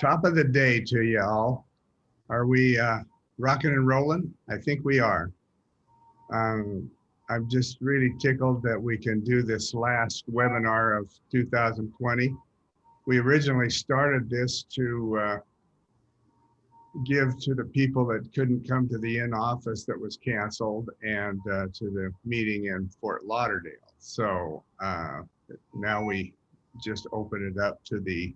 Top of the day to you all. Are we rocking and rolling? I think we are. Um, I'm just really tickled that we can do this last webinar of 2020. We originally started this to give to the people that couldn't come to the in-office that was canceled and to the meeting in Fort Lauderdale. So now we just open it up to the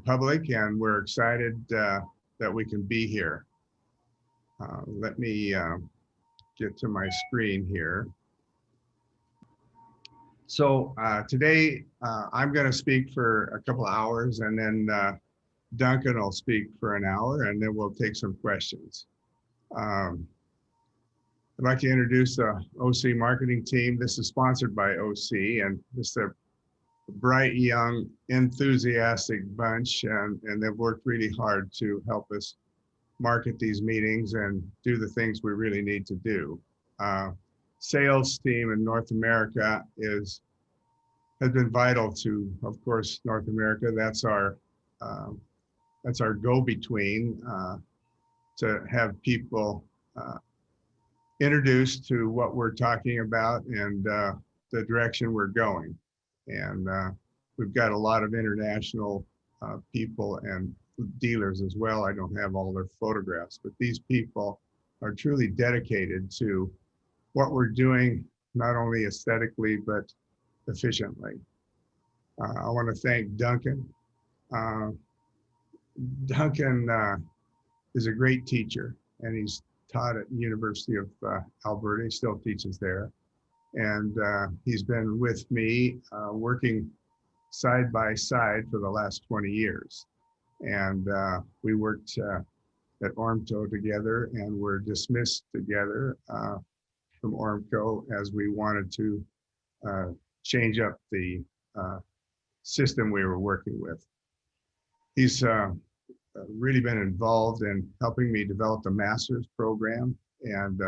public, and we're excited that we can be here. Let me get to my screen here. So today I'm going to speak for a couple of hours, and then Duncan will speak for an hour, and then we'll take some questions. I'd like to introduce the OC marketing team. This is sponsored by OC, and this is a bright, young, enthusiastic bunch, and they've worked really hard to help us market these meetings and do the things we really need to do. Sales team in North America has been vital to, of course, North America. That's our go-between to have people introduced to what we're talking about and the direction we're going. And we've got a lot of international people and dealers as well. I don't have all their photographs, but these people are truly dedicated to what we're doing, not only aesthetically, but efficiently. I want to thank Duncan. Duncan is a great teacher, and he's taught at the University of Alberta. He still teaches there. And he's been with me working side by side for the last 20 years. And we worked at Ormco together, and were dismissed together from Ormco as we wanted to change up the system we were working with. He's really been involved in helping me develop the master's program, and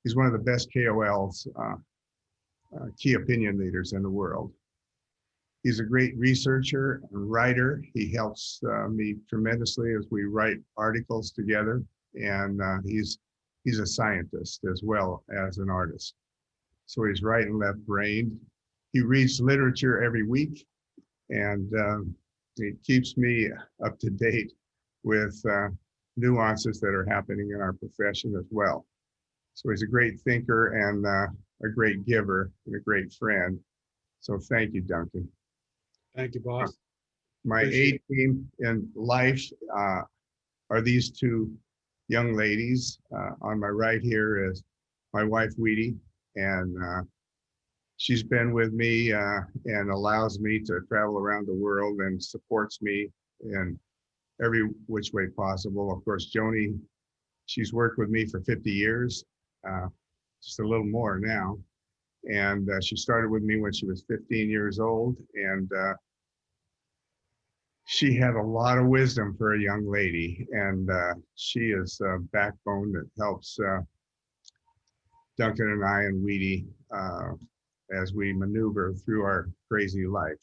he's one of the best KOLs, key opinion leaders in the world. He's a great researcher and writer. He helps me tremendously as we write articles together, and he's a scientist as well as an artist. So he's right and left brained. He reads literature every week, and it keeps me up to date with nuances that are happening in our profession as well. So he's a great thinker and a great giver and a great friend. So thank you, Duncan. Thank you, boss. My A team in life are these two young ladies. On my right here is my wife, Weedy, and she's been with me and allows me to travel around the world and supports me in every which way possible. Of course, Joni, she's worked with me for 50 years, just a little more now. And she started with me when she was 15 years old, and she had a lot of wisdom for a young lady, and she is a backbone that helps Duncan and I and Weedy as we maneuver through our crazy life.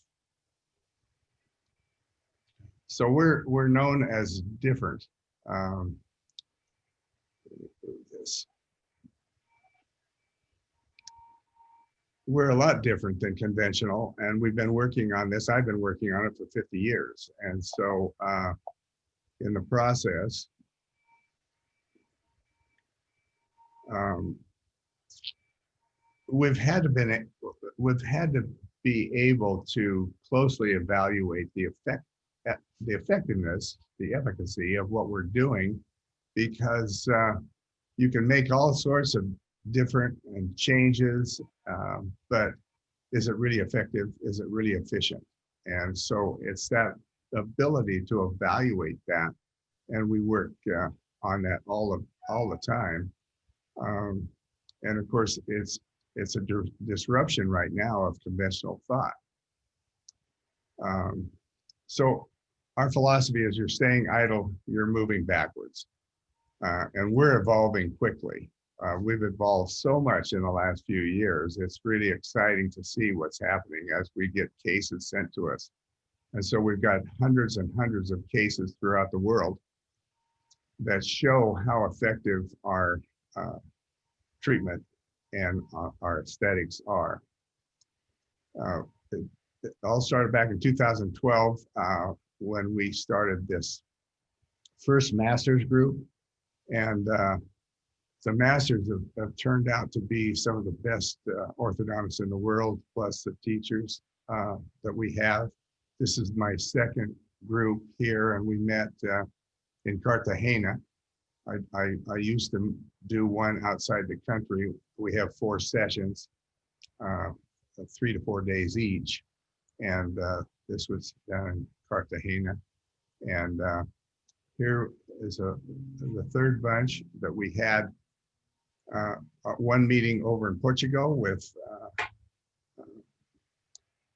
So we're known as different. We're a lot different than conventional, and we've been working on this. I've been working on it for 50 years. And so in the process, we've had to be able to closely evaluate the effectiveness, the efficacy of what we're doing, because you can make all sorts of different and changes, but is it really effective? Is it really efficient? And so it's that ability to evaluate that, and we work on that all the time. And of course, it's a disruption right now of conventional thought. So our philosophy is you're staying idle, you're moving backwards, and we're evolving quickly. We've evolved so much in the last few years. It's really exciting to see what's happening as we get cases sent to us And so we've got hundreds and hundreds of cases throughout the world that show how effective our treatment and our aesthetics are. It all started back in 2012 when we started this first master's group. And the masters have turned out to be some of the best orthodontists in the world, plus the teachers that we have. This is my second group here, and we met in Cartagena. I used to do one outside the country. We have 4 sessions, 3 to 4 days each. And this was down in Cartagena. And here is the third bunch that we had one meeting over in Portugal with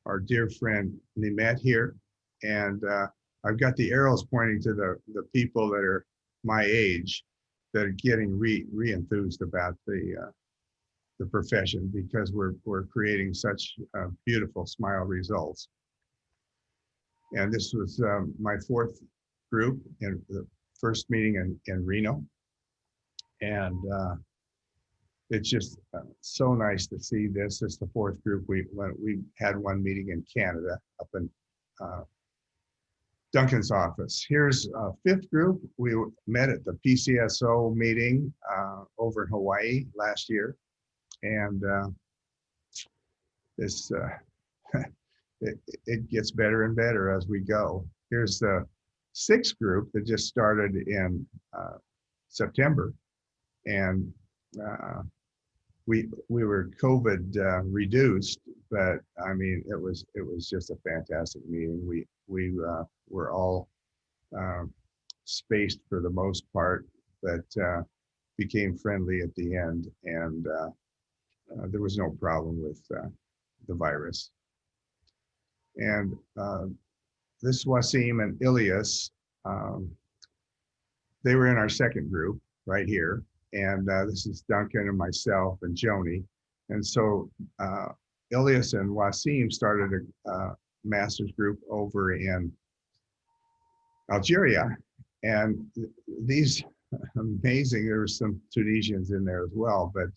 our dear friend Nimet here. And I've got the arrows pointing to the people that are my age that are getting re-enthused about the profession, because we're creating such beautiful smile results. And this was my 4th group in the first meeting in Reno. And it's just so nice to see this. This is the 4th group. We had one meeting in Canada up in Duncan's office. Here's a 5th group. We met at the PCSO meeting over in Hawaii last year. And this it gets better and better as we go. Here's the 6th group that just started in September, and we were COVID reduced, but I mean it was just a fantastic meeting. We were all spaced for the most part, but became friendly at the end, and there was no problem with the virus. And this Wasim and Ilyas, they were in our 2nd group right here. And this is Duncan and myself and Joni. And so Ilyas and Wasim started a master's group over in Algeria. And these amazing, there were some Tunisians in there as well, but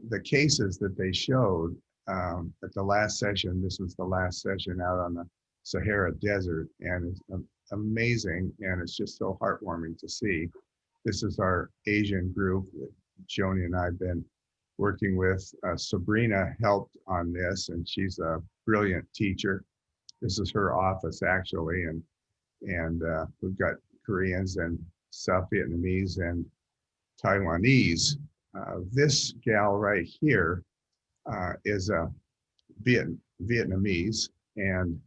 the cases that they showed at the last session, this was the last session out on the Sahara Desert, and it's amazing, and it's just so heartwarming to see. This is our Asian group that Joni and I have been working with. Sabrina helped on this, and she's a brilliant teacher. This is her office actually, and we've got Koreans and South Vietnamese and Taiwanese. This gal right here is a Vietnamese, and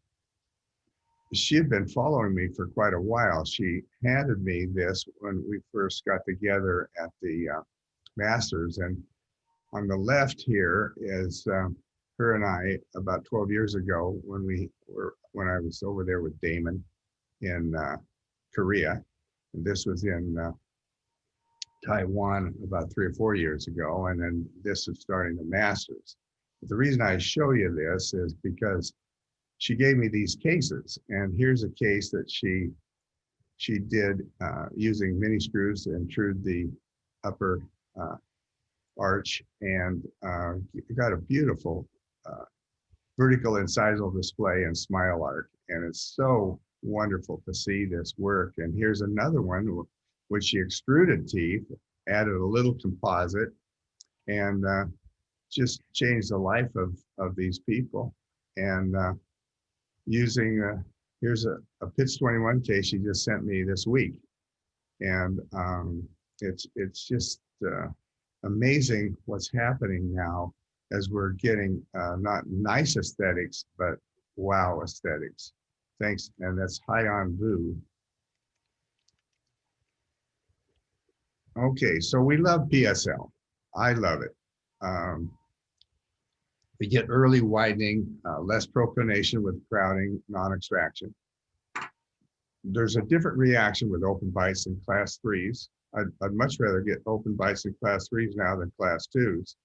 she had been following me for quite a while. She handed me this when we first got together at the Masters, and on the left here is her and I about 12 years ago when I was over there with Damon in Korea, and this was in Taiwan about 3 or 4 years ago, and then this is starting the Masters. But the reason I show you this is because she gave me these cases, and here's a case that she did using mini screws to intrude the upper arch, and got a beautiful vertical incisal display and smile arc, and it's so wonderful to see this work. And here's another one which she extruded teeth, added a little composite, and just changed the life of these people. And using, here's a PITS 21 case she just sent me this week. And it's just amazing what's happening now as we're getting not nice aesthetics, but wow aesthetics. Thanks, and that's high on Vu. Okay, so we love PSL. I love it. We get early widening, less proclination with crowding, non-extraction. There's a different reaction with open bites in class 3s. I'd much rather get open bites in class 3s now than class 2s.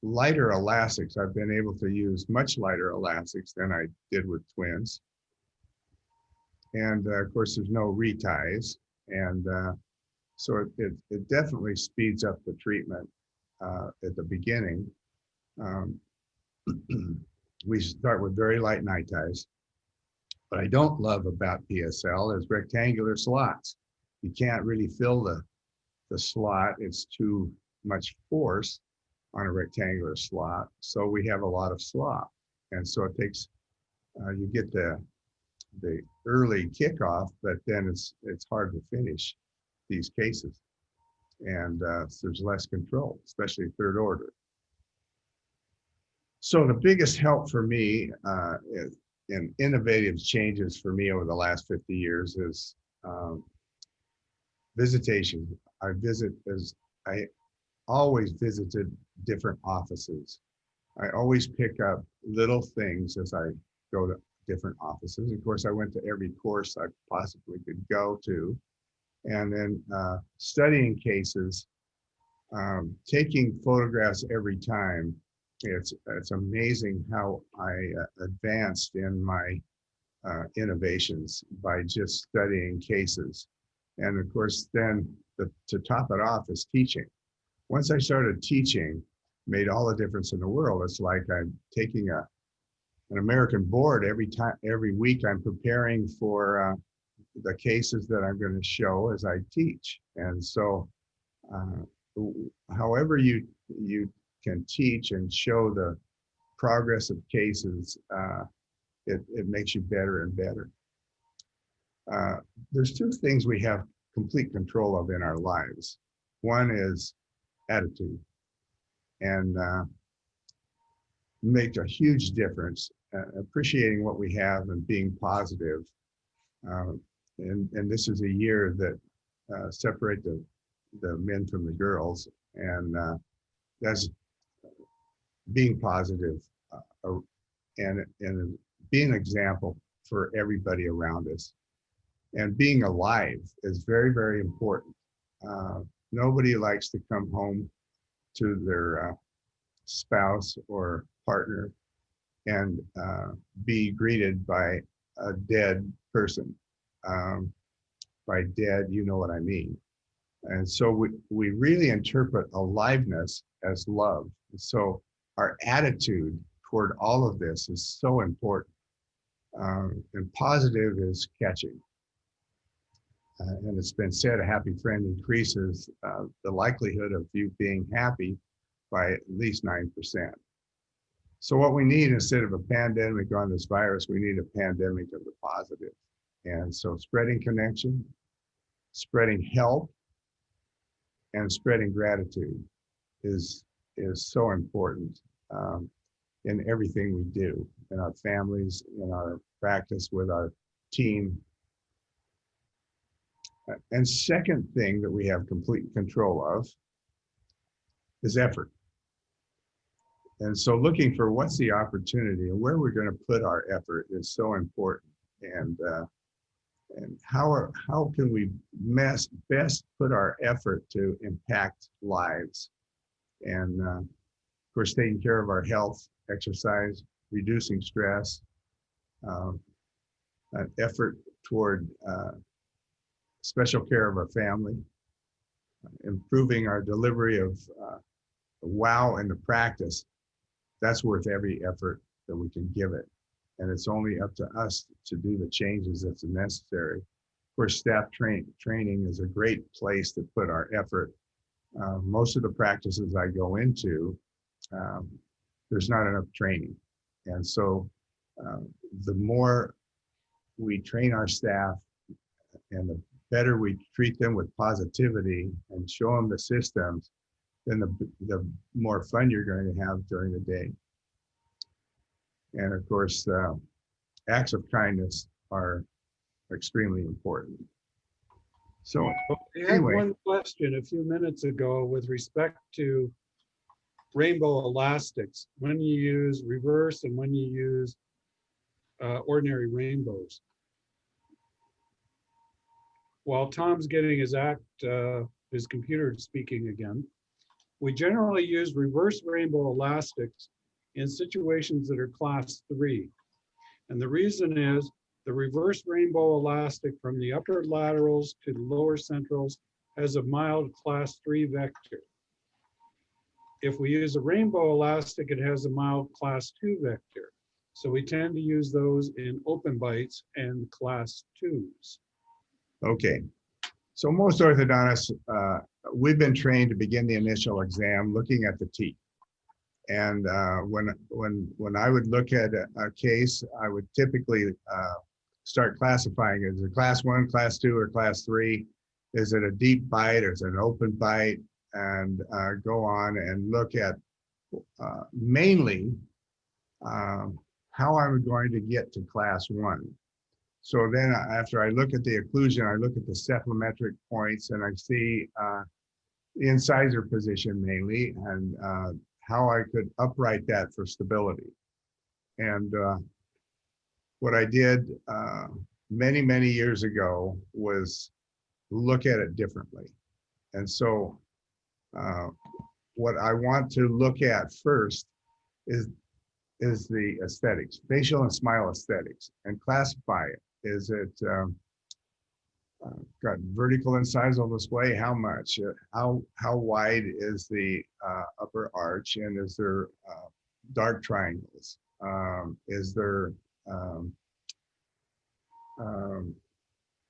lighter elastics. I've been able to use much lighter elastics than I did with twins. And of course, there's no reties. And so it definitely speeds up the treatment at the beginning. Um, we start with very light night ties. What I don't love about PSL is rectangular slots. You can't really fill the slot. It's too much force on a rectangular slot. So we have a lot of slop. And so it takes, you get the early kickoff, but then it's hard to finish these cases. And so there's less control, especially third order. So the biggest help for me in innovative changes for me over the last 50 years is visitation. I always visited different offices. I always pick up little things as I go to different offices. Of course, I went to every course I possibly could go to. And then studying cases, taking photographs every time. It's amazing how I advanced in my innovations by just studying cases. And of course, then to top it off is teaching. Once I started teaching, made all the difference in the world. It's like I'm taking an American board every week. I'm preparing for the cases that I'm going to show as I teach. And so, however you can teach and show the progress of cases, it makes you better and better. There's two things we have complete control of in our lives. One is attitude, and make a huge difference, appreciating what we have and being positive. And this is a year that separate the men from the girls, and that's being positive and being an example for everybody around us. And being alive is very, very important. Nobody likes to come home to their spouse or partner and be greeted by a dead person. By dead, you know what I mean. And so we really interpret aliveness as love. So our attitude toward all of this is so important. And positive is catching. And it's been said, a happy friend increases the likelihood of you being happy by at least 9%. So what we need, instead of a pandemic on this virus, we need a pandemic of the positive. And so spreading connection, spreading help, and spreading gratitude is so important in everything we do, in our families, in our practice with our team. And second thing that we have complete control of is effort. And so looking for what's the opportunity and where we're going to put our effort is so important. And how can we best put our effort to impact lives? And of course, taking care of our health, exercise, reducing stress, an effort toward special care of our family, improving our delivery of wow in the practice. That's worth every effort that we can give it. And it's only up to us to do the changes that's necessary. Of course, staff training is a great place to put our effort. Most of the practices I go into, there's not enough training. And so the more we train our staff and the better we treat them with positivity and show them the systems, then the more fun you're going to have during the day. And of course, acts of kindness are extremely important. So I had one question a few minutes ago with respect to rainbow elastics, when you use reverse and when you use ordinary rainbows. While Tom's getting his computer speaking again, We generally use reverse rainbow elastics in situations that are class 3. And the reason is the reverse rainbow elastic from the upper laterals to the lower centrals has a mild class 3 vector. If we use a rainbow elastic, it has a mild class 2 vector. So we tend to use those in open bites and class 2s. Okay. So most orthodontists, we've been trained to begin the initial exam looking at the teeth. And when I would look at a case, I would typically start classifying it as a class 1, class 2, or class 3. Is it a deep bite or is it an open bite? And go on and look at mainly how I'm going to get to class 1. So then after I look at the occlusion, I look at the cephalometric points and I see the incisor position mainly and how I could upright that for stability. And what I did many, many years ago was look at it differently. And so what I want to look at first is the aesthetics, facial and smile aesthetics, and classify it. Is it got vertical incisal display? How much? How wide is the upper arch? And is there dark triangles? Is there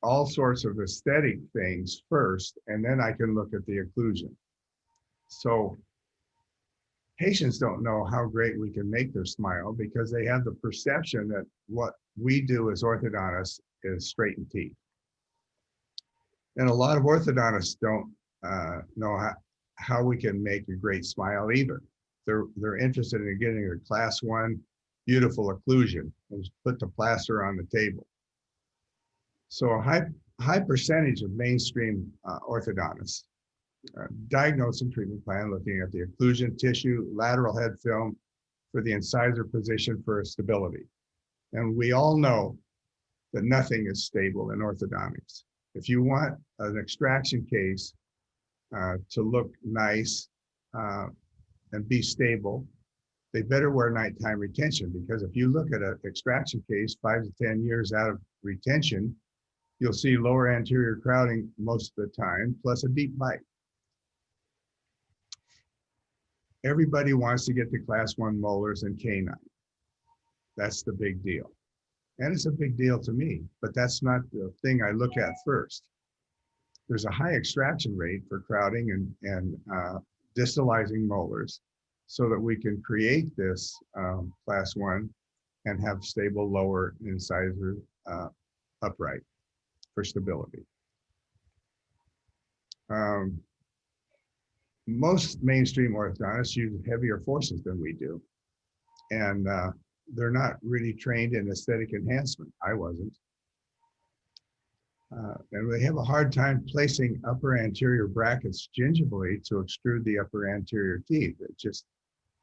all sorts of aesthetic things first, and then I can look at the occlusion. So patients don't know how great we can make their smile because they have the perception that what we do as orthodontists is straighten teeth. And a lot of orthodontists don't know how we can make a great smile either. They're interested in getting a class 1 beautiful occlusion and put the plaster on the table. So a high percentage of mainstream orthodontists diagnose and treatment plan looking at the occlusion, tissue, lateral head film for the incisor position for stability. And we all know that nothing is stable in orthodontics. If you want an extraction case to look nice and be stable, they better wear nighttime retention, because if you look at an extraction case 5 to 10 years out of retention, you'll see lower anterior crowding most of the time, plus a deep bite. Everybody wants to get to class 1 molars and canine. That's the big deal. And it's a big deal to me, but that's not the thing I look at first. There's a high extraction rate for crowding and distalizing molars so that we can create this class 1 and have stable lower incisor upright for stability. Most mainstream orthodontists use heavier forces than we do. And they're not really trained in aesthetic enhancement. I wasn't. And they have a hard time placing upper anterior brackets gingivally to extrude the upper anterior teeth. It just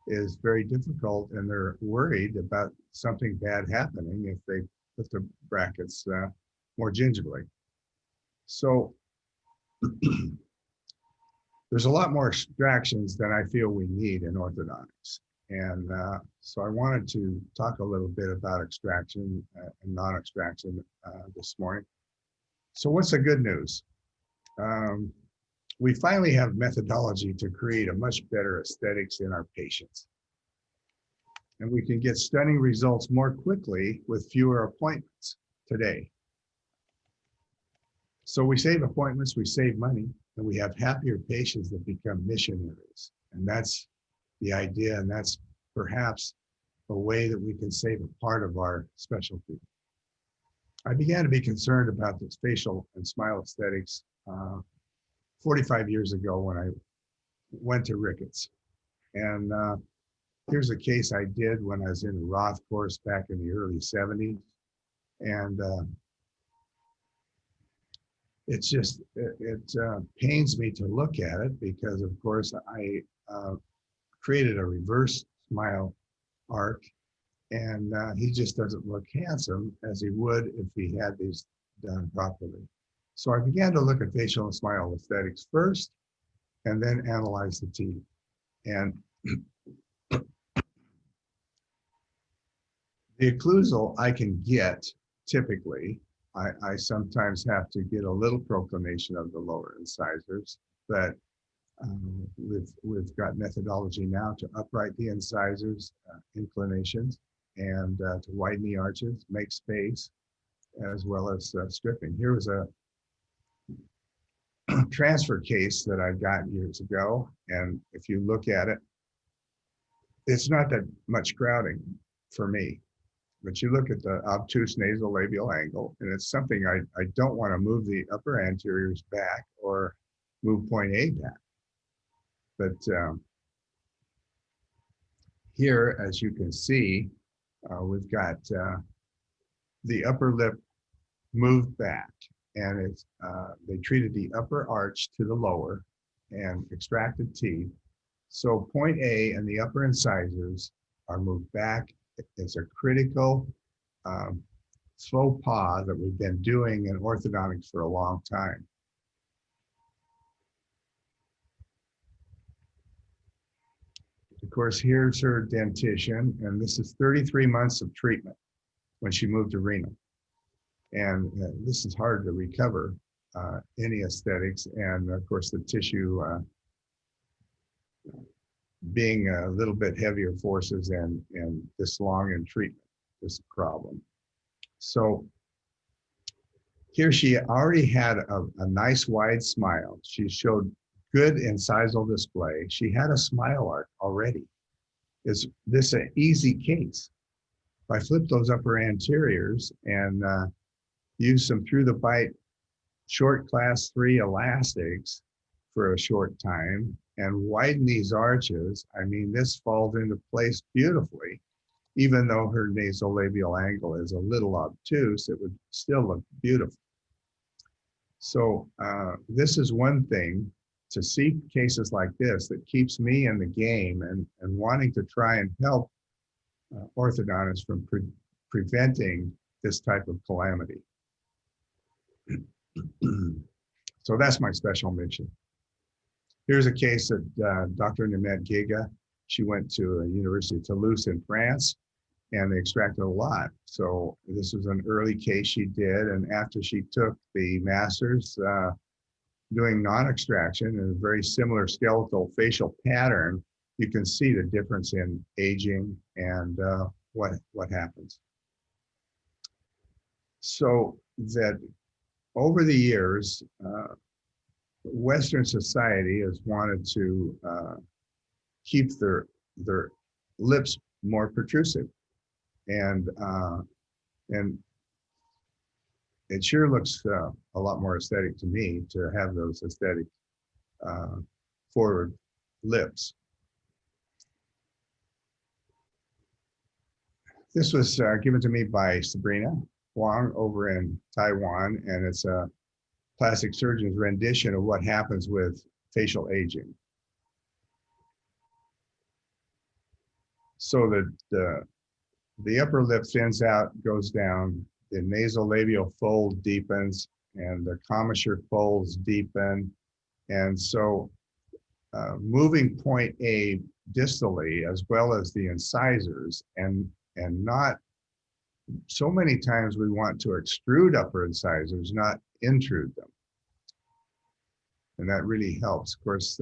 is very difficult, and they're worried about something bad happening if they put the brackets more gingivally. So there's a lot more extractions than I feel we need in orthodontics. And so I wanted to talk a little bit about extraction and non-extraction this morning. So what's the good news? We finally have methodology to create a much better aesthetics in our patients. And we can get stunning results more quickly with fewer appointments today. So we save appointments, we save money, and we have happier patients that become missionaries. And that's the idea, and that's perhaps a way that we can save a part of our specialty. I began to be concerned about this facial and smile aesthetics 45 years ago when I went to Ricketts. And here's a case I did when I was in a Roth course back in the early 70s. And it's just, it pains me to look at it because, of course, I created a reverse smile arc, and he just doesn't look handsome as he would if he had these done properly. So I began to look at facial and smile aesthetics first, and then analyze the teeth. And the occlusal I can get typically. I sometimes have to get a little proclamation of the lower incisors, but we've got methodology now to upright the incisors, inclinations, and to widen the arches, make space, as well as stripping. Here was a transfer case that I got years ago, and if you look at it, it's not that much crowding for me. But you look at the obtuse nasolabial angle, and it's something I don't want to move the upper anteriors back or move point A back. But here, as you can see, we've got the upper lip moved back, and it's they treated the upper arch to the lower and extracted teeth. So point A and the upper incisors are moved back. It's a critical faux pas that we've been doing in orthodontics for a long time. Of course, here's her dentition, and this is 33 months of treatment when she moved to Reno. And this is hard to recover any aesthetics, and of course the tissue being a little bit heavier forces and this long in treatment, this problem. So here she already had a nice wide smile. She showed good incisal display. She had a smile arc already. Is this an easy case? If I flip those upper anteriors and use some through the bite short class 3 elastics for a short time and widen these arches, I mean, this falls into place beautifully. Even though her nasolabial angle is a little obtuse, it would still look beautiful. So this is one thing, to see cases like this that keeps me in the game and wanting to try and help orthodontists from preventing this type of calamity. So that's my special mission. Here's a case that Dr. Nimet Giga, she went to University of Toulouse in France, and they extracted a lot. So this was an early case she did, and after she took the master's doing non-extraction and a very similar skeletal facial pattern, you can see the difference in aging and what happens. So that over the years, Western society has wanted to keep their lips more protrusive, and it sure looks a lot more aesthetic to me to have those aesthetic forward lips. This was given to me by Sabrina Huang over in Taiwan, and it's a plastic surgeon's rendition of what happens with facial aging. So the upper lip thins out, goes down, the nasolabial fold deepens, and the commissure folds deepen. And so moving point A distally, as well as the incisors, and not so many times we want to extrude upper incisors, not intrude them. And that really helps. Of course,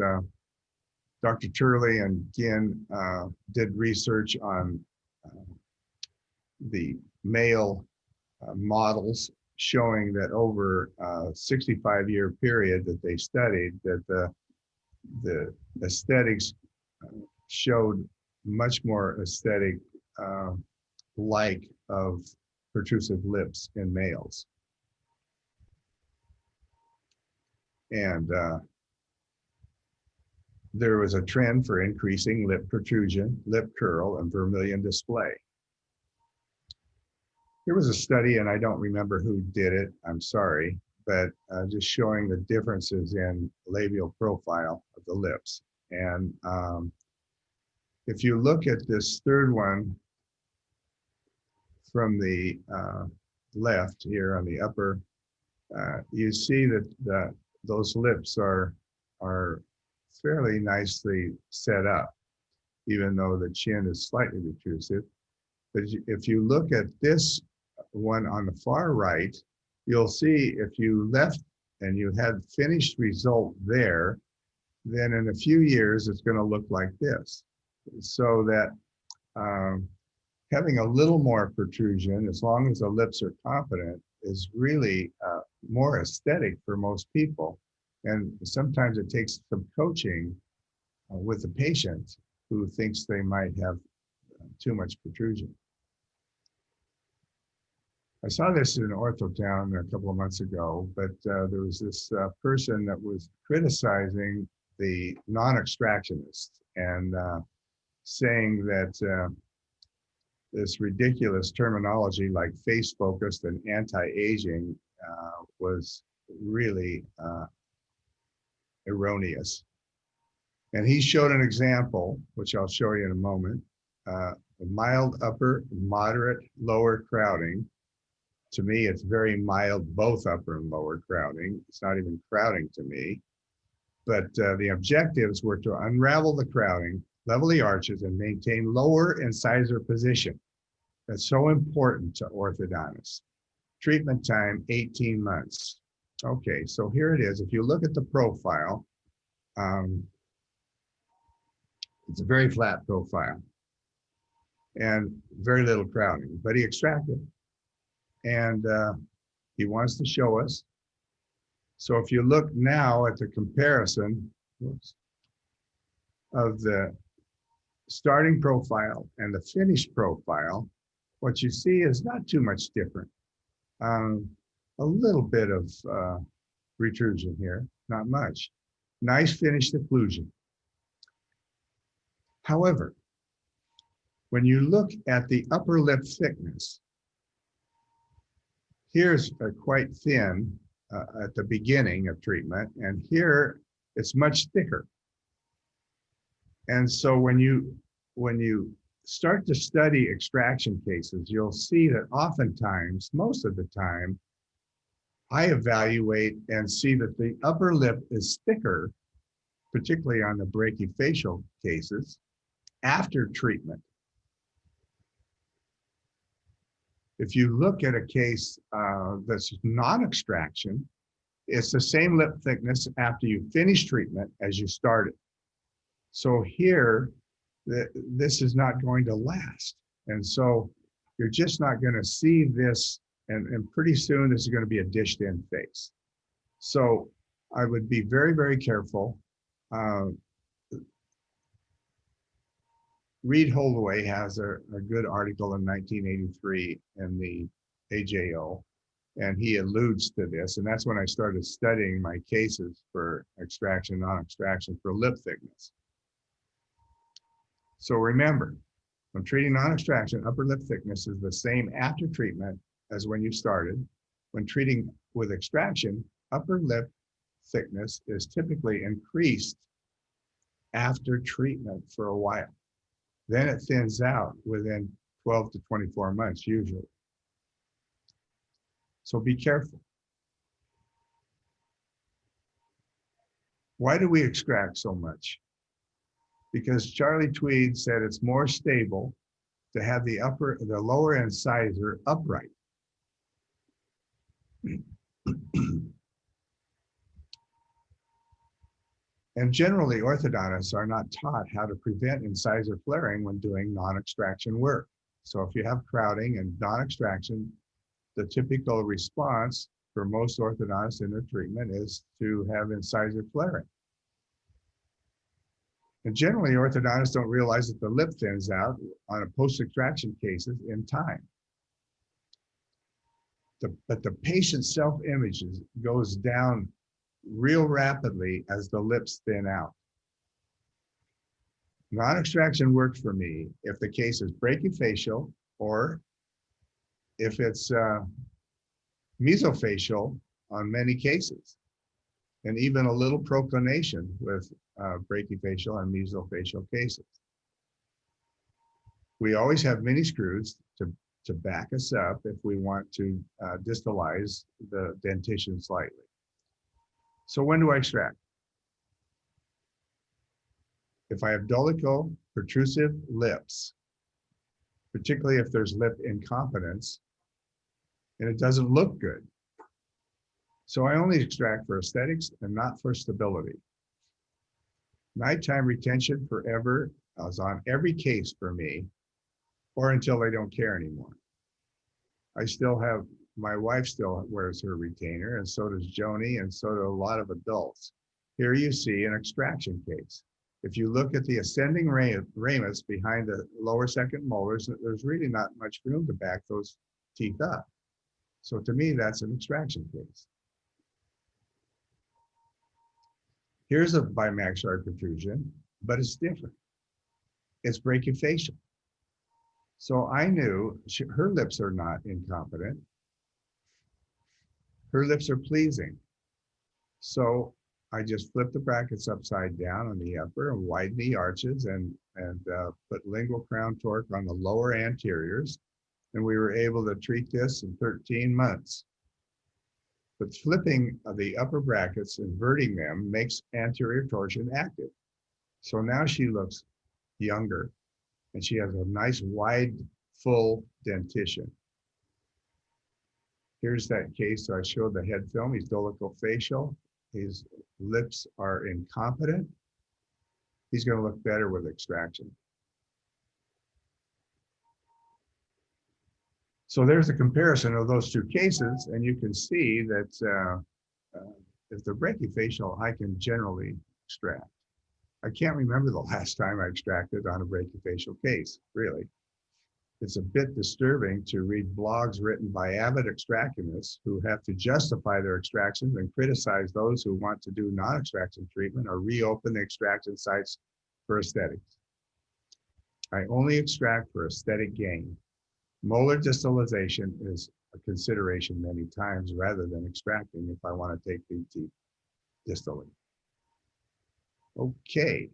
Dr. Turley and Gin did research on the male models, showing that over a 65-year period that they studied, that the aesthetics showed much more aesthetic like of protrusive lips in males. And there was a trend for increasing lip protrusion, lip curl, and vermilion display. There was a study, and I don't remember who did it, I'm sorry, but just showing the differences in labial profile of the lips. And if you look at this third one from the left here on the upper, you see that those lips are fairly nicely set up, even though the chin is slightly retrusive. But if you look at this one on the far right, you'll see if you left and you had finished result there, then in a few years, it's going to look like this. So that having a little more protrusion, as long as the lips are confident, is really more aesthetic for most people. And sometimes it takes some coaching with the patient who thinks they might have too much protrusion. I saw this in Orthotown a couple of months ago, but there was this person that was criticizing the non-extractionists and saying that this ridiculous terminology like face-focused and anti-aging was really erroneous. And he showed an example, which I'll show you in a moment, mild upper, moderate, lower crowding. To me, it's very mild, both upper and lower crowding. It's not even crowding to me. But the objectives were to unravel the crowding, level the arches, and maintain lower incisor position. That's so important to orthodontists. Treatment time, 18 months. Okay, so here it is. If you look at the profile, it's a very flat profile and very little crowding, but he extracted. And he wants to show us. So if you look now at the comparison of the starting profile and the finished profile, what you see is not too much different. A little bit of retrusion here, not much. Nice finished occlusion. However, when you look at the upper lip thickness, here's quite thin at the beginning of treatment, and here it's much thicker. And so when you start to study extraction cases, you'll see that oftentimes, most of the time, I evaluate and see that the upper lip is thicker, particularly on the brachyfacial cases, after treatment. If you look at a case that's non-extraction, it's the same lip thickness after you finish treatment as you started. So here, this is not going to last. And so you're just not going to see this, and pretty soon this is going to be a dished in face. So I would be very, very careful. Reed Holloway has a good article in 1983 in the AJO, and he alludes to this, and that's when I started studying my cases for extraction, non-extraction for lip thickness. So remember, when treating non-extraction, upper lip thickness is the same after treatment as when you started. When treating with extraction, upper lip thickness is typically increased after treatment for a while. Then it thins out within 12 to 24 months usually. So be careful. Why do we extract so much? Because Charlie Tweed said it's more stable to have the lower incisor upright. And generally, orthodontists are not taught how to prevent incisor flaring when doing non-extraction work. So if you have crowding and non-extraction, the typical response for most orthodontists in their treatment is to have incisor flaring. And generally, orthodontists don't realize that the lip thins out on a post-extraction cases in time. But the patient's self-image goes down real rapidly as the lips thin out. Non-extraction works for me if the case is brachyfacial or if it's mesofacial on many cases, and even a little proclination with brachyfacial and mesofacial cases. We always have mini screws to back us up if we want to distalize the dentition slightly. So when do I extract? If I have dolicho protrusive lips, particularly if there's lip incompetence, and it doesn't look good. So I only extract for aesthetics and not for stability. Nighttime retention forever is on every case for me, or until they don't care anymore. I still have, my wife still wears her retainer, and so does Joni, and so do a lot of adults. Here you see an extraction case. If you look at the ascending ramus behind the lower second molars, there's really not much room to back those teeth up. So to me, that's an extraction case. Here's a bimaxillary protrusion, but it's different. It's brachyfacial. So I knew her lips are not incompetent. Her lips are pleasing. So I just flipped the brackets upside down on the upper and widened the arches and put lingual crown torque on the lower anteriors. And we were able to treat this in 13 months. But flipping the upper brackets, inverting them, makes anterior torsion active. So now she looks younger, and she has a nice wide, full dentition. Here's that case. So I showed the head film. He's dolichofacial. His lips are incompetent. He's going to look better with extraction. So there's a comparison of those two cases, and you can see that if they're brachyfacial, I can generally extract. I can't remember the last time I extracted on a brachyfacial case, really. It's a bit disturbing to read blogs written by avid extractionists who have to justify their extractions and criticize those who want to do non-extraction treatment or reopen the extraction sites for aesthetics. I only extract for aesthetic gain. Molar distalization is a consideration many times rather than extracting if I want to take the teeth distally. Okay,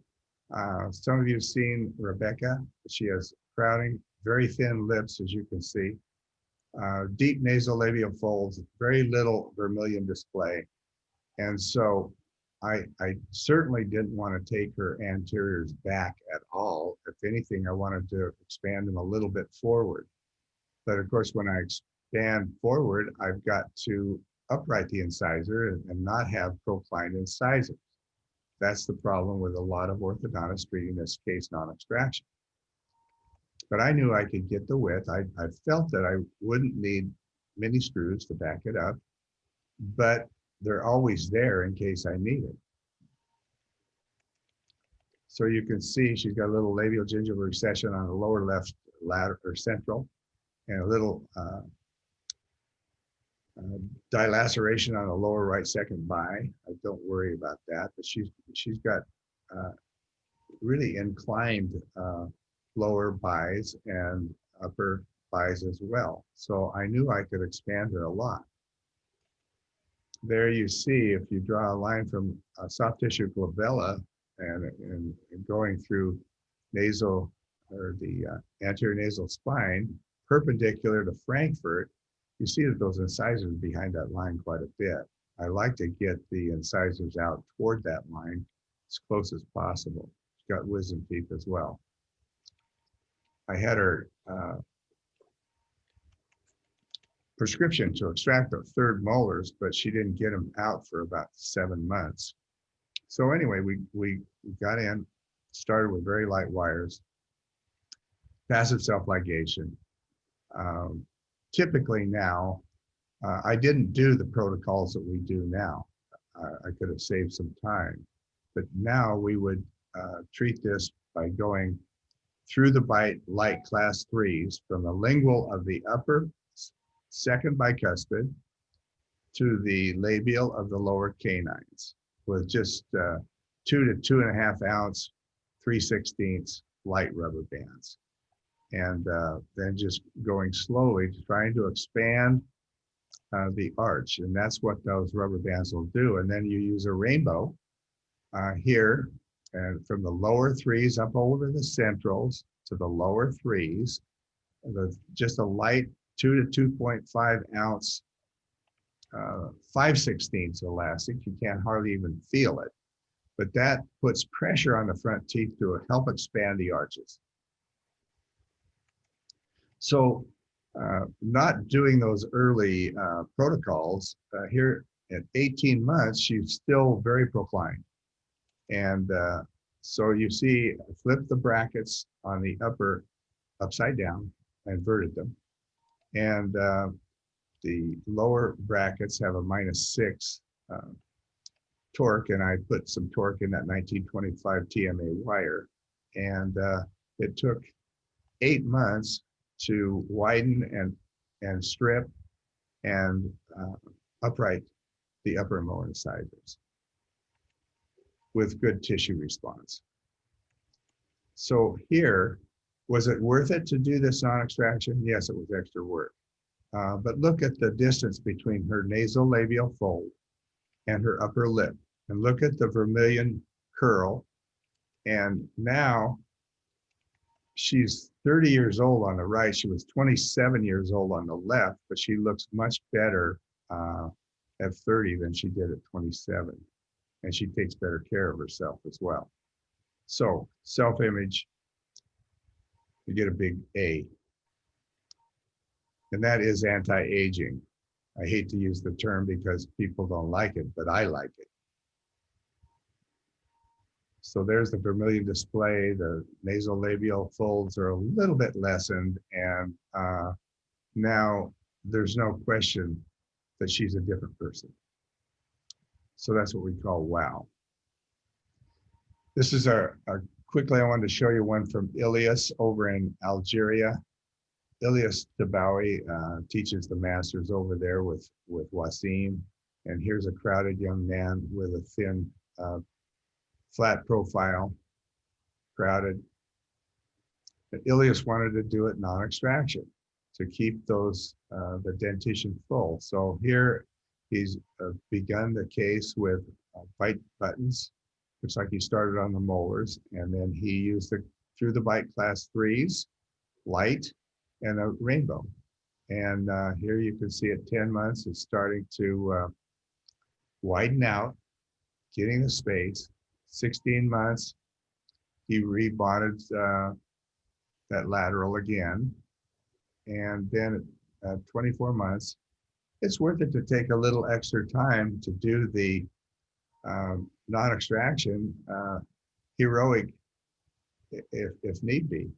some of you have seen Rebecca. She has crowding, very thin lips, as you can see, deep nasolabial folds, very little vermilion display. And so I certainly didn't want to take her anteriors back at all. If anything, I wanted to expand them a little bit forward. But of course, when I expand forward, I've got to upright the incisor and not have proclined incisors. That's the problem with a lot of orthodontists treating this case non-extraction. But I knew I could get the width. I felt that I wouldn't need mini screws to back it up, but they're always there in case I need it. So you can see she's got a little labial gingival recession on the lower left lateral or central, and a little dilaceration on the lower right second bi. I don't worry about that, but she's got really inclined lower bis and upper bis as well. So I knew I could expand her a lot. There you see, if you draw a line from soft tissue glabella and going through nasal or the anterior nasal spine, perpendicular to Frankfurt, you see that those incisors behind that line quite a bit. I like to get the incisors out toward that line as close as possible. She's got wisdom teeth as well. I had her prescription to extract the third molars, but she didn't get them out for about 7 months. So anyway, we got in, started with very light wires, passive self-ligation. Typically now, I didn't do the protocols that we do now. I could have saved some time, but now we would treat this by going through the bite light class 3s from the lingual of the upper second bicuspid to the labial of the lower canines with just 2 to 2.5 ounce 3/16 light rubber bands. And then just going slowly to trying to expand the arch. And that's what those rubber bands will do. And then you use a rainbow here, and from the lower 3s up over the centrals to the lower 3s, just a light 2 to 2.5 ounce 5/16 elastic. You can't hardly even feel it. but that puts pressure on the front teeth to help expand the arches. So not doing those early protocols, here at 18 months, she's still very proclined. And so you see, flip the brackets on the upper upside down, inverted them. And the lower brackets have a -6 torque, and I put some torque in that 1925 TMA wire. And it took 8 months to widen and strip and upright the upper and lower incisors with good tissue response. So here, was it worth it to do this non-extraction? Yes, it was extra work. But look at the distance between her nasolabial fold and her upper lip. And look at the vermilion curl. And now she's 30 years old on the right. She was 27 years old on the left, but she looks much better at 30 than she did at 27. And she takes better care of herself as well. So self-image, you get a big A. And that is anti-aging. I hate to use the term because people don't like it, but I like it. So there's the vermilion display. The nasolabial folds are a little bit lessened, and now there's no question that she's a different person. So that's what we call wow. This is quickly, I wanted to show you one from Ilyas over in Algeria. Ilyas Tabawi teaches the masters over there with Wasim. And here's a crowded young man with a thin, flat profile, crowded. But Ilyas wanted to do it non-extraction to keep those, the dentition full. So here he's begun the case with bite buttons. Looks like he started on the molars, and then he used through the bite class 3s, light, and a rainbow. And here you can see at 10 months, it's starting to widen out, getting the space. 16 months, he rebonded that lateral again. And then at 24 months, it's worth it to take a little extra time to do the non-extraction, heroic if need be.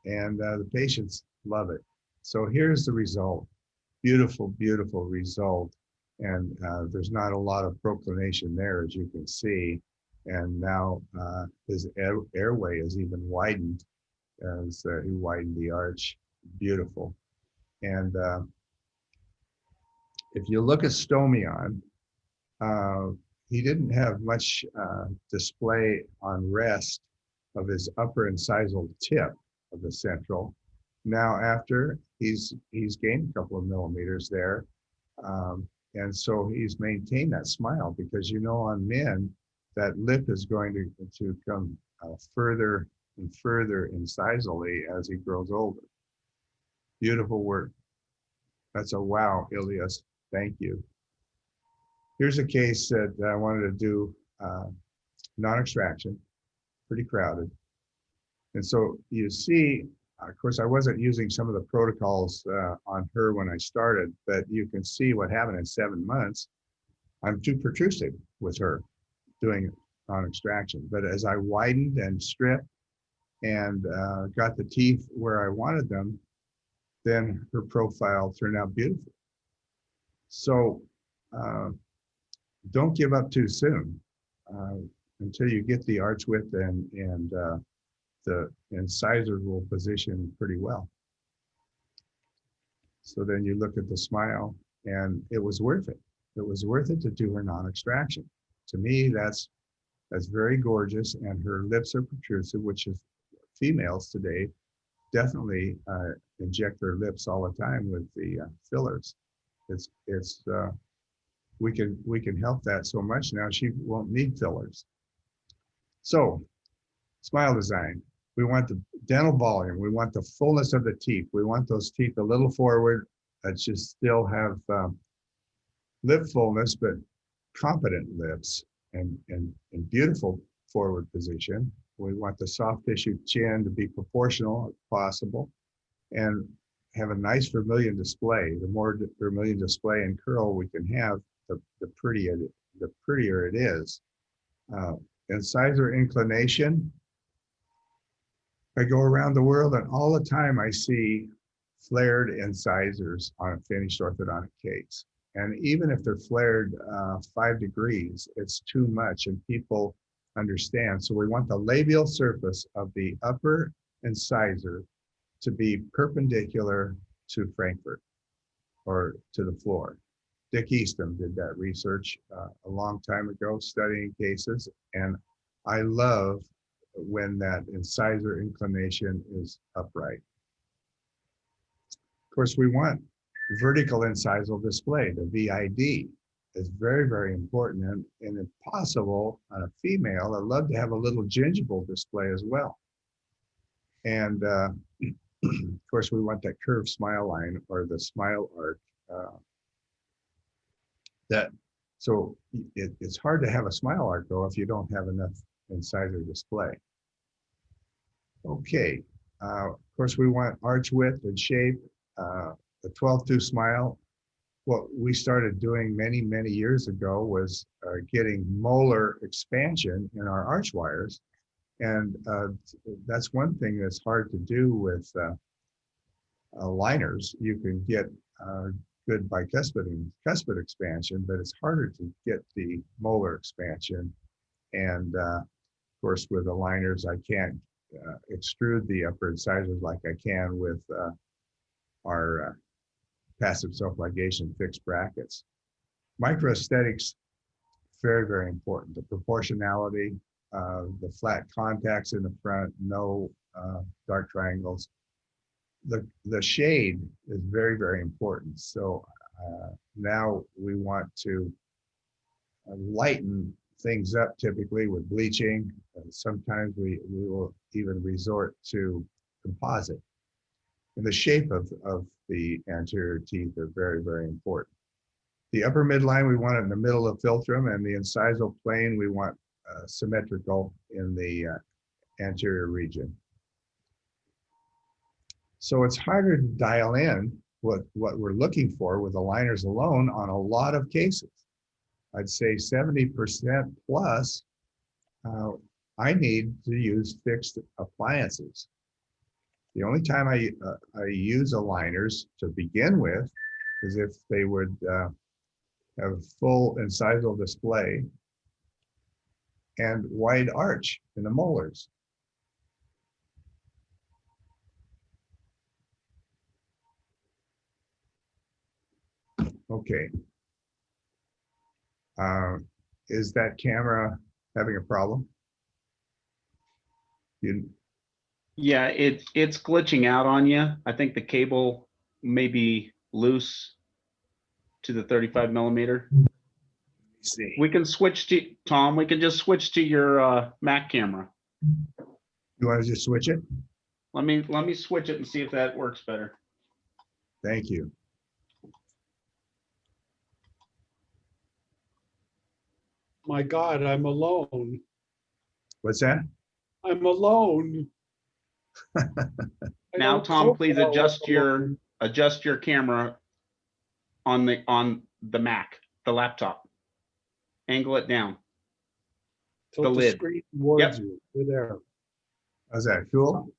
And the patients love it. So here's the result. Beautiful, beautiful result. And there's not a lot of proclination there, as you can see. And now his airway is even widened as he widened the arch. Beautiful. And if you look at Stomion, he didn't have much display on rest of his upper incisal tip of the central. Now after, he's gained a couple of millimeters there. And so he's maintained that smile, because you know on men, that lip is going to come further and further incisally as he grows older. Beautiful work. That's a wow, Ilyas. Thank you. Here's a case that I wanted to do non-extraction, pretty crowded. And so you see, of course, I wasn't using some of the protocols on her when I started, but you can see what happened in 7 months. I'm too protrusive with her doing non-extraction. But as I widened and stripped and got the teeth where I wanted them, then her profile turned out beautiful. So don't give up too soon until you get the arch width and the incisors will position pretty well. So then you look at the smile, and it was worth it. It was worth it to do her non-extraction. To me, that's very gorgeous, and her lips are protrusive, which is females today definitely inject their lips all the time with the fillers. We can help that so much now she won't need fillers. So, smile design. We want the dental volume. We want the fullness of the teeth. We want those teeth a little forward that just still have lip fullness, but competent lips. and beautiful forward position. We want the soft tissue chin to be proportional if possible and have a nice vermilion display. The more vermilion display and curl we can have, the prettier it is. Incisor inclination. I go around the world and all the time I see flared incisors on a finished orthodontic case. And even if they're flared 5 degrees, it's too much and people understand. So we want the labial surface of the upper incisor to be perpendicular to Frankfurt or to the floor. Dick Eastham did that research a long time ago, studying cases. And I love when that incisor inclination is upright. Of course, we want vertical incisal display, the VID, is very, very important. And if possible, on a female, I'd love to have a little gingival display as well. And of course, we want that curved smile line or the smile arc. So it's hard to have a smile arc though if you don't have enough incisor display. Okay, of course, we want arch width and shape. The 12-2 smile, what we started doing many, many years ago was getting molar expansion in our arch wires. And that's one thing that's hard to do with aligners. You can get good bicuspid expansion, but it's harder to get the molar expansion. And of course, with aligners, I can't extrude the upper incisors like I can with our passive self-ligation fixed brackets. Microaesthetics, very, very important. The proportionality, the flat contacts in the front, no dark triangles. The shade is very, very important. So now we want to lighten things up typically with bleaching. Sometimes we will even resort to composite. And the shape of the anterior teeth are very, very important. The upper midline, we want it in the middle of philtrum, and the incisal plane, we want symmetrical in the anterior region. So it's harder to dial in what we're looking for with aligners alone on a lot of cases. I'd say 70% plus, I need to use fixed appliances. The only time I use aligners to begin with is if they would have full incisal display and wide arch in the molars. Okay. Is that camera having a problem? Yeah, it's glitching out on you. I think the cable may be loose to the 35 millimeter. See. We can switch to, Tom, we can just switch to your Mac camera. You want to just switch it? Let me switch it and see if that works better. Thank you. My God, I'm alone. What's that? I'm alone. Now, Tom, please adjust your camera on the Mac, the laptop. Angle it down. Tilt the lid. Screen towards Yep. you. You're there. How's that? Cool?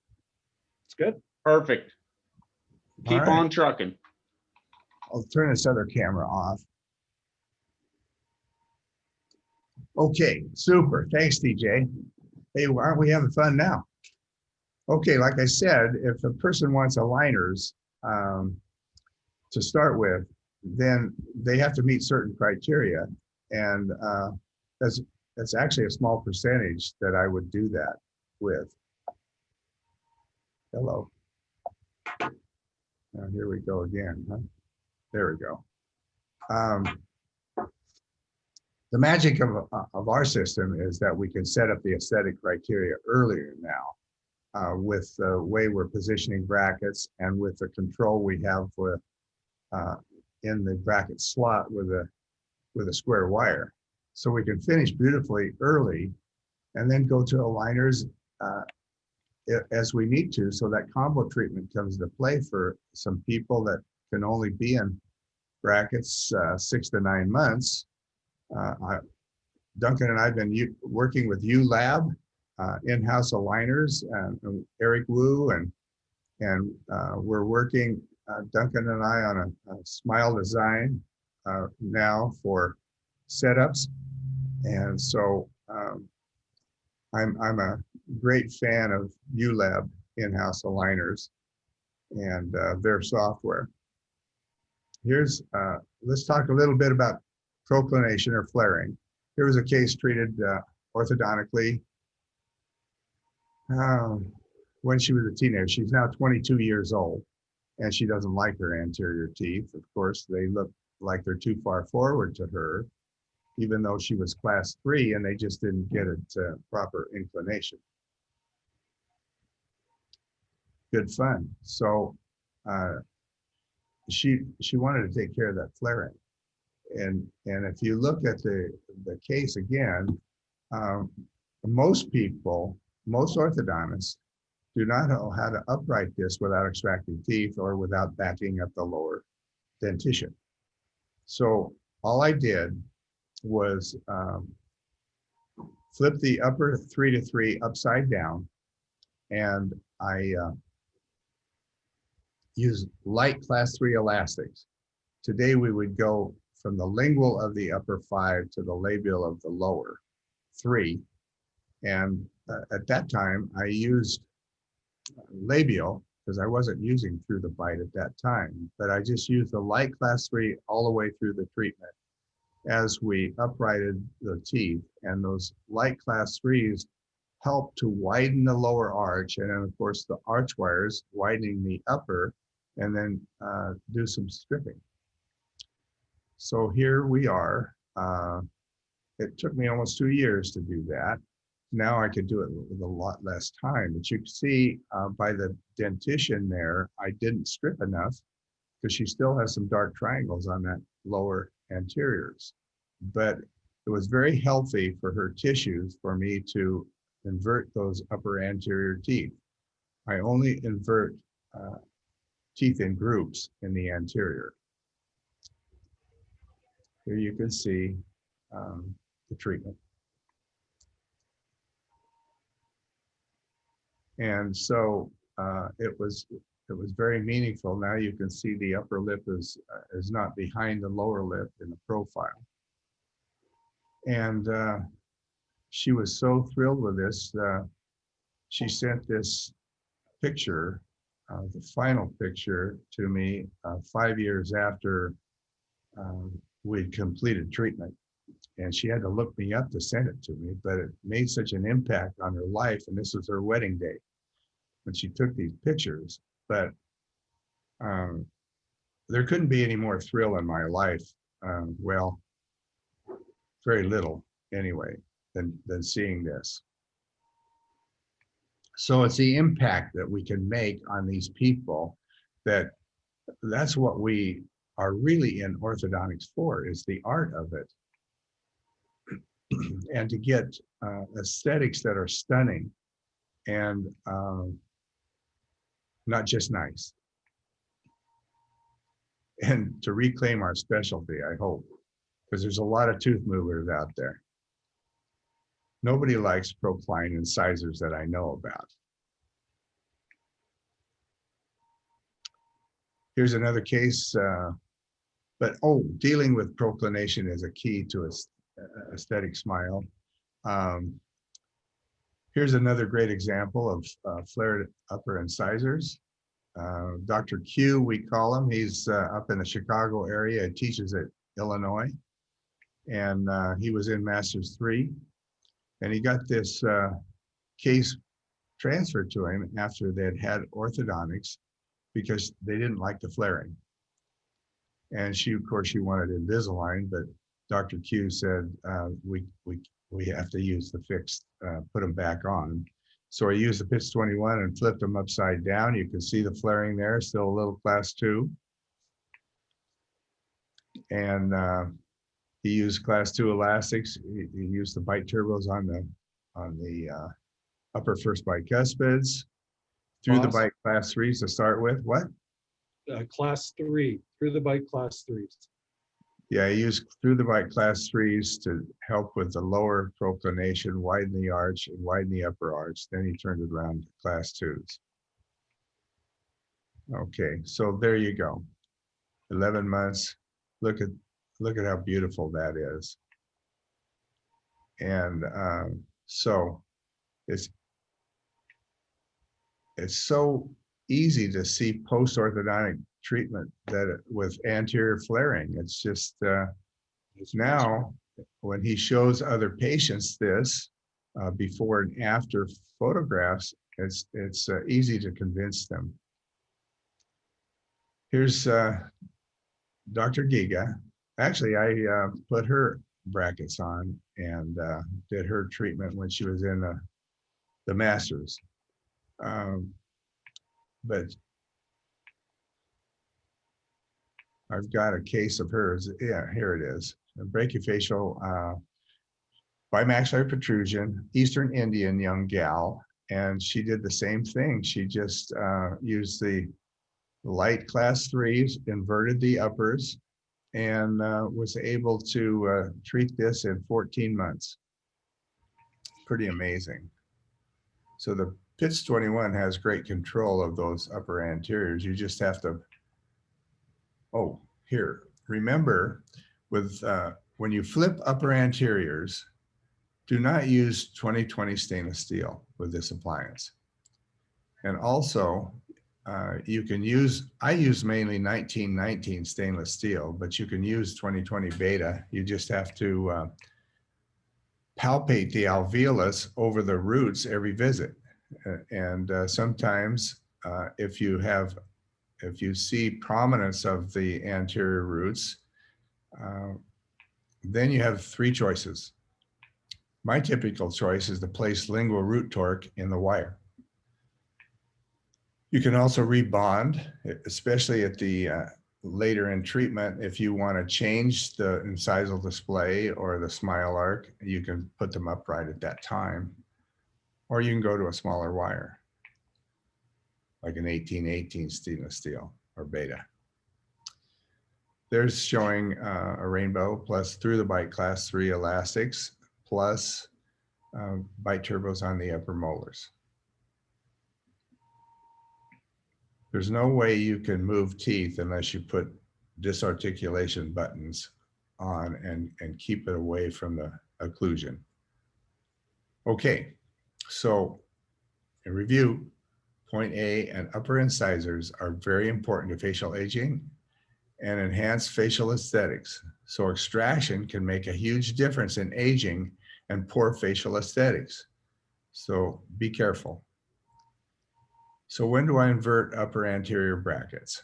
It's good. Perfect. Keep All right. on trucking. I'll turn this other camera off. Okay, super. Thanks, TJ. Hey, aren't we having fun now? Okay, like I said, if a person wants aligners to start with, then they have to meet certain criteria. And that's actually a small percentage that I would do that with. Hello. Now here we go again, huh? There we go. The magic of our system is that we can set up the aesthetic criteria earlier now with the way we're positioning brackets and with the control we have in the bracket slot with a square wire. so we can finish beautifully early and then go to aligners as we need to, so that combo treatment comes into play for some people that can only be in brackets 6 to 9 months. Duncan and I have been working with ULab, in-house aligners, and Eric Wu, and we're working, Duncan and I, on a smile design now for setups. And so I'm a great fan of ULab in-house aligners and their software. Here's, let's talk a little bit about proclination or flaring. Here was a case treated orthodontically when she was a teenager. She's now 22 years old, and she doesn't like her anterior teeth. Of course, they look like they're too far forward to her, even though she was class 3, and they just didn't get it proper inclination. Good fun. So she wanted to take care of that flaring. And if you look at the case again, most people, most orthodontists, do not know how to upright this without extracting teeth or without backing up the lower dentition. So all I did was flip the upper 3 to 3 upside down, and I used light class 3 elastics. Today we would go from the lingual of the upper 5 to the labial of the lower 3. And at that time, I used labial because I wasn't using through the bite at that time, but I just used the light class 3 all the way through the treatment as we uprighted the teeth. And those light class 3s help to widen the lower arch, and then of course the arch wires widening the upper, and then do some stripping. So here we are. It took me almost 2 years to do that. Now I could do it with a lot less time, but you can see by the dentition there, I didn't strip enough because she still has some dark triangles on that lower anteriors. But it was very healthy for her tissues for me to invert those upper anterior teeth. I only invert teeth in groups in the anterior. Here you can see the treatment. And so it was very meaningful. Now you can see the upper lip is not behind the lower lip in the profile. And she was so thrilled with this. She sent this picture, the final picture, to me 5 years after we'd completed treatment. And she had to look me up to send it to me, but it made such an impact on her life. And this was her wedding day when she took these pictures. But there couldn't be any more thrill in my life. Well, very little anyway, than seeing this. So it's the impact that we can make on these people that's what we are really in orthodontics for, is the art of it. And to get aesthetics that are stunning and not just nice. And to reclaim our specialty, I hope, because there's a lot of tooth movers out there. Nobody likes procline incisors that I know about. Here's another case, but dealing with proclination is a key to aesthetic smile. Here's another great example of flared upper incisors. Dr. Q, we call him. He's up in the Chicago area and teaches at Illinois. And he was in Masters 3. And he got this case transferred to him after they'd had orthodontics because they didn't like the flaring. And of course, she wanted Invisalign, but Dr. Q said, we have to use the fixed, put them back on. So I used the pitch 21 and flipped them upside down. You can see the flaring there, still a little class 2. And He used class 2 elastics. He used the bite turbos on the upper first bicuspids, through the Boss? bite class 3s to start with. What? Class 3, through the bite class 3s. Yeah, I used through the bite class 3s to help with the lower proclination, widen the arch, and widen the upper arch. Then he turned it around to class 2s. Okay, so there you go. 11 months. Look at how beautiful that is. And so it's so easy to see post-orthodontic treatment with anterior flaring. It's just now when he shows other patients this before and after photographs, it's easy to convince them. Here's Dr. Giga. Actually, I put her brackets on and did her treatment when she was in the masters. But I've got a case of hers. Yeah, here it is. A brachiofacial bimaxillary protrusion, Eastern Indian young gal. And she did the same thing. She just used the light class 3s, inverted the uppers, and was able to treat this in 14 months. Pretty amazing. So the PITS 21 has great control of those upper anteriors. You just have to, oh, here, remember with when you flip upper anteriors, do not use 2020 stainless steel with this appliance. And also, you can use, I use mainly 1919 stainless steel, but you can use 2020 beta. You just have to palpate the alveolus over the roots every visit. And sometimes if you see prominence of the anterior roots, then you have 3 choices. My typical choice is to place lingual root torque in the wire. You can also rebond, especially at the later in treatment. If you want to change the incisal display or the smile arc, you can put them upright at that time. Or you can go to a smaller wire, like an 1818 stainless steel or beta. There's showing a rainbow plus through the bite class 3 elastics plus bite turbos on the upper molars. There's no way you can move teeth unless you put disarticulation buttons on and keep it away from the occlusion. Okay, so in review, point A and upper incisors are very important to facial aging and enhance facial aesthetics. So extraction can make a huge difference in aging and poor facial aesthetics. So be careful. So when do I invert upper anterior brackets?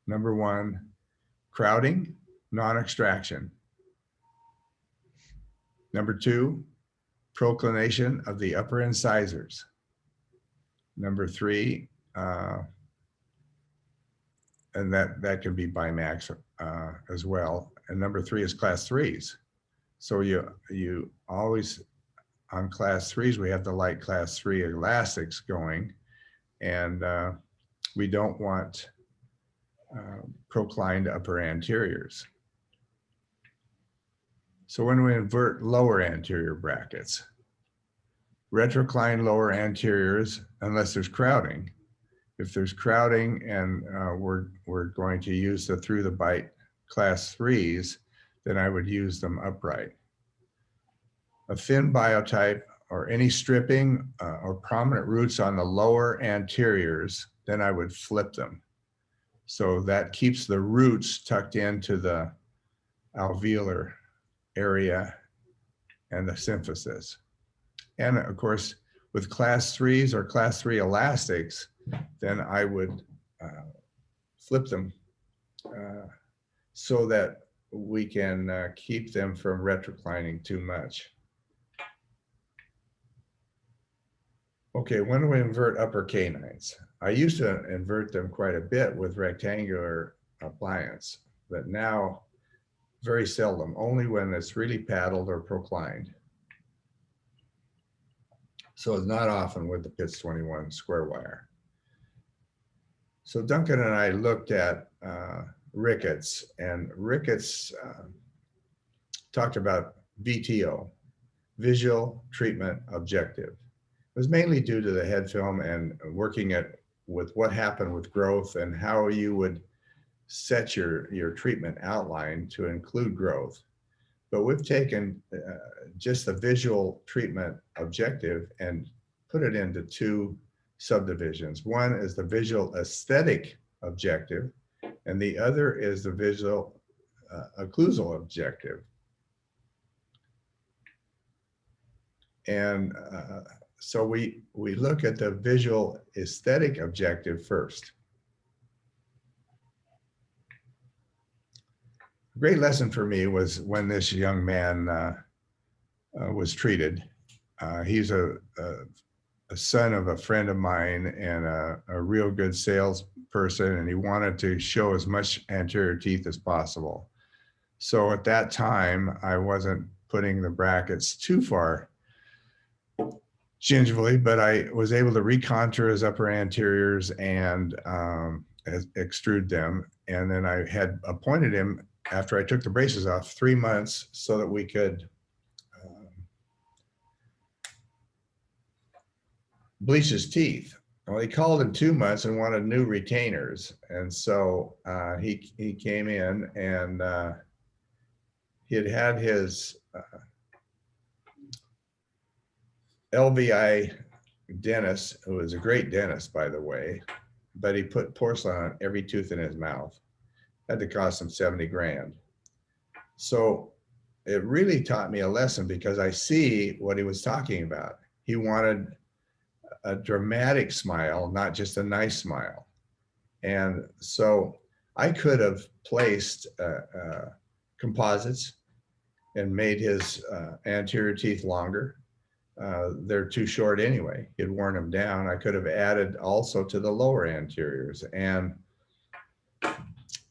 Number 1, crowding, non-extraction. Number 2, proclination of the upper incisors. Number 3, and that can be bimax as well. And number 3 is class 3s. So you always, on class 3s, we have the light class 3 elastics going, and we don't want proclined upper anteriors. So when we invert lower anterior brackets, retrocline lower anteriors unless there's crowding. If there's crowding and we're going to use the through the bite class 3s, then I would use them upright. A thin biotype or any stripping or prominent roots on the lower anteriors, then I would flip them. So that keeps the roots tucked into the alveolar area and the symphysis. And of course, with class 3s or class 3 elastics, then I would flip them so that we can keep them from retroclining too much. Okay, when do we invert upper canines? I used to invert them quite a bit with rectangular appliance, but now Very seldom, only when it's really paddled or proclined. So it's not often with the Pitts 21 square wire. So Duncan and I looked at rickets, and rickets talked about VTO, visual treatment objective. It was mainly due to the head film and working with what happened with growth and how you would set your treatment outline to include growth. But we've taken just the visual treatment objective and put it into two subdivisions. One is the visual aesthetic objective, and the other is the visual occlusal objective. And so we look at the visual aesthetic objective first. A great lesson for me was when this young man was treated. He's a son of a friend of mine and a real good salesperson, and he wanted to show as much anterior teeth as possible. So at that time, I wasn't putting the brackets too far gingivally, but I was able to recontour his upper anteriors and extrude them. And then I had appointed him, after I took the braces off, 3 months so that we could bleach his teeth. Well, he called in 2 months and wanted new retainers. And so he came in, and he had his LVI dentist, who was a great dentist, by the way, but he put porcelain on every tooth in his mouth. Had to cost him 70 grand. So it really taught me a lesson, because I see what he was talking about. He wanted a dramatic smile, not just a nice smile. And so I could have placed composites and made his anterior teeth longer. They're too short anyway. He'd worn them down. I could have added also to the lower anteriors, and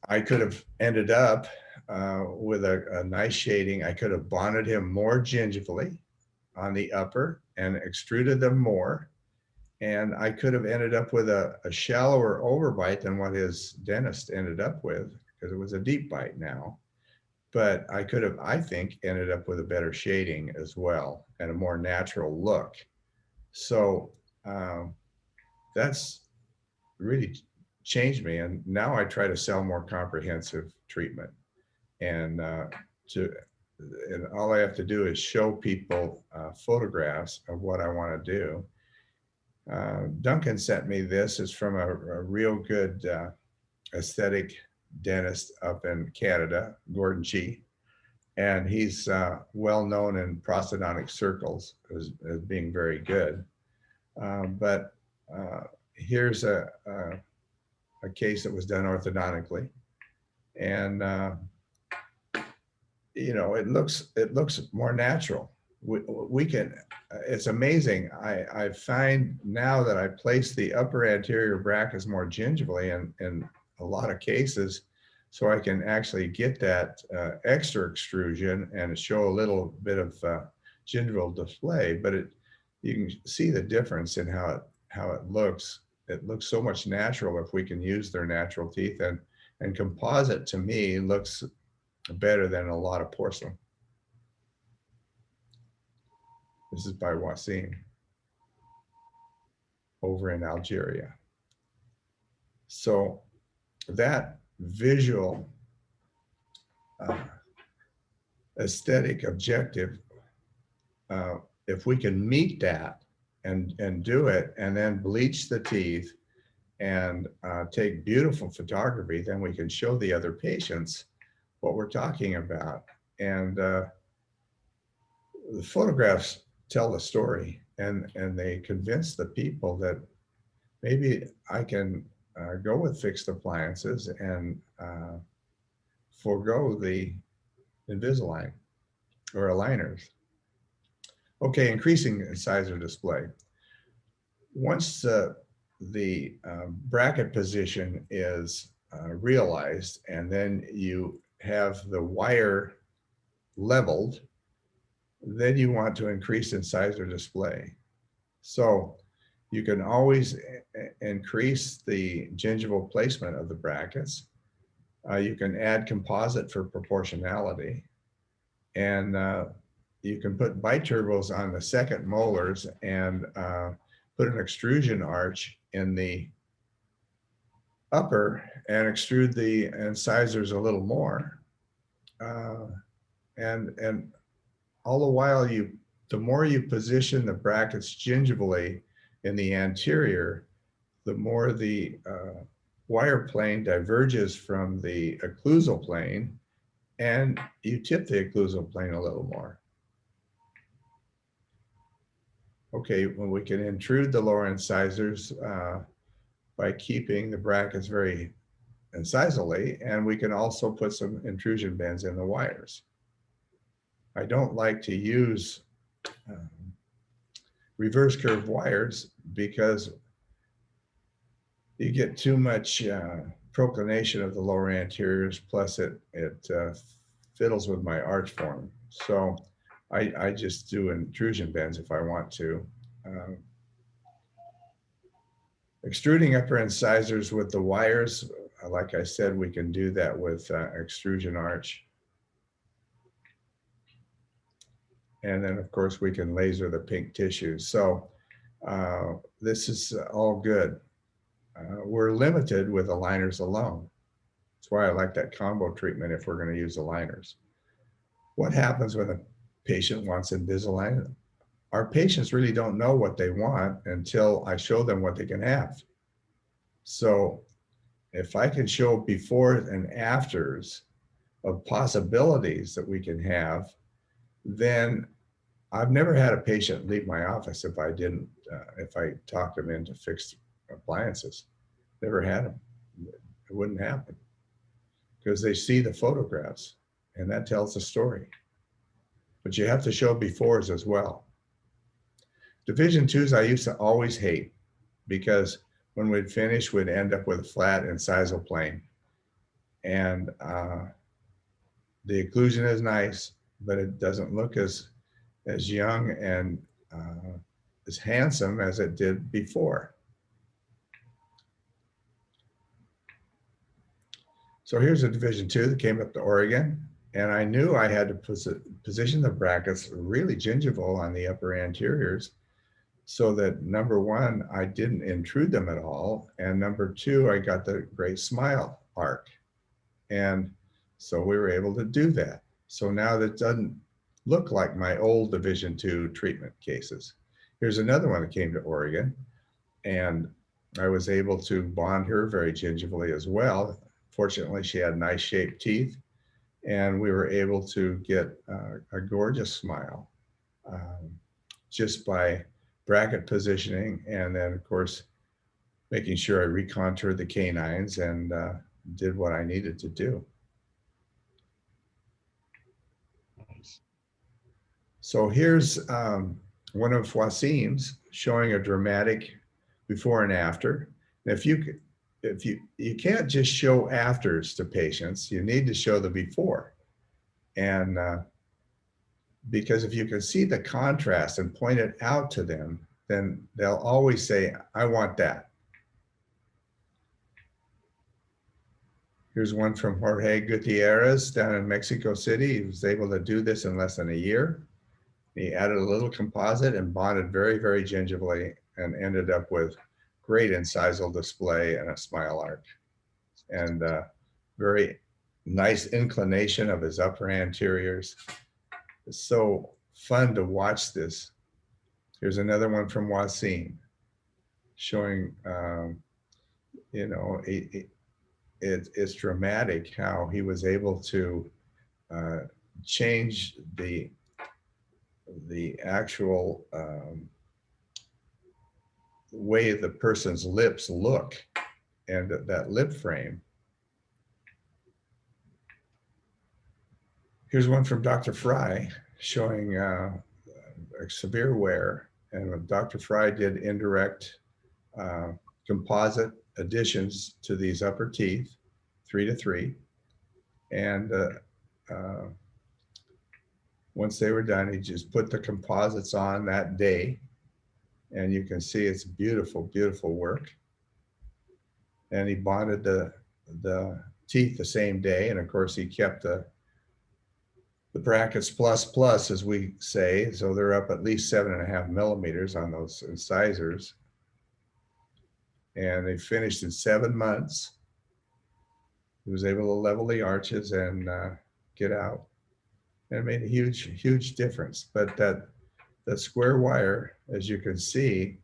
I could have ended up with a nice shading. I could have bonded him more gingivally on the upper and extruded them more. And I could have ended up with a shallower overbite than what his dentist ended up with, because it was a deep bite now. But I could have, I think, ended up with a better shading as well and a more natural look. So that's really changed me. And now I try to sell more comprehensive treatment. And all I have to do is show people photographs of what I want to do. Duncan sent me this. It's from a real good aesthetic dentist up in Canada, Gordon Chi. And he's well known in prosthodontic circles as being very good. But here's a case that was done orthodontically. And you know, it looks more natural. We can, it's amazing. I find now that I place the upper anterior brackets more gingivally in a lot of cases, so I can actually get that extra extrusion and show a little bit of gingival display. But you can see the difference in how it looks. It looks so much natural if we can use their natural teeth, and composite to me looks better than a lot of porcelain. This is by Wasim over in Algeria. So that visual aesthetic objective, if we can meet that and do it, and then bleach the teeth and take beautiful photography, then we can show the other patients what we're talking about. And the photographs tell the story, and they convince the people that maybe I can go with fixed appliances and forego the Invisalign or aligners. Okay, increasing the size of display. Once the bracket position is realized, and then you have the wire leveled, then you want to increase incisor display. So you can always increase the gingival placement of the brackets. You can add composite for proportionality. And you can put biturbos on the second molars and put an extrusion arch in the upper and extrude the incisors a little more. And all the while, the more you position the brackets gingivally in the anterior, the more the wire plane diverges from the occlusal plane, and you tip the occlusal plane a little more. Okay, well, we can intrude the lower incisors by keeping the brackets very incisally, and we can also put some intrusion bends in the wires. I don't like to use reverse curve wires because you get too much proclination of the lower anteriors, plus it fiddles with my arch form. So I just do intrusion bends if I want to. Extruding upper incisors with the wires, like I said, we can do that with extrusion arch. And then of course we can laser the pink tissues. So this is all good. We're limited with aligners alone. That's why I like that combo treatment if we're going to use aligners. What happens when a patient wants Invisalign? Our patients really don't know what they want until I show them what they can have. So if I can show before and afters of possibilities that we can have, then I've never had a patient leave my office if I didn't, if I talked them into fixed appliances. Never had them. It wouldn't happen because they see the photographs and that tells the story. But you have to show befores as well. Division twos I used to always hate because when we'd finish, we'd end up with a flat incisal plane. And the occlusion is nice, but it doesn't look as young and as handsome as it did before. So here's a division two that came up to Oregon, and I knew I had to position the brackets really gingival on the upper anteriors so that number one, I didn't intrude them at all, and number two, I got the great smile arc. And so we were able to do that. So now that doesn't look like my old division two treatment cases. Here's another one that came to Oregon, and I was able to bond her very gingivally as well. Fortunately, she had nice shaped teeth, and we were able to get a gorgeous smile just by bracket positioning, and then of course making sure I recontoured the canines and did what I needed to do. So here's one of Wasim's showing a dramatic before and after. And if you can't just show afters to patients, you need to show the before. And because if you can see the contrast and point it out to them, then they'll always say, I want that. Here's one from Jorge Gutierrez down in Mexico City. He was able to do this in less than a year. He added a little composite and bonded very, very gingivally and ended up with great incisal display and a smile arc. And very nice inclination of his upper anteriors. It's so fun to watch this. Here's another one from Wasim showing, you know, it's dramatic how he was able to change the actual way the person's lips look and that lip frame. Here's one from Dr. Fry showing a severe wear, and Dr. Fry did indirect composite additions to these upper teeth, 3 to 3. And once they were done, he just put the composites on that day. And you can see it's beautiful, beautiful work. And he bonded the teeth the same day. And of course, he kept the brackets plus, as we say. So they're up at least 7.5 millimeters on those incisors. And they finished in 7 months. He was able to level the arches and get out. And it made a huge, huge difference. But that square wire, as you can see,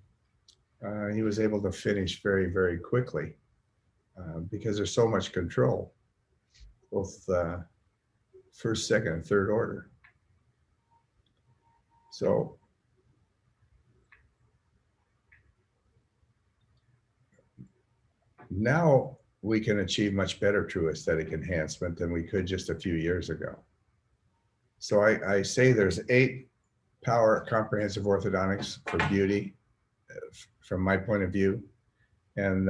he was able to finish very, very quickly because there's so much control, both first, second, and third order. So now we can achieve much better true aesthetic enhancement than we could just a few years ago. So I say there's 8 power comprehensive orthodontics for beauty from my point of view. And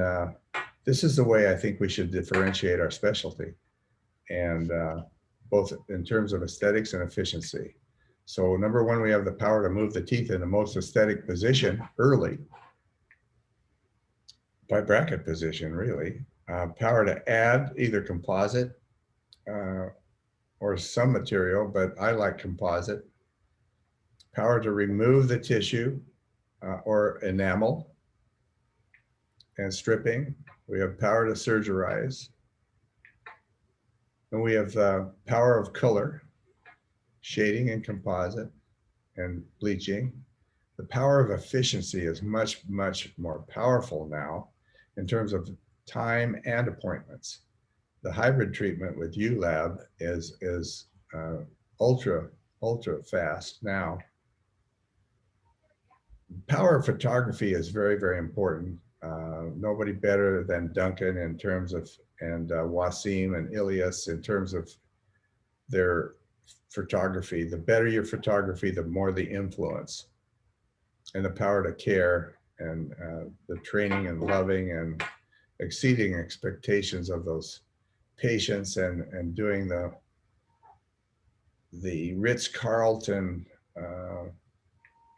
this is the way I think we should differentiate our specialty, and both in terms of aesthetics and efficiency. So number one, we have the power to move the teeth in the most aesthetic position early, by bracket position, really. Power to add either composite or some material, but I like composite. Power to remove the tissue or enamel and stripping. We have power to surgerize. And we have power of color, shading and composite, and bleaching. The power of efficiency is much, much more powerful now in terms of time and appointments. The hybrid treatment with ULab is ultra fast now. Power of photography is very, very important. Nobody better than Duncan in terms of, and Wasim and Ilyas in terms of their photography. The better your photography, the more the influence, and the power to care, and the training and loving and exceeding expectations of those patients, and doing the Ritz-Carlton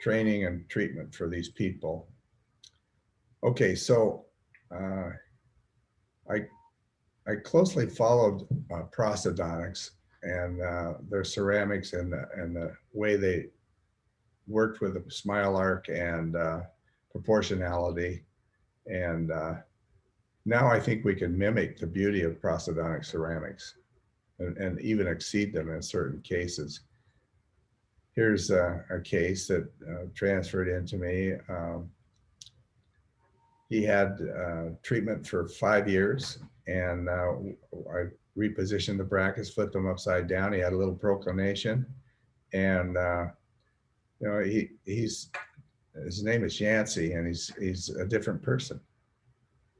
training and treatment for these people. Okay, so I closely followed prosthodontics and their ceramics and the way they worked with the smile arc and proportionality. And now I think we can mimic the beauty of prosthodontic ceramics and even exceed them in certain cases. Here's a case that transferred into me. He had treatment for 5 years, and I repositioned the brackets, flipped them upside down. He had a little proclination, and you know, his name is Yancey, and he's a different person.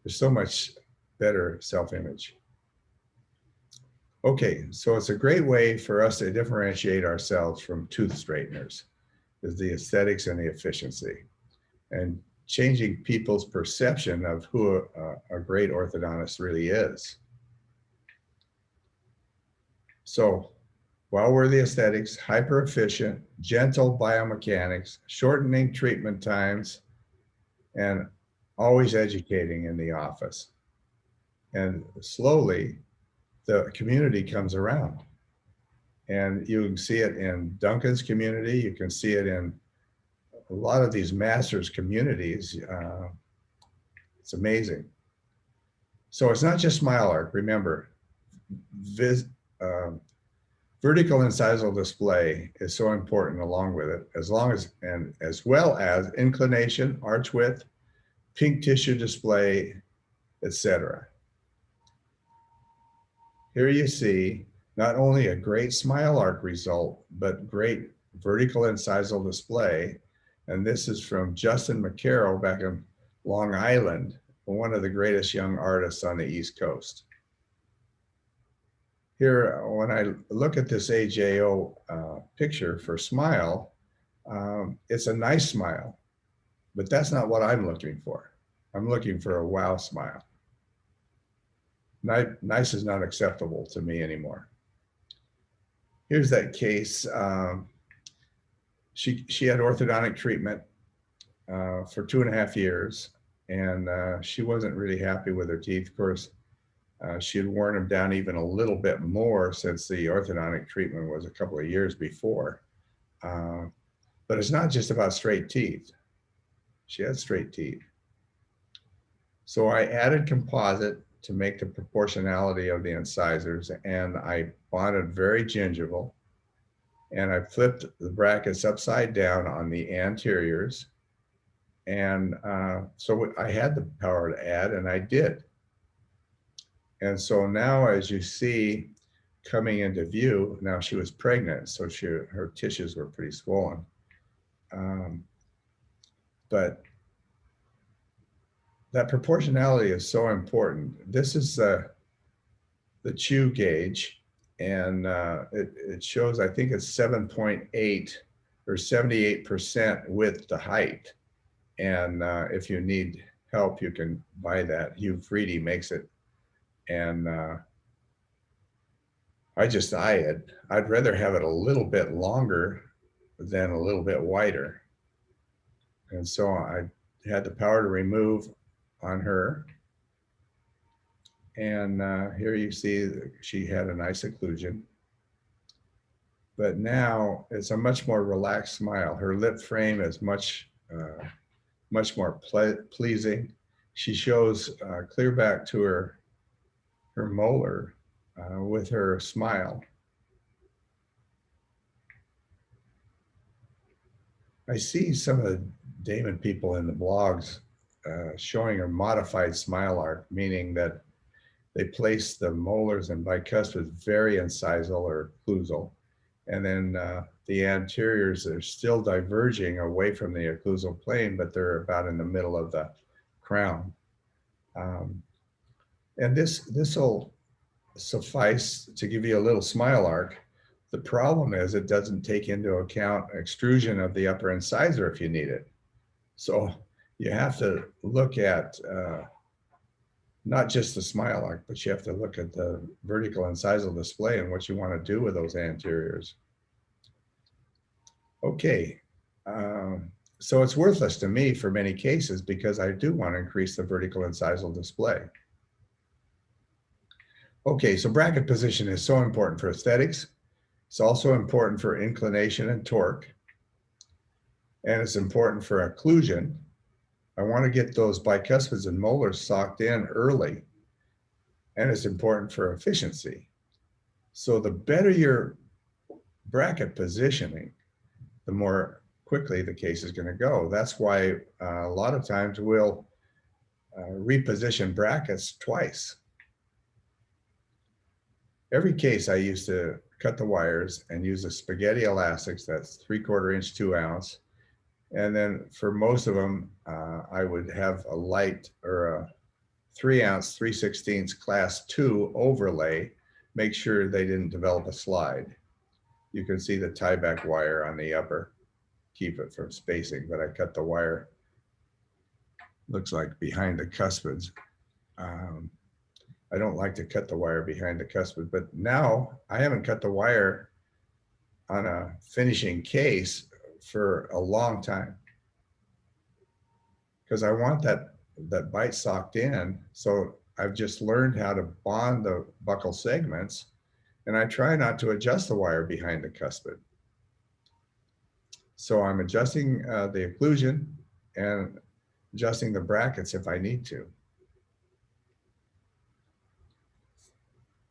There's so much better self-image. Okay, so it's a great way for us to differentiate ourselves from tooth straighteners, is the aesthetics and the efficiency, and changing people's perception of who a great orthodontist really is. So while we're the aesthetics, hyper efficient, gentle biomechanics, shortening treatment times, and always educating in the office. And slowly, the community comes around. And you can see it in Duncan's community. You can see it in a lot of these masters communities. It's amazing. So it's not just smile arc. Remember, vertical incisal display is so important along with it, as well as inclination, arch width, pink tissue display, etc. Here you see not only a great smile arc result, but great vertical incisal display. And this is from Justin McCarroll back in Long Island, one of the greatest young artists on the East Coast. Here, when I look at this AJO picture for smile, it's a nice smile, but that's not what I'm looking for. I'm looking for a wow smile. Nice is not acceptable to me anymore. Here's that case. She had orthodontic treatment for 2.5 years, and she wasn't really happy with her teeth. Of course, she had worn them down even a little bit more since the orthodontic treatment was a couple of years before. But it's not just about straight teeth. She had straight teeth. So I added composite to make the proportionality of the incisors, and I bonded very gingival, and I flipped the brackets upside down on the anteriors. And so I had the power to add, and I did. And so now, as you see coming into view, now she was pregnant, so her tissues were pretty swollen. But that proportionality is so important. This is the chew gauge, and it shows, I think it's 7.8 or 78% width to height. And if you need help, you can buy that. Hugh Freedy makes it. And I'd rather have it a little bit longer than a little bit wider. And so I had the power to remove on her. And here you see she had a nice occlusion. But now it's a much more relaxed smile. Her lip frame is much more pleasing. She shows clear back to her molar with her smile. I see some of the Damon people in the blogs showing a modified smile arc, meaning that they place the molars and bicuspids very incisal or occlusal, and then the anteriors are still diverging away from the occlusal plane, but they're about in the middle of the crown. And this will suffice to give you a little smile arc. The problem is it doesn't take into account extrusion of the upper incisor if you need it. So you have to look at not just the smile arc, but you have to look at the vertical incisal display and what you want to do with those anteriors. Okay, so it's worthless to me for many cases because I do want to increase the vertical incisal display. Okay, so bracket position is so important for aesthetics. It's also important for inclination and torque. And it's important for occlusion. I want to get those bicuspids and molars socked in early. And it's important for efficiency. So the better your bracket positioning, the more quickly the case is going to go. That's why a lot of times we'll reposition brackets twice. Every case I used to cut the wires and use a spaghetti elastics, that's 3/4 inch, 2 ounce. And then for most of them, I would have a light or a 3 ounce, 3/16 class 2 overlay, make sure they didn't develop a slide. You can see the tie back wire on the upper, keep it from spacing, but I cut the wire, looks like behind the cuspids. I don't like to cut the wire behind the cuspid, but now I haven't cut the wire on a finishing case for a long time because I want that bite socked in. So I've just learned how to bond the buccal segments, and I try not to adjust the wire behind the cuspid. So I'm adjusting the occlusion and adjusting the brackets if I need to.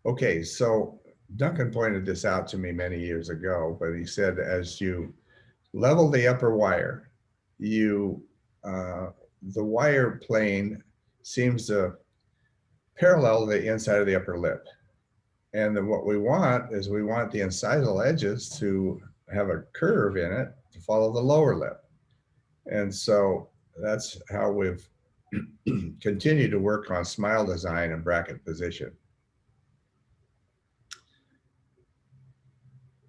Okay, so Duncan pointed this out to me many years ago, but he said as you level the upper wire, the wire plane seems to parallel the inside of the upper lip. And then what we want is we want the incisal edges to have a curve in it to follow the lower lip. And so that's how we've continued to work on smile design and bracket position.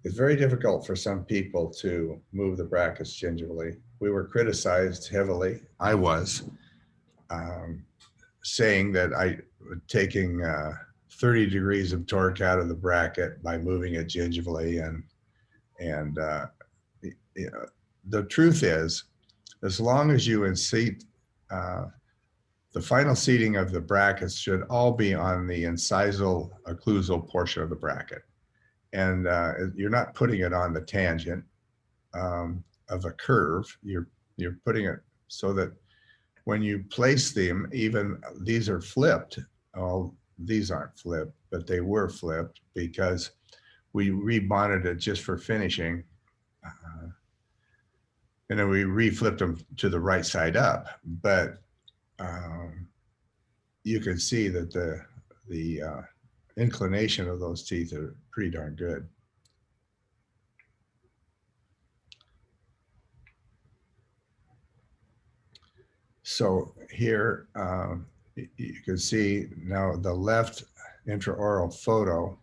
It's very difficult for some people to move the brackets gingerly. We were criticized heavily. I was saying that taking 30 degrees of torque out of the bracket by moving it gingivally. And you know, the truth is, as long as you seat, the final seating of the brackets should all be on the incisal occlusal portion of the bracket. And you're not putting it on the tangent of a curve. You're putting it so that when you place them, even these are flipped. Oh, these aren't flipped, but they were flipped because we rebonded it just for finishing. And then we reflipped them to the right side up. But you can see that the inclination of those teeth are pretty darn good. So here you can see now the left intraoral photo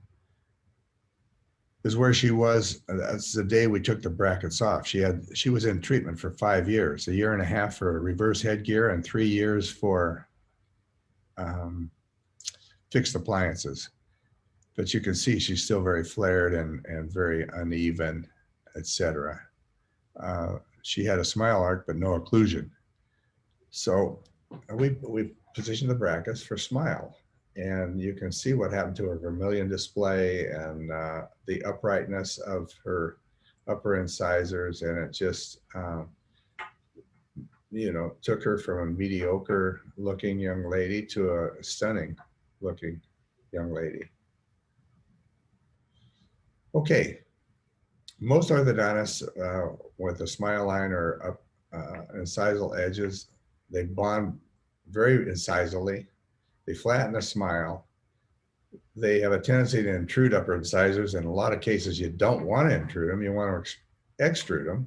is where she was. That's the day we took the brackets off. She was in treatment for 5 years, 1.5 years for reverse headgear and 3 years for fixed appliances. But you can see she's still very flared and very uneven, etc. She had a smile arc, but no occlusion. So we positioned the brackets for smile, and you can see what happened to her vermilion display and the uprightness of her upper incisors, and it just you know, took her from a mediocre looking young lady to a stunning looking young lady. Okay, most orthodontists with a smile line or up incisal edges, they bond very incisally. They flatten the smile. They have a tendency to intrude upper incisors. In a lot of cases, you don't want to intrude them. You want to extrude them.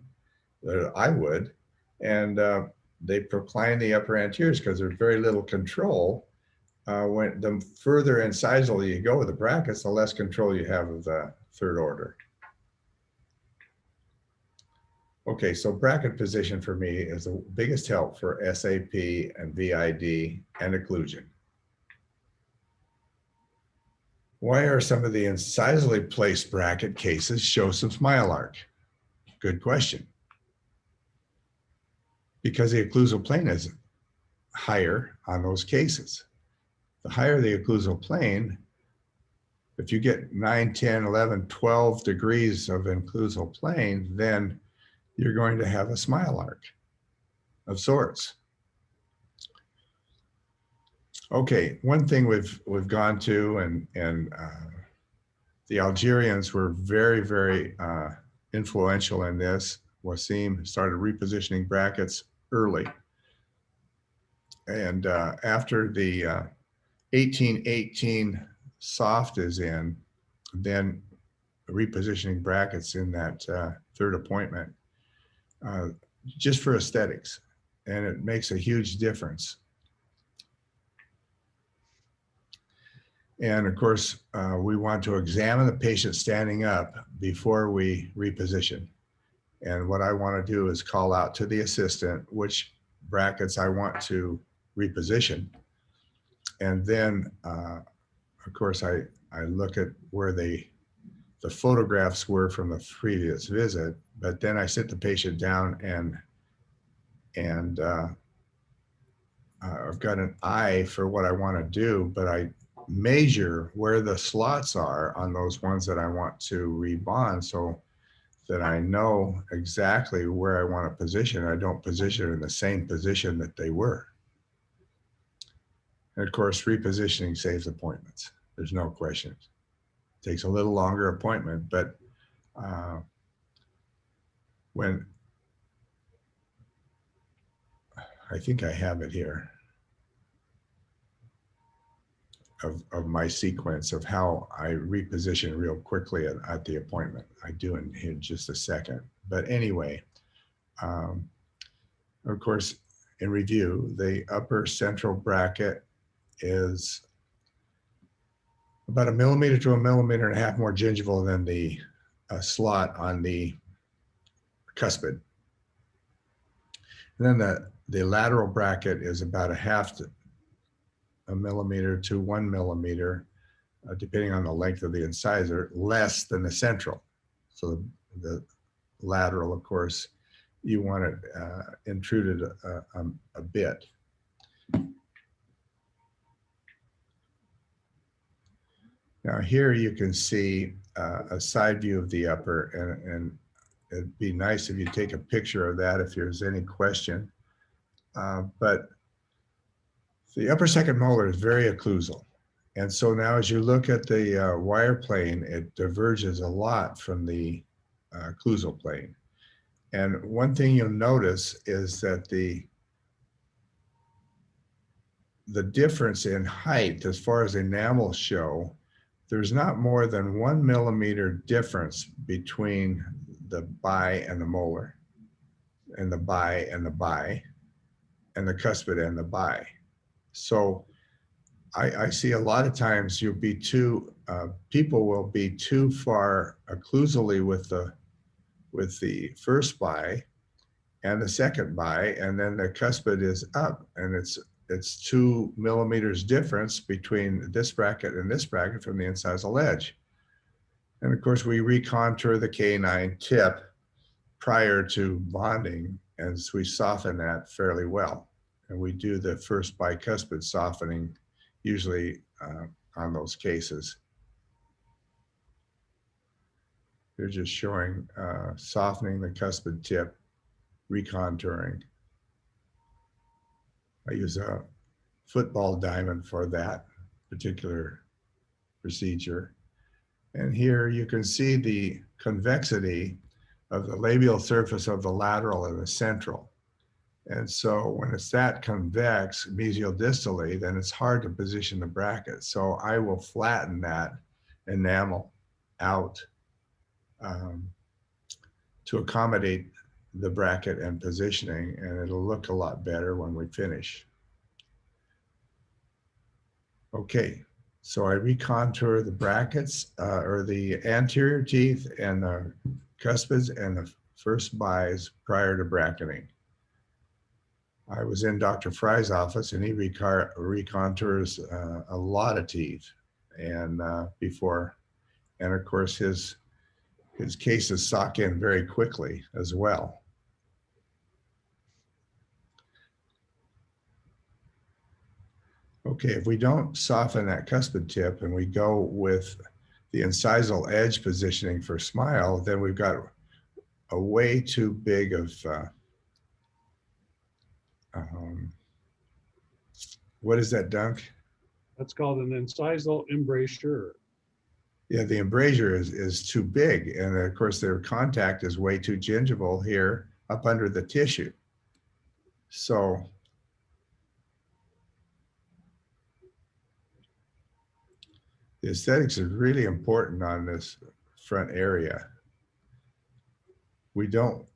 I would. And they procline the upper anteriors because there's very little control. When the further incisal you go with the brackets, the less control you have of the third order. Okay, so bracket position for me is the biggest help for SAP and VID and occlusion. Why are some of the incisally placed bracket cases show some smile arc? Good question. Because the occlusal plane is higher on those cases. The higher the occlusal plane, if you get 9, 10, 11, 12 degrees of occlusal plane, then you're going to have a smile arc of sorts. Okay, one thing we've gone to, and the Algerians were very, very influential in this. Wasim started repositioning brackets early. And after the 1818 soft is in, then repositioning brackets in that third appointment, just for aesthetics. And it makes a huge difference. And of course, we want to examine the patient standing up before we reposition. And what I want to do is call out to the assistant which brackets I want to reposition. And then, of course, I look at where the photographs were from the previous visit, but then I sit the patient down and I've got an eye for what I want to do, but I measure where the slots are on those ones that I want to rebond so that I know exactly where I want to position. I don't position in the same position that they were. And of course, repositioning saves appointments. There's no question. It takes a little longer appointment, but when I think I have it here of my sequence of how I reposition real quickly at the appointment. I do in just a second. But anyway, of course, in review, the upper central bracket is about 1 millimeter to 1.5 millimeters more gingival than the slot on the cuspid. And then the lateral bracket is about 0.5 millimeter to 1 millimeter depending on the length of the incisor, less than the central. So the lateral, of course, you want it intruded a bit. Now here you can see a side view of the upper, and it'd be nice if you take a picture of that if there's any question. But the upper second molar is very occlusal. And so now as you look at the wire plane, it diverges a lot from the occlusal plane. And one thing you'll notice is that the difference in height as far as enamels show, there's not more than 1 millimeter difference between the bi and the molar, and the bi and the bi, and the cuspid and the bi. So I see a lot of times you'll be people will be too far occlusally with the first bi and the second bi, and then the cuspid is up, and it's 2 millimeters difference between this bracket and this bracket from the incisal edge. And of course, we recontour the canine tip prior to bonding, and we soften that fairly well. And we do the first bicuspid softening usually on those cases. They're just showing softening the cuspid tip, recontouring. I use a football diamond for that particular procedure. And here you can see the convexity of the labial surface of the lateral and the central. And so when it's that convex mesial-distally, then it's hard to position the bracket. So I will flatten that enamel out to accommodate the bracket and positioning, and it'll look a lot better when we finish. Okay, so I recontour the brackets or the anterior teeth and the cuspids and the first bis prior to bracketing. I was in Dr. Fry's office, and he recontours a lot of teeth and before, and of course his cases sock in very quickly as well. Okay, if we don't soften that cuspid tip and we go with the incisal edge positioning for smile, then we've got a way too big of what is that, Dunk? That's called an incisal embrasure. Yeah, the embrasure is too big. And of course, their contact is way too gingival here up under the tissue. So the aesthetics is really important on this front area. We don't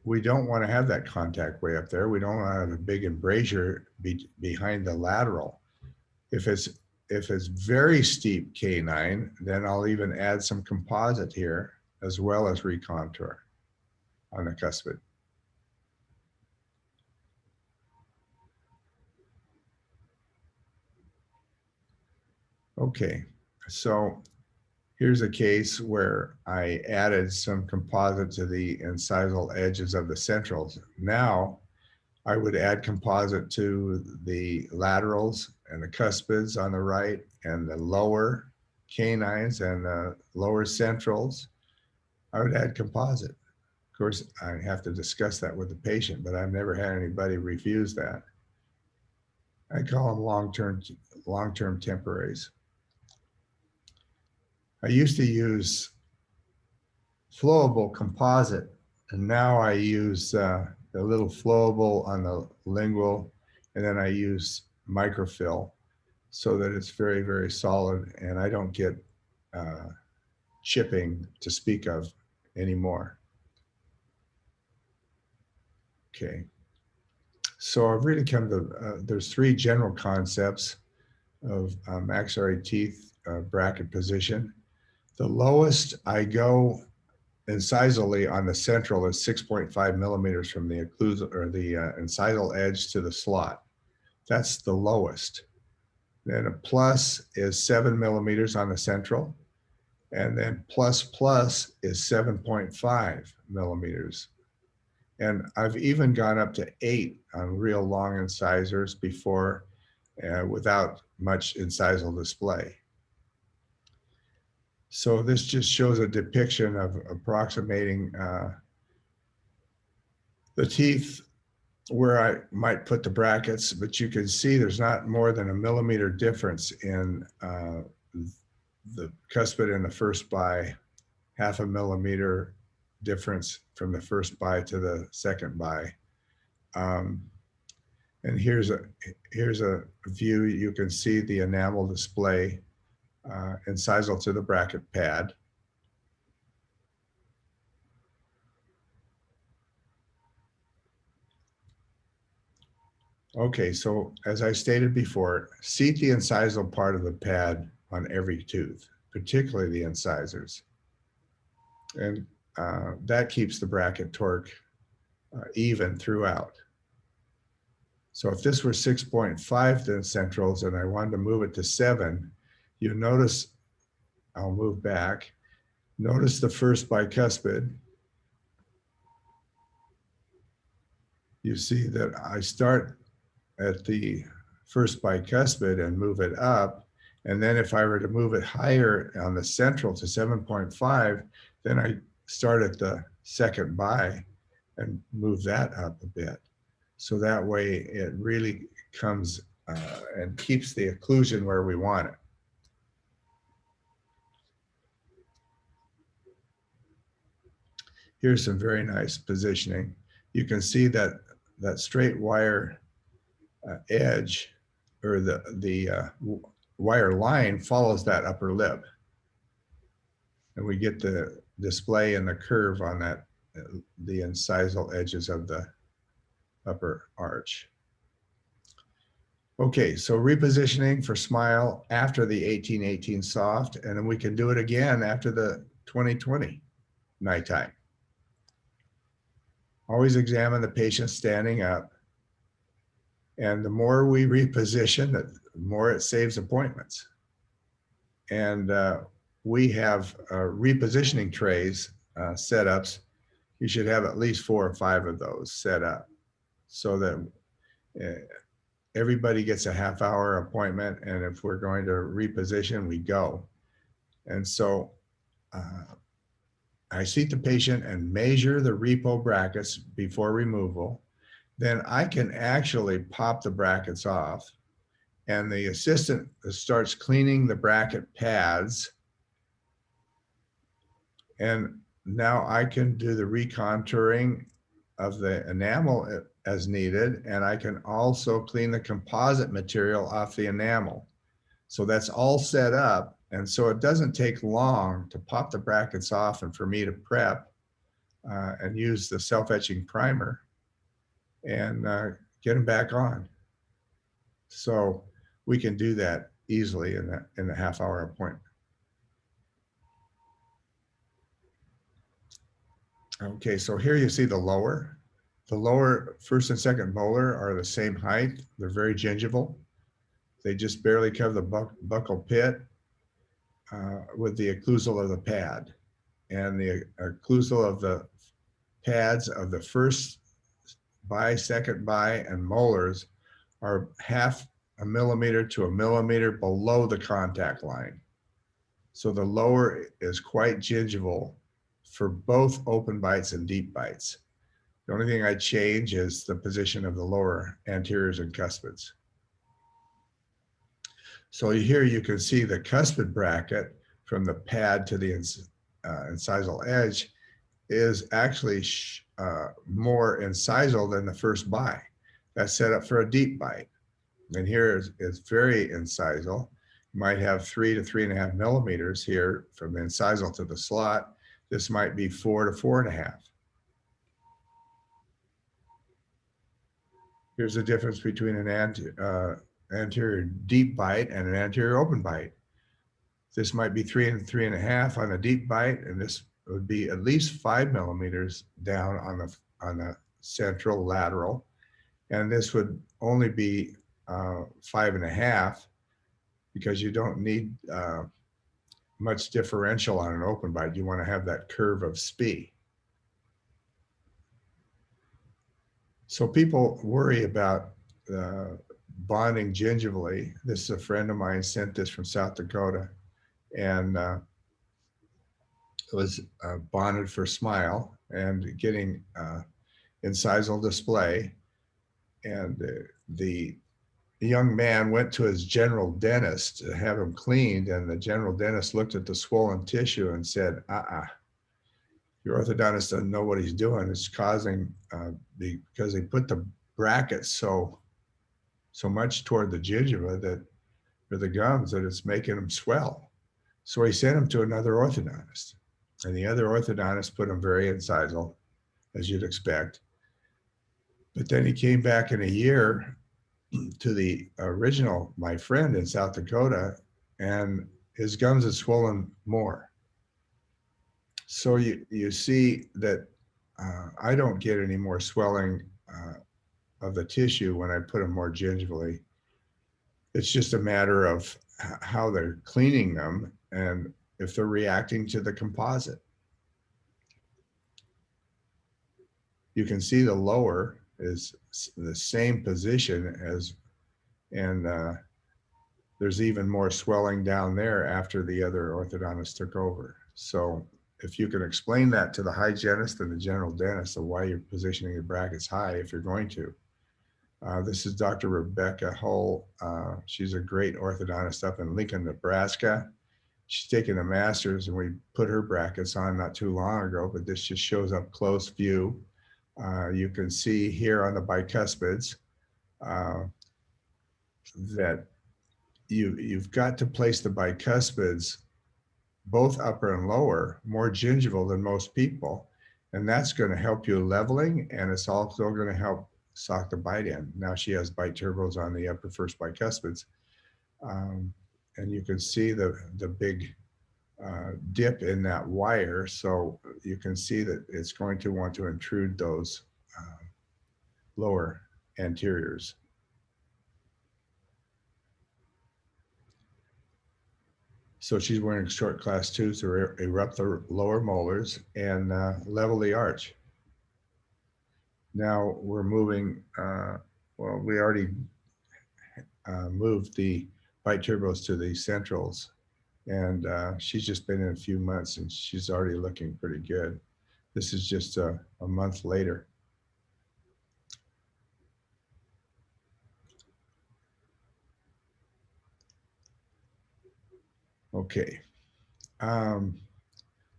want to have that contact way up there. We don't want to have a big embrasure behind the lateral. If it's very steep canine, then I'll even add some composite here as well as recontour on the cuspid. Okay, so here's a case where I added some composite to the incisal edges of the centrals. Now I would add composite to the laterals and the cuspids on the right, and the lower canines and the lower centrals. I would add composite. Of course, I have to discuss that with the patient, but I've never had anybody refuse that. I call them long-term temporaries. I used to use flowable composite, and now I use the little flowable on the lingual, and then I use microfill so that it's very, very solid, and I don't get chipping to speak of anymore. Okay, so I've really come to, there's 3 general concepts of maxillary teeth bracket position. The lowest I go incisally on the central is 6.5 millimeters from the occlusal or the incisal edge to the slot. That's the lowest. Then a plus is 7 millimeters on the central. And then plus plus is 7.5 millimeters. And I've even gone up to 8 on real long incisors before without much incisal display. So this just shows a depiction of approximating the teeth where I might put the brackets, but you can see there's not more than a millimeter difference in the cuspid and the first bi, half a millimeter difference from the first bi to the second bi. And here's a view. You can see the enamel display incisal to the bracket pad. Okay, so as I stated before, seat the incisal part of the pad on every tooth, particularly the incisors. And that keeps the bracket torque even throughout. So if this were 6.5 then centrals and I wanted to move it to 7, you notice, I'll move back. Notice the first bicuspid. You see that I start at the first bicuspid and move it up. And then if I were to move it higher on the central to 7.5, then I start at the second bi and move that up a bit. So that way it really comes and keeps the occlusion where we want it. Here's some very nice positioning. You can see that that straight wire edge or the wire line follows that upper lip. And we get the display and the curve on that, the incisal edges of the upper arch. Okay, so repositioning for smile after the 1818 soft, and then we can do it again after the 2020 nighttime. Always examine the patient standing up. And the more we reposition, the more it saves appointments. And we have repositioning trays, setups. You should have at least 4 or 5 of those set up so that everybody gets a half-hour appointment. And if we're going to reposition, we go. And so I seat the patient and measure the repo brackets before removal. Then I can actually pop the brackets off and the assistant starts cleaning the bracket pads. And now I can do the recontouring of the enamel as needed. And I can also clean the composite material off the enamel. So that's all set up. And so it doesn't take long to pop the brackets off and for me to prep and use the self-etching primer and get them back on. So we can do that easily in the half-hour appointment. Okay, so here you see the lower. The lower first and second molar are the same height. They're very gingival. They just barely cover the buccal pit with the occlusal of the pad. And the occlusal of the pads of the first bi, second bi, and molars are half a millimeter to a millimeter below the contact line. So the lower is quite gingival for both open bites and deep bites. The only thing I change is the position of the lower anteriors and cuspids. So here you can see the cuspid bracket from the pad to the incisal edge is actually more incisal than the first bi. That's set up for a deep bite. And here is very incisal. You might have 3 to 3.5 millimeters here from the incisal to the slot. This might be 4 to 4.5. Here's the difference between an anterior deep bite and an anterior open bite. This might be 3 and 3.5 on a deep bite, and this would be at least 5 millimeters down on the central lateral. And this would only be 5.5 because you don't need much differential on an open bite. You want to have that curve of SPE. So people worry about bonding gingivally. This is a friend of mine sent this from South Dakota, and it was bonded for smile and getting incisal display. And the young man went to his general dentist to have him cleaned, and the general dentist looked at the swollen tissue and said, your orthodontist doesn't know what he's doing. It's causing, because they put the brackets so much toward the gingiva that, or the gums, that it's making them swell. So he sent him to another orthodontist, and the other orthodontist put him very incisal, as you'd expect. But then he came back in a year to the original, my friend in South Dakota, and his gums had swollen more. So you see that I don't get any more swelling of the tissue when I put them more gingivally. It's just a matter of how they're cleaning them and if they're reacting to the composite. You can see the lower is the same position as, and there's even more swelling down there after the other orthodontist took over. So if you can explain that to the hygienist and the general dentist of why you're positioning your brackets high, if you're going to. This is Dr. Rebecca Hull. She's a great orthodontist up in Lincoln, Nebraska. She's taken a master's, and we put her brackets on not too long ago, but this just shows up close view. You can see here on the bicuspids that you've got to place the bicuspids, both upper and lower, more gingival than most people. And that's going to help you leveling, and it's also going to help sock the bite in. Now she has bite turbos on the upper first bicuspids. And you can see the big dip in that wire. So you can see that it's going to want to intrude those lower anteriors. So she's wearing short class 2s to erupt the lower molars and level the arch. Now we're moving, well, we already moved the bite turbos to the centrals, and she's just been in a few months and she's already looking pretty good. This is just a month later. Okay.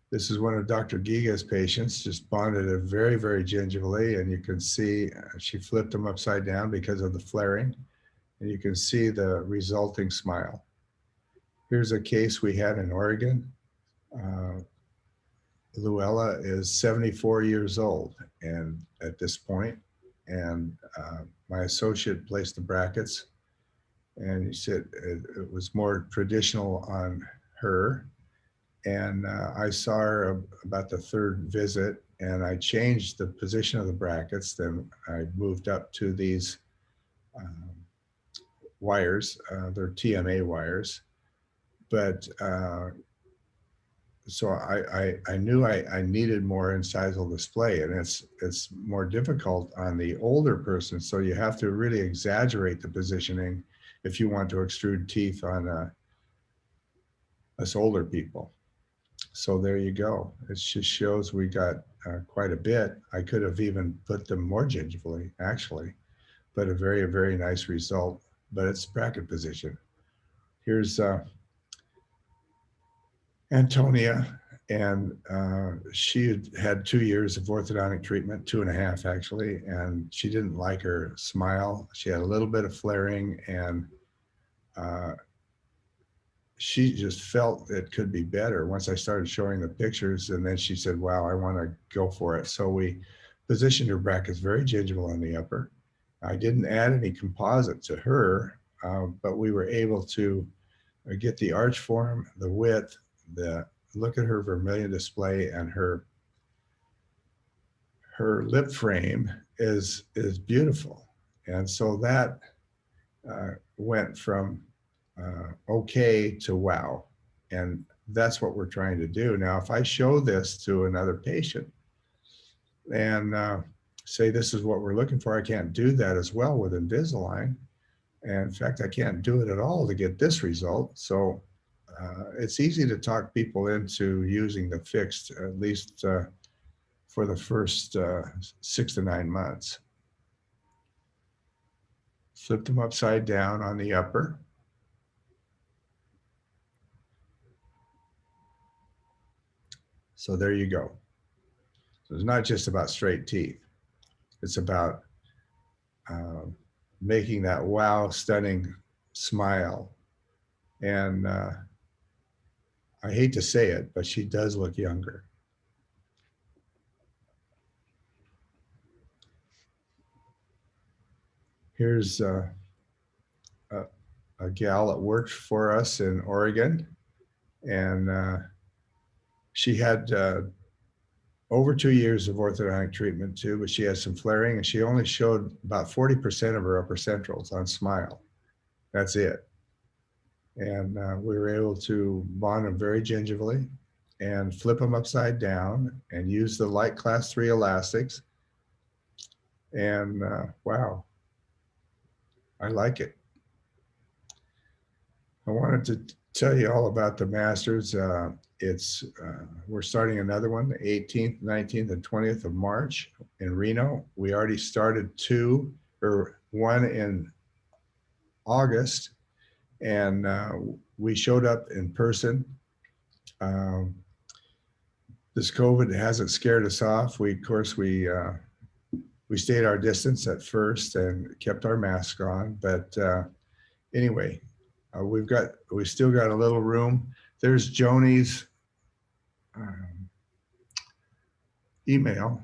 This is one of Dr. Giga's patients, just bonded it very, very gingivally, and you can see she flipped them upside down because of the flaring, and you can see the resulting smile. Here's a case we had in Oregon. Luella is 74 years old and at this point, and my associate placed the brackets, and he said it was more traditional on her. And I saw her about the third visit, and I changed the position of the brackets. Then I moved up to these wires, they're TMA wires. But so I knew I needed more incisal display, and it's more difficult on the older person. So you have to really exaggerate the positioning if you want to extrude teeth on us older people. So there you go. It just shows we got quite a bit. I could have even put them more gingivally, actually, but a very, very nice result. But it's bracket position. Here's Antonia, and she had 2 years of orthodontic treatment, 2.5 actually, and she didn't like her smile. She had a little bit of flaring, and she just felt it could be better once I started showing the pictures. And then she said, wow, I want to go for it. So we positioned her brackets very gingival on the upper. I didn't add any composite to her, but we were able to get the arch form, the width, look at her vermilion display, and her lip frame is beautiful. And so that went from okay to wow. And that's what we're trying to do. Now, if I show this to another patient and say, this is what we're looking for, I can't do that as well with Invisalign. And in fact, I can't do it at all to get this result. So it's easy to talk people into using the fixed, at least for the first 6 to 9 months. Flip them upside down on the upper. So there you go. So it's not just about straight teeth. It's about making that wow, stunning smile. And I hate to say it, but she does look younger. Here's a gal that worked for us in Oregon. And she had over 2 years of orthodontic treatment too, but she had some flaring and she only showed about 40% of her upper centrals on smile. That's it. And we were able to bond them very gingerly and flip them upside down and use the light class 3 elastics. And wow, I like it. I wanted to tell you all about the Masters. We're starting another one, the 18th, 19th, and 20th of March in Reno. We already started one in August, and we showed up in person. This COVID hasn't scared us off. We stayed our distance at first and kept our mask on, but anyway, we still got a little room. There's Joni's email.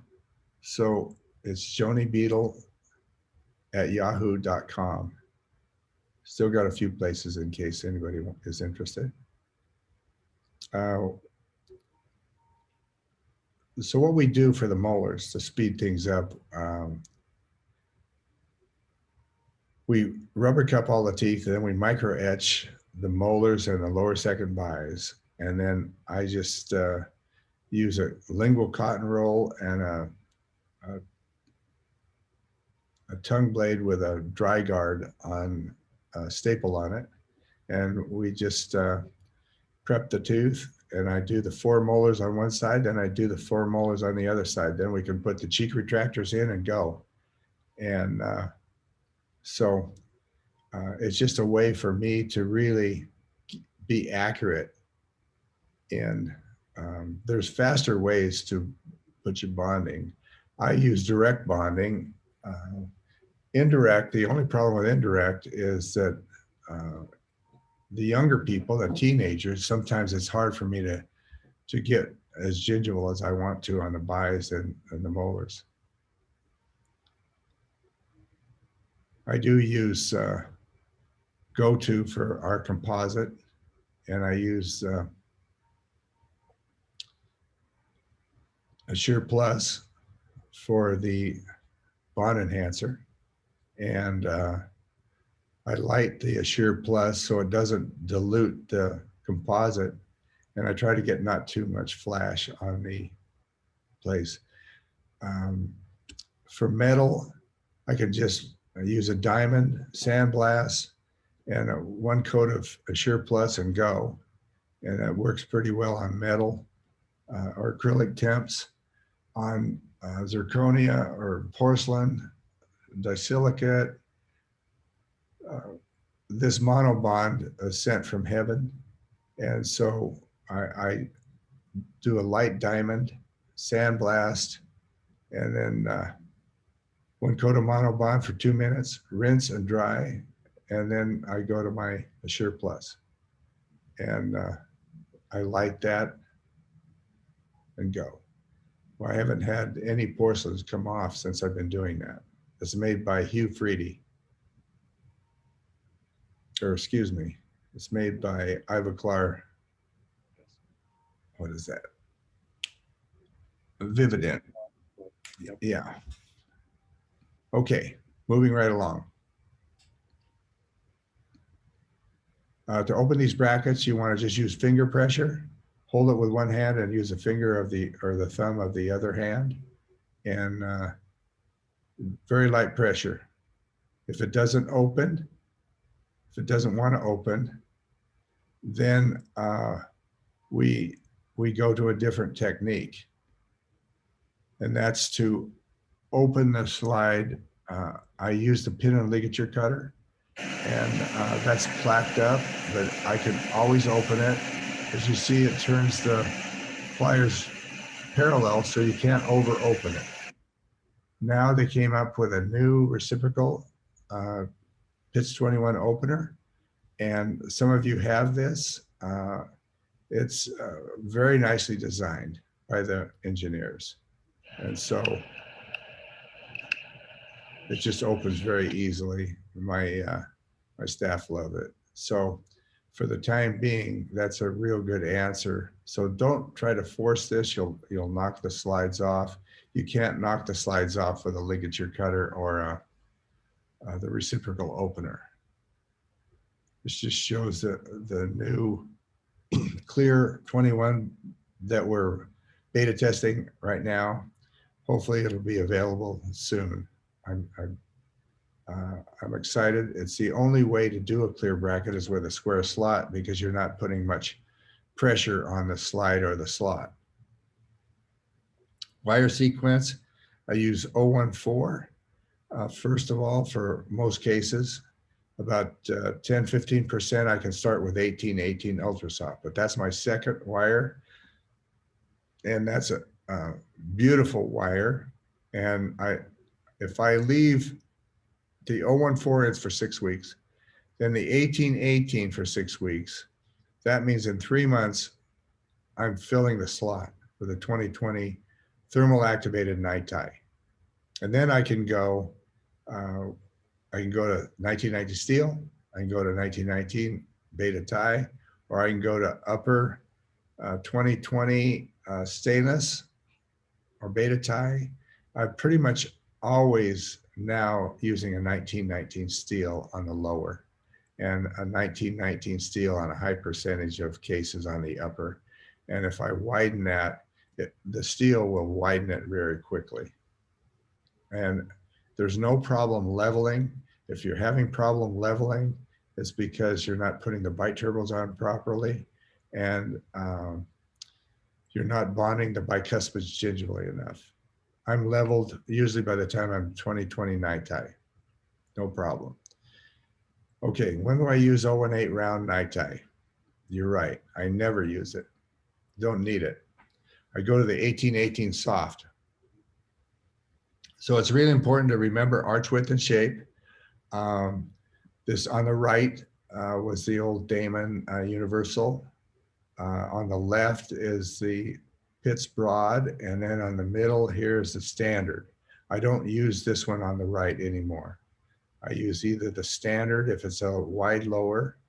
So it's jonibeetle@yahoo.com. Still got a few places in case anybody is interested. So what we do for the molars to speed things up, we rubber cup all the teeth, and then we micro etch the molars and the lower second bias. And then I just use a lingual cotton roll and a tongue blade with a dry guard on a staple on it. And we just prep the tooth, and I do the 4 molars on one side, then I do the 4 molars on the other side. Then we can put the cheek retractors in and go. And so it's just a way for me to really be accurate. And there's faster ways to put your bonding. I use direct bonding. Indirect, the only problem with indirect is that the younger people, the teenagers, sometimes it's hard for me to get as gingival as I want to on the bias and the molars. I do use Go-To for our composite, and I use Assure Plus for the bond enhancer. And I light the Assure Plus so it doesn't dilute the composite. And I try to get not too much flash on the place. For metal, I can just use a diamond sandblast and 1 coat of Assure Plus and go. And that works pretty well on metal or acrylic temps. On zirconia or porcelain, disilicate, this monobond is sent from heaven. And so I do a light diamond, sandblast, and then 1 coat of monobond for 2 minutes, rinse and dry. And then I go to my Assure Plus. And I light that and go. Well, I haven't had any porcelains come off since I've been doing that. It's made by Hugh Freedy. Or excuse me, it's made by Ivoclar. What is that? Vivident. Yeah. Okay, moving right along. To open these brackets, you want to just use finger pressure. Hold it with one hand and use the finger of the, or the thumb of the other hand. And very light pressure. If it doesn't open, if it doesn't want to open, then we go to a different technique. And that's to open the slide. I use the pin and ligature cutter, and that's placked up, but I can always open it. As you see, it turns the pliers parallel, so you can't over open it. Now they came up with a new reciprocal Pitts 21 opener, and some of you have this. It's very nicely designed by the engineers. And so it just opens very easily. My staff love it. So for the time being, that's a real good answer. So don't try to force this. You'll knock the slides off. You can't knock the slides off with a ligature cutter or the reciprocal opener. This just shows the new Clear 21 that we're beta testing right now. Hopefully it'll be available soon. I'm excited. It's the only way to do a clear bracket is with a square slot, because you're not putting much pressure on the slide or the slot. Wire sequence, I use 014. First of all, for most cases, about 10–15%, I can start with 1818 ultrasoft, but that's my second wire. And that's a beautiful wire. And if I leave the 014 is for 6 weeks, then the 1818 for 6 weeks, that means in 3 months, I'm filling the slot with a 2020 thermal activated night tie. And then I can go to 1990 steel, I can go to 1919 beta tie, or I can go to upper 2020 stainless or beta tie. I pretty much always now using a 1919 steel on the lower and a 1919 steel on a high percentage of cases on the upper. And if I widen that, the steel will widen it very quickly. And there's no problem leveling. If you're having problem leveling, it's because you're not putting the bite turbos on properly, and you're not bonding the bicuspids gingerly enough. I'm leveled usually by the time I'm 2020 night tie, no problem. Okay, when do I use 018 round night tie? You're right, I never use it. Don't need it. I go to the 1818 soft. So it's really important to remember arch width and shape. This on the right was the old Damon Universal. On the left is the Pitts Broad, and then on the middle here is the standard. I don't use this one on the right anymore. I use either the standard if it's a wide lower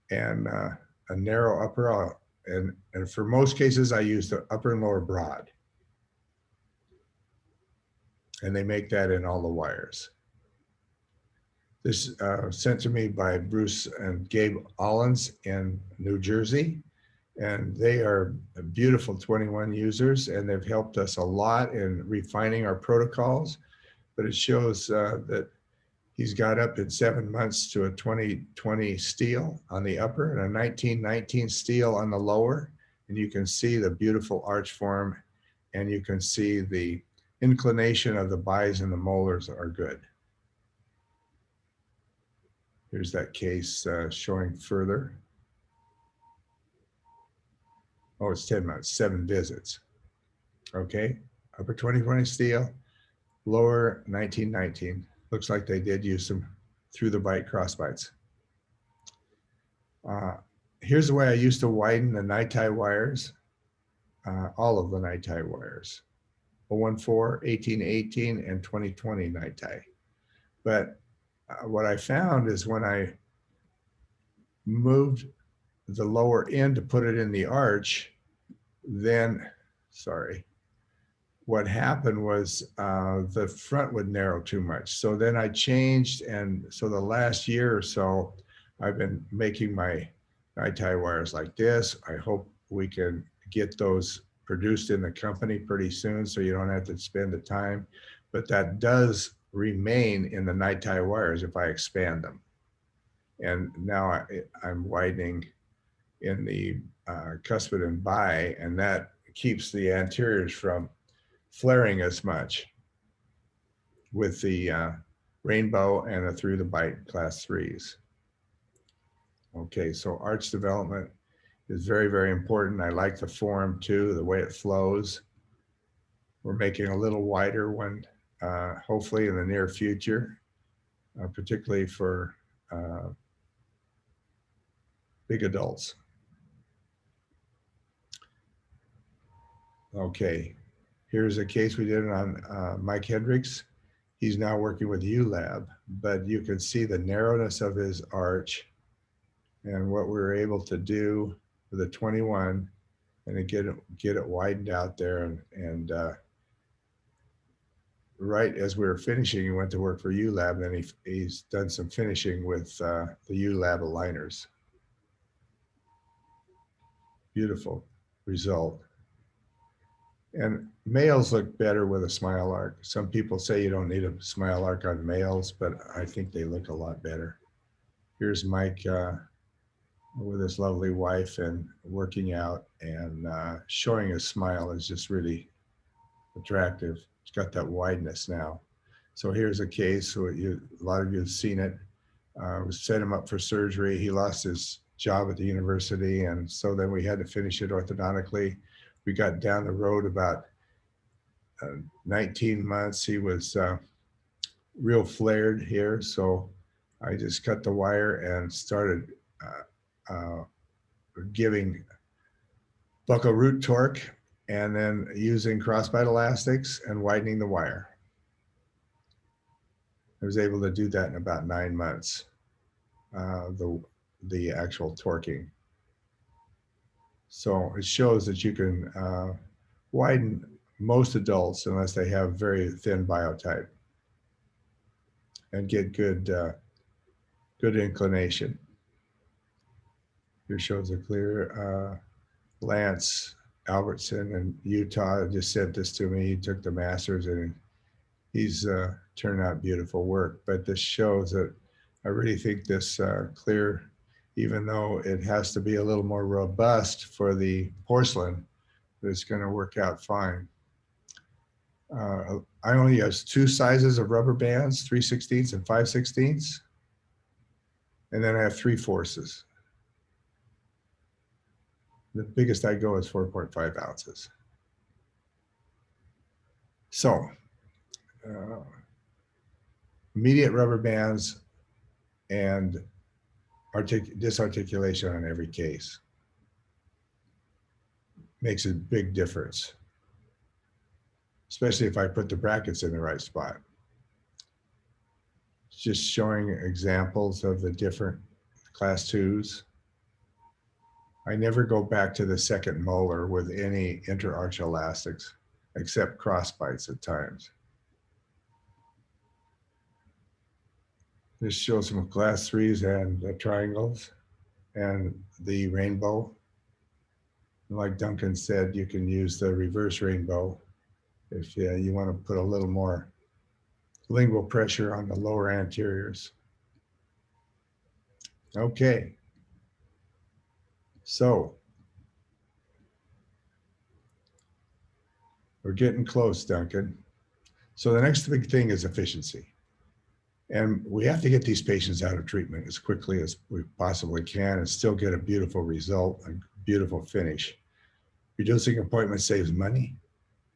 and a narrow upper, and for most cases I use the upper and lower broad. And they make that in all the wires. This sent to me by Bruce and Gabe Allens in New Jersey. And they are beautiful 21 users, and they've helped us a lot in refining our protocols. But it shows that he's got up in 7 months to a 2020 steel on the upper and a 1919 steel on the lower. And you can see the beautiful arch form, and you can see the inclination of the bies and the molars are good. Here's that case showing further. Oh, it's 10 months, 7 visits. Okay, upper 2020 steel, lower 1919. Looks like they did use some through the bite cross bites. Here's the way I used to widen the night tie wires, all of the night tie wires, 014, 1818, and 2020 night tie. But what I found is when I moved the lower end to put it in the arch, then, what happened was the front would narrow too much. So then I changed, and so the last year or so, I've been making my night tie wires like this. I hope we can get those produced in the company pretty soon so you don't have to spend the time. But that does remain in the night tie wires if I expand them. And now I'm widening in the cuspid and bi, and that keeps the anteriors from flaring as much with the rainbow and the through the bite class 3s. Okay, so arch development is very, very important. I like the form too, the way it flows. We're making a little wider one, hopefully in the near future, particularly for big adults. Okay, here's a case we did on Mike Hendricks. He's now working with ULab, but you can see the narrowness of his arch and what we were able to do with a 21 and to get it widened out there. And right as we were finishing, he went to work for ULab, and then he's done some finishing with the ULab aligners. Beautiful result. And males look better with a smile arc. Some people say you don't need a smile arc on males, but I think they look a lot better. Here's Mike with his lovely wife and working out, and showing his smile is just really attractive. It's got that wideness now. So here's a case where a lot of you have seen it. We set him up for surgery. He lost his job at the university, and so then we had to finish it orthodontically. We got down the road about 19 months. He was real flared here, so I just cut the wire and started giving buccal root torque, and then using crossbite elastics and widening the wire. I was able to do that in about 9 months, the actual torquing. So it shows that you can widen most adults unless they have very thin biotype and get good inclination. Here shows a clear Lance Albertson in Utah just sent this to me. He took the masters and he's turned out beautiful work. But this shows that I really think this clear, even though it has to be a little more robust for the porcelain, it's going to work out fine. I only use 2 sizes of rubber bands, 3/16 and 5/16. And then I have 3 forces. The biggest I go is 4.5 ounces. So immediate rubber bands and disarticulation on every case makes a big difference, especially if I put the brackets in the right spot. It's just showing examples of the different class 2s. I never go back to the second molar with any interarch elastics, except crossbites at times. This shows some class 3s and the triangles and the rainbow. Like Duncan said, you can use the reverse rainbow if you want to put a little more lingual pressure on the lower anteriors. Okay. So we're getting close, Duncan. So the next big thing is efficiency. And we have to get these patients out of treatment as quickly as we possibly can and still get a beautiful result, a beautiful finish. Reducing appointments saves money,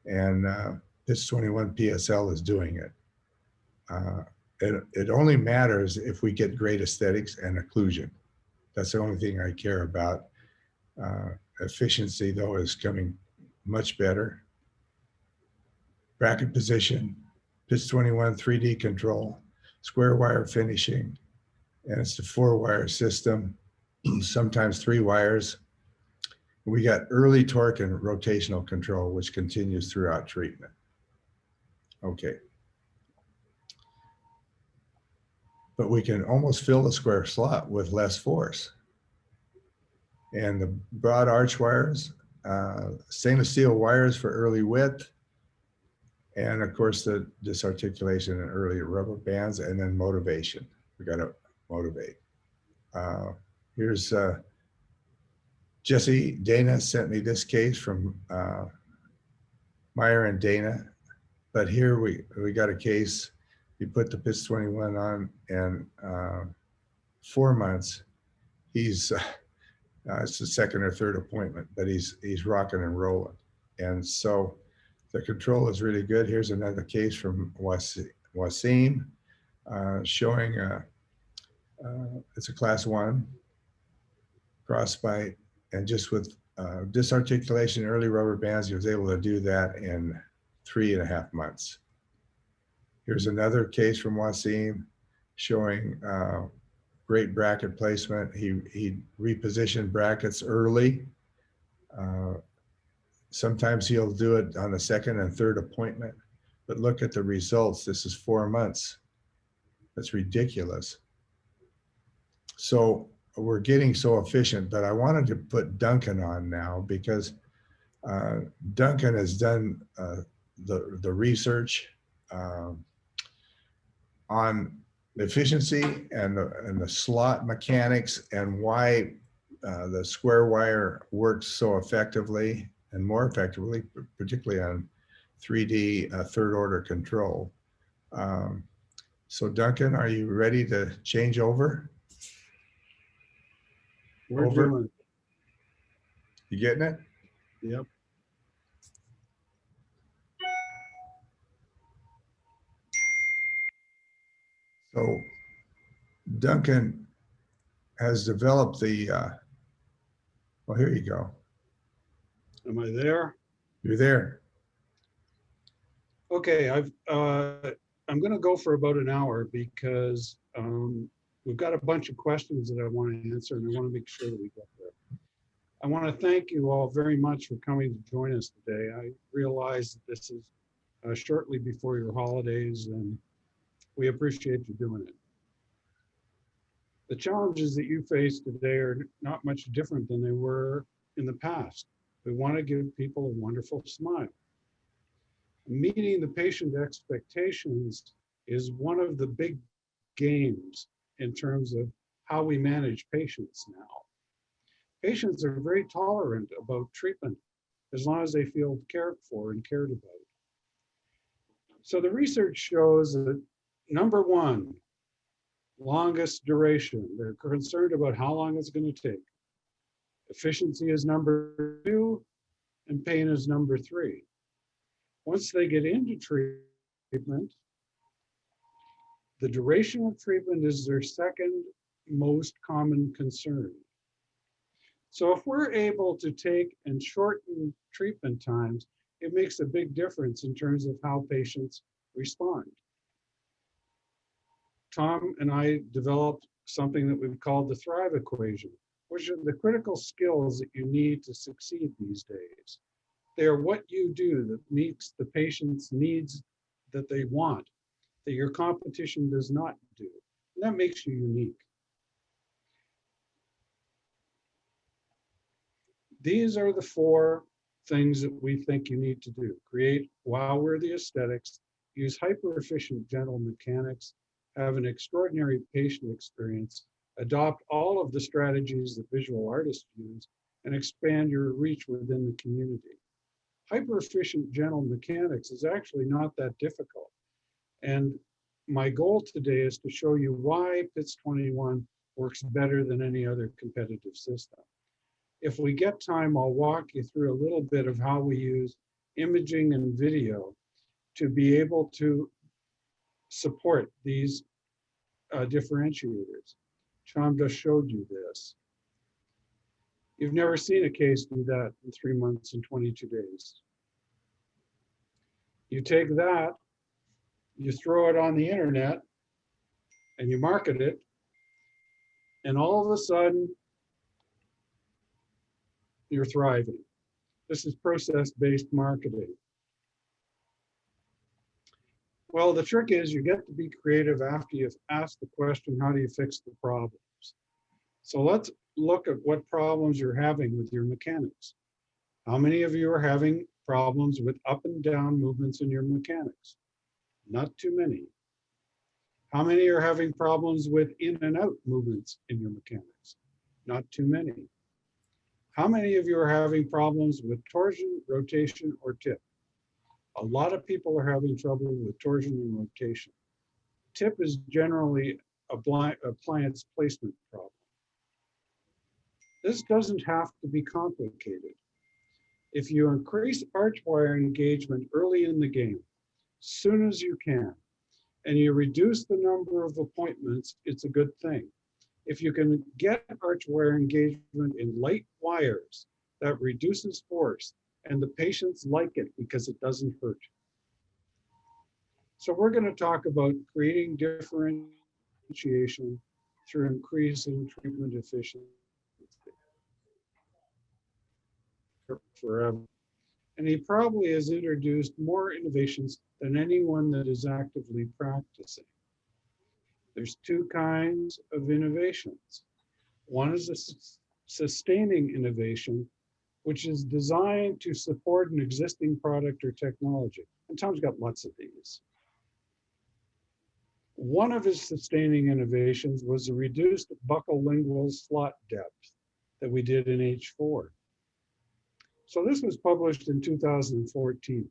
and this 21 PSL is doing it. It only matters if we get great aesthetics and occlusion. That's the only thing I care about. Efficiency, though, is coming much better. Bracket position, PITS 21 3D control, square wire finishing, and it's the 4-wire system, sometimes 3 wires. We got early torque and rotational control, which continues throughout treatment. Okay. But we can almost fill the square slot with less force. And the broad arch wires, stainless steel wires for early width, and of course the disarticulation and early rubber bands, and then motivation. We got to motivate. Here's Jesse. Dana sent me this case from Meyer and Dana, but here we got a case. You put the PITS 21 on, and 4 months, he's it's the second or third appointment, but he's rocking and rolling, and so the control is really good. Here's another case from Wasim, showing it's a class 1 crossbite, and just with disarticulation, early rubber bands, he was able to do that in 3.5 months. Here's another case from Wasim showing great bracket placement. He repositioned brackets early. Sometimes he'll do it on the second and third appointment, but look at the results. This is 4 months. That's ridiculous. So we're getting so efficient, but I wanted to put Duncan on now because Duncan has done the research on efficiency and the slot mechanics and why the square wire works so effectively and more effectively, particularly on 3D third order control. So Duncan, are you ready to change over? We're Over. doing it. You getting it? Yep. So Duncan has developed the, well, here you go. Am I there? You're there. Okay, I'm going to go for about an hour because we've got a bunch of questions that I want to answer, and I want to make sure that we get there. I want to thank you all very much for coming to join us today. I realize that this is shortly before your holidays, and we appreciate you doing it. The challenges that you face today are not much different than they were in the past. We want to give people a wonderful smile. Meeting the patient expectations is one of the big games in terms of how we manage patients now. Patients are very tolerant about treatment as long as they feel cared for and cared about. So the research shows that number 1, longest duration. They're concerned about how long it's going to take. Efficiency is number 2, and pain is number 3. Once they get into treatment, the duration of treatment is their second most common concern. So if we're able to take and shorten treatment times, it makes a big difference in terms of how patients respond. Tom and I developed something that we've called the Thrive equation, which are the critical skills that you need to succeed these days. They are what you do that meets the patient's needs that they want, that your competition does not do. And that makes you unique. These are the 4 things that we think you need to do. Create wow-worthy aesthetics, use hyper-efficient gentle mechanics, have an extraordinary patient experience, adopt all of the strategies that visual artists use, and expand your reach within the community. Hyper-efficient gentle mechanics is actually not that difficult. And my goal today is to show you why PITS 21 works better than any other competitive system. If we get time, I'll walk you through a little bit of how we use imaging and video to be able to support these differentiators. Cham just showed you this. You've never seen a case do that in 3 months and 22 days. You take that, you throw it on the internet, and you market it, and all of a sudden, you're thriving. This is process-based marketing. Well, the trick is you get to be creative after you've asked the question, how do you fix the problems? So let's look at what problems you're having with your mechanics. How many of you are having problems with up and down movements in your mechanics? Not too many. How many are having problems with in and out movements in your mechanics? Not too many. How many of you are having problems with torsion, rotation, or tip? A lot of people are having trouble with torsion and rotation. Tip is generally a appliance placement problem. This doesn't have to be complicated. If you increase arch wire engagement early in the game, soon as you can, and you reduce the number of appointments, it's a good thing. If you can get arch wire engagement in light wires, that reduces force, and the patients like it because it doesn't hurt. So we're going to talk about creating differentiation through increasing treatment efficiency forever. And he probably has introduced more innovations than anyone that is actively practicing. There's two kinds of innovations. One is a sustaining innovation, which is designed to support an existing product or technology. And Tom's got lots of these. One of his sustaining innovations was a reduced buccal lingual slot depth that we did in H4. So this was published in 2014.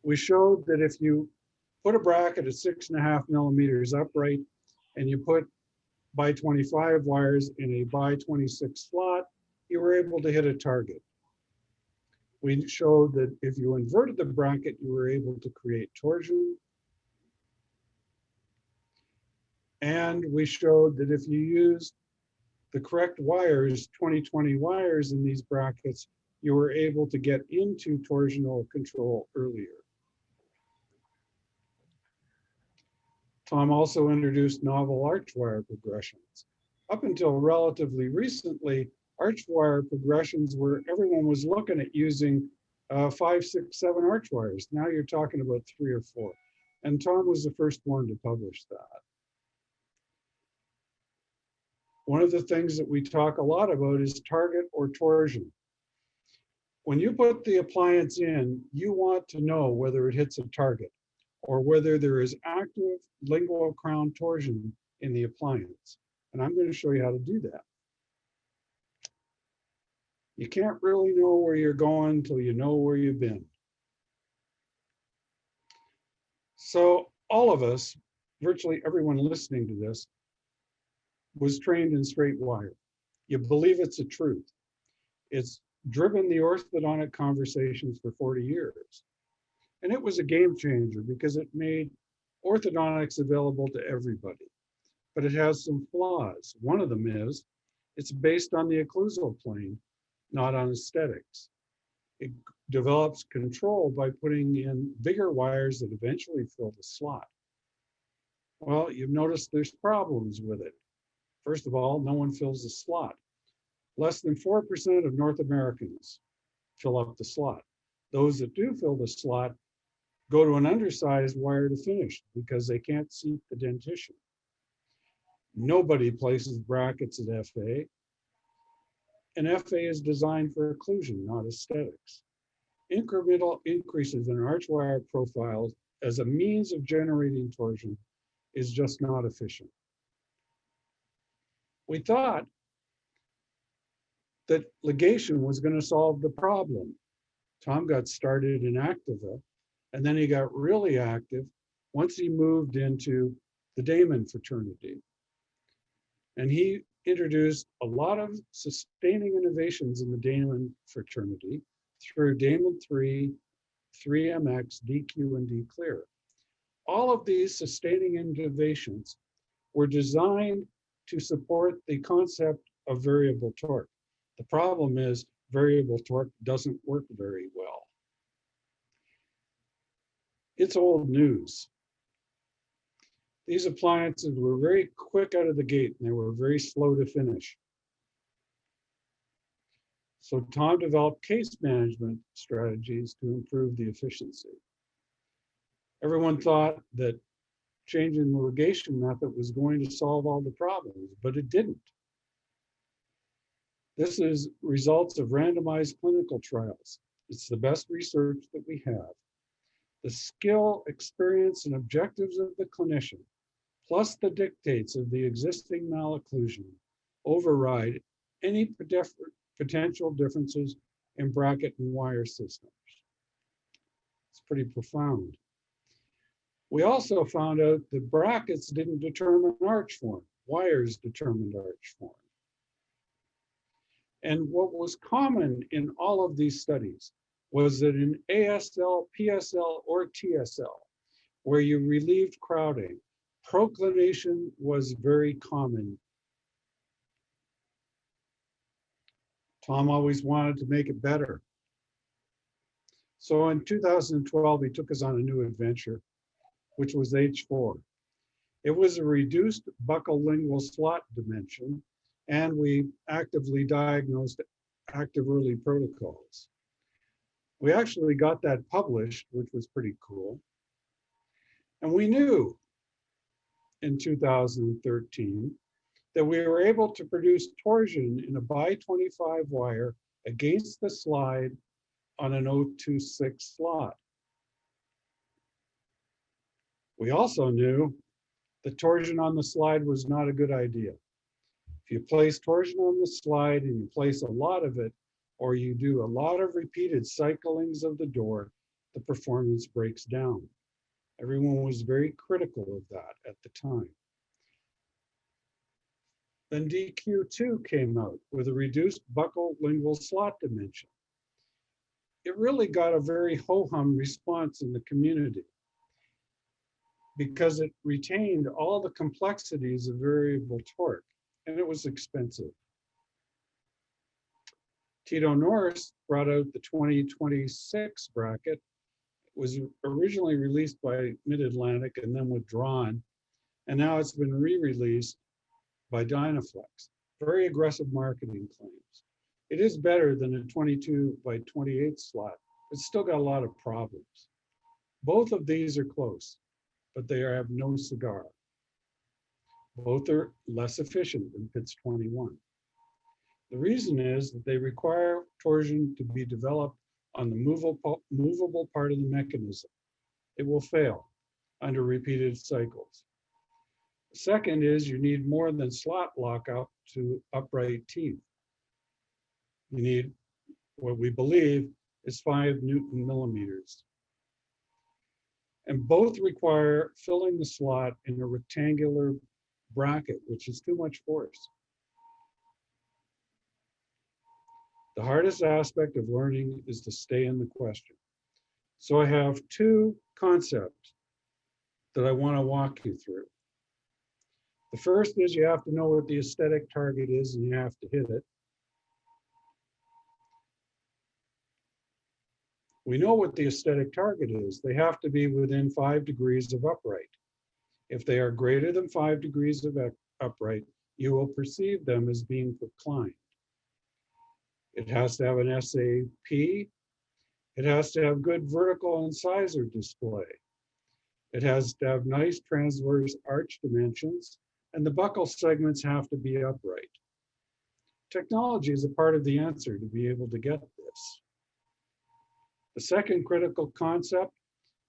We showed that if you put a bracket at 6.5 millimeters upright and you put by 25 wires in a by 26 slot, you were able to hit a target. We showed that if you inverted the bracket, you were able to create torsion. And we showed that if you used the correct wires, 20/20 wires in these brackets, you were able to get into torsional control earlier. Tom also introduced novel arch wire progressions. Up until relatively recently, arch wire progressions where everyone was looking at using 5, 6, 7 arch wires. Now you're talking about 3 or 4. And Tom was the first one to publish that. One of the things that we talk a lot about is target or torsion. When you put the appliance in, you want to know whether it hits a target or whether there is active lingual crown torsion in the appliance. And I'm going to show you how to do that. You can't really know where you're going until you know where you've been. So all of us, virtually everyone listening to this, was trained in straight wire. You believe it's a truth. It's driven the orthodontic conversations for 40 years. And it was a game changer because it made orthodontics available to everybody. But it has some flaws. One of them is it's based on the occlusal plane, not on aesthetics. It develops control by putting in bigger wires that eventually fill the slot. Well, you've noticed there's problems with it. First of all, no one fills the slot. Less than 4% of North Americans fill up the slot. Those that do fill the slot go to an undersized wire to finish because they can't seat the dentition. Nobody places brackets at FA. And FA is designed for occlusion, not aesthetics. Incremental increases in arch wire profiles as a means of generating torsion is just not efficient. We thought that ligation was going to solve the problem. Tom got started in Activa, and then he got really active once he moved into the Damon fraternity. And he introduced a lot of sustaining innovations in the Damon fraternity through Damon 3, 3MX, DQ, and D-Clear. All of these sustaining innovations were designed to support the concept of variable torque. The problem is variable torque doesn't work very well. It's old news. These appliances were very quick out of the gate and they were very slow to finish. So Tom developed case management strategies to improve the efficiency. Everyone thought that changing the ligation method was going to solve all the problems, but it didn't. This is results of randomized clinical trials. It's the best research that we have. The skill, experience, and objectives of the clinician, plus the dictates of the existing malocclusion, override any potential differences in bracket and wire systems. It's pretty profound. We also found out that brackets didn't determine arch form, wires determined arch form. And what was common in all of these studies was that in ASL, PSL, or TSL, where you relieved crowding, proclination was very common. Tom always wanted to make it better. So in 2012, he took us on a new adventure, which was H4. It was a reduced buccal lingual slot dimension, and we actively diagnosed active early protocols. We actually got that published, which was pretty cool. And we knew in 2013 that we were able to produce torsion in a bi-25 wire against the slide on an 026 slot. We also knew that torsion on the slide was not a good idea. If you place torsion on the slide and you place a lot of it, or you do a lot of repeated cyclings of the door, the performance breaks down. Everyone was very critical of that at the time. Then DQ2 came out with a reduced buccal lingual slot dimension. It really got a very ho-hum response in the community because it retained all the complexities of variable torque, and it was expensive. Tito Norris brought out the 2026 bracket. It was originally released by Mid-Atlantic and then withdrawn, and now it's been re-released by Dynaflex. Very aggressive marketing claims. It is better than a 22 by 28 slot. It's still got a lot of problems. Both of these are close, but they have no cigar. Both are less efficient than PITS 21. The reason is that they require torsion to be developed on the movable part of the mechanism. It will fail under repeated cycles. The second is you need more than slot lockout to upright teeth. You need what we believe is 5 Newton millimeters. And both require filling the slot in a rectangular bracket, which is too much force. The hardest aspect of learning is to stay in the question. So I have 2 concepts that I want to walk you through. The first is you have to know what the aesthetic target is and you have to hit it. We know what the aesthetic target is. They have to be within 5 degrees of upright. If they are greater than 5 degrees of upright, you will perceive them as being proclined. It has to have an SAP. It has to have good vertical incisor display. It has to have nice transverse arch dimensions, and the buccal segments have to be upright. Technology is a part of the answer to be able to get this. The second critical concept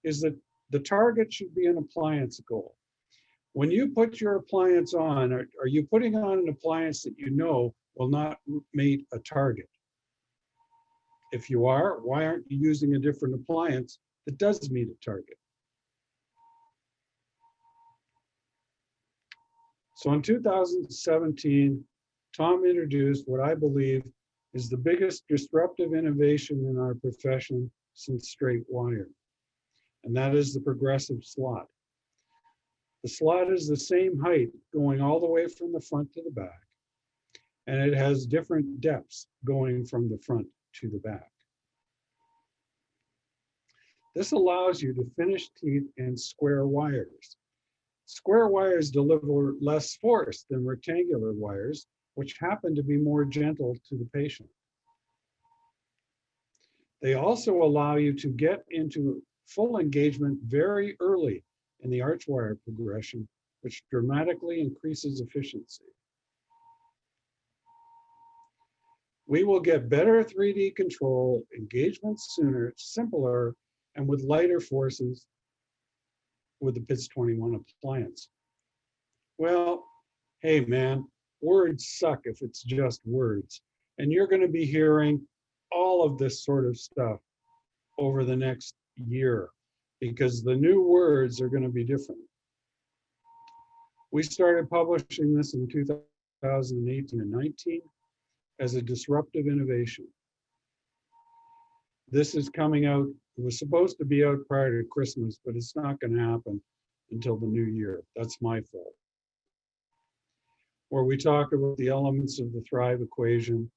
is that the target should be an appliance goal. When you put your appliance on, are you putting on an appliance that you know will not meet a target? If you are, why aren't you using a different appliance that does meet a target? So in 2017, Tom introduced what I believe is the biggest disruptive innovation in our profession since straight wire, and that is the progressive slot. The slot is the same height going all the way from the front to the back, and it has different depths going from the front to the back. This allows you to finish teeth in square wires. Square wires deliver less force than rectangular wires, which happen to be more gentle to the patient. They also allow you to get into full engagement very early in the arch wire progression, which dramatically increases efficiency. We will get better 3D control, engagement sooner, simpler, and with lighter forces with the PITS 21 appliance. Well, hey man, words suck if it's just words. And you're going to be hearing all of this sort of stuff over the next year because the new words are going to be different. We started publishing this in 2018 and 19 as a disruptive innovation. This is coming out, it was supposed to be out prior to Christmas, but it's not going to happen until the new year. That's my fault. Where we talk about the elements of the Thrive equation,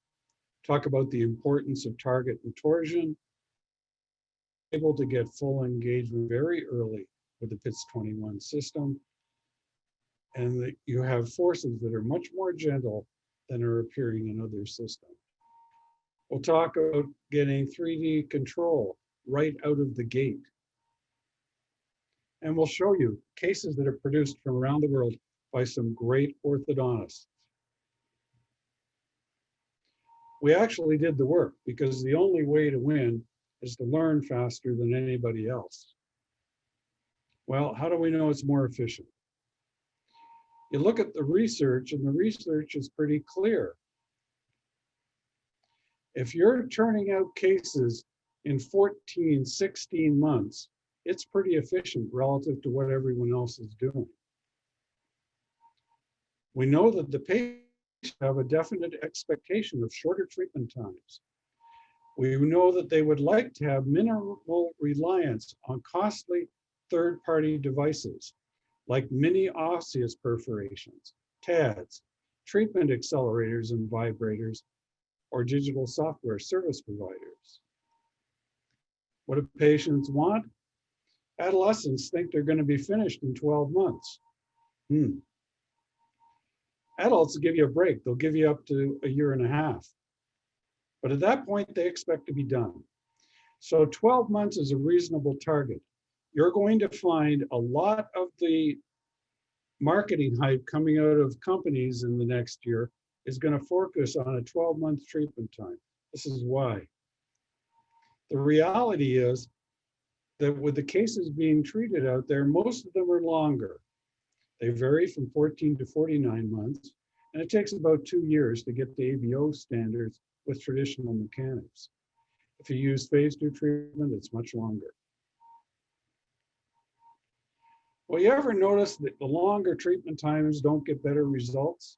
talk about the importance of target and torsion, able to get full engagement very early with the PITS 21 system, and that you have forces that are much more gentle than are appearing in other systems. We'll talk about getting 3D control right out of the gate. And we'll show you cases that are produced from around the world by some great orthodontists. We actually did the work because the only way to win is to learn faster than anybody else. Well, how do we know it's more efficient? You look at the research, and the research is pretty clear. If you're turning out cases in 14, 16 months, it's pretty efficient relative to what everyone else is doing. We know that the patients have a definite expectation of shorter treatment times. We know that they would like to have minimal reliance on costly third-party devices like mini osseous perforations, TADs, treatment accelerators and vibrators, or digital software service providers. What do patients want? Adolescents think they're going to be finished in 12 months. Adults will give you a break. They'll give you up to a year and a half. But at that point, they expect to be done. So 12 months is a reasonable target. You're going to find a lot of the marketing hype coming out of companies in the next year is going to focus on a 12-month treatment time. This is why. The reality is that with the cases being treated out there, most of them are longer. They vary from 14 to 49 months, and it takes about 2 years to get to ABO standards with traditional mechanics. If you use phase 2 treatment, it's much longer. Well, you ever notice that the longer treatment times don't get better results?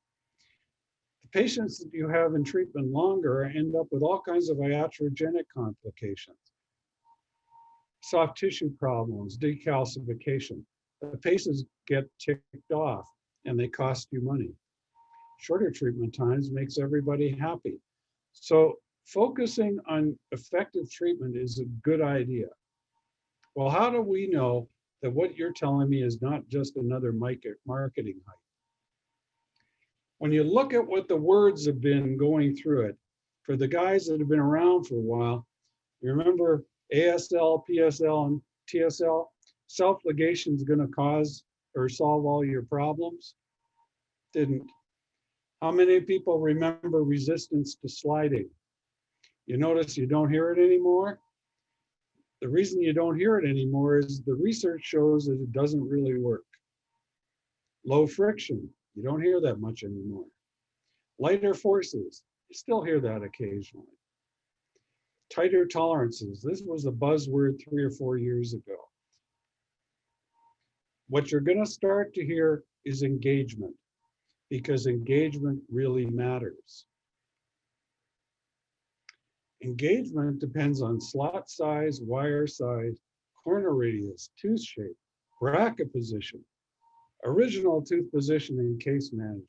The patients that you have in treatment longer end up with all kinds of iatrogenic complications, soft tissue problems, decalcification. The patients get ticked off and they cost you money. Shorter treatment times makes everybody happy. So focusing on effective treatment is a good idea. Well, how do we know that what you're telling me is not just another marketing hype? When you look at what the words have been going through it, for the guys that have been around for a while, you remember ASL, PSL, and TSL? Self-ligation is going to cause or solve all your problems? Didn't. How many people remember resistance to sliding? You notice you don't hear it anymore? The reason you don't hear it anymore is the research shows that it doesn't really work. Low friction, you don't hear that much anymore. Lighter forces, you still hear that occasionally. Tighter tolerances, this was a buzzword 3 or 4 years ago. What you're going to start to hear is engagement, because engagement really matters. Engagement depends on slot size, wire size, corner radius, tooth shape, bracket position, original tooth position, and case management.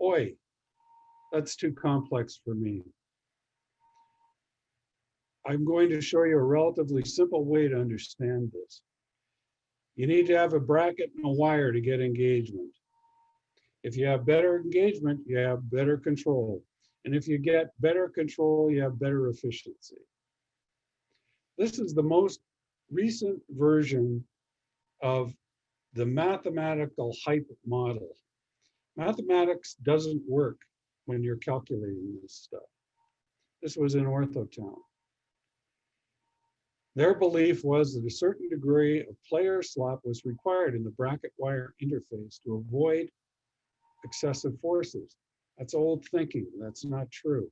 Oi, that's too complex for me. I'm going to show you a relatively simple way to understand this. You need to have a bracket and a wire to get engagement. If you have better engagement, you have better control. And if you get better control, you have better efficiency. This is the most recent version of the mathematical hype model. Mathematics doesn't work when you're calculating this stuff. This was in Orthotown. Their belief was that a certain degree of player slop was required in the bracket wire interface to avoid excessive forces. That's old thinking. That's not true.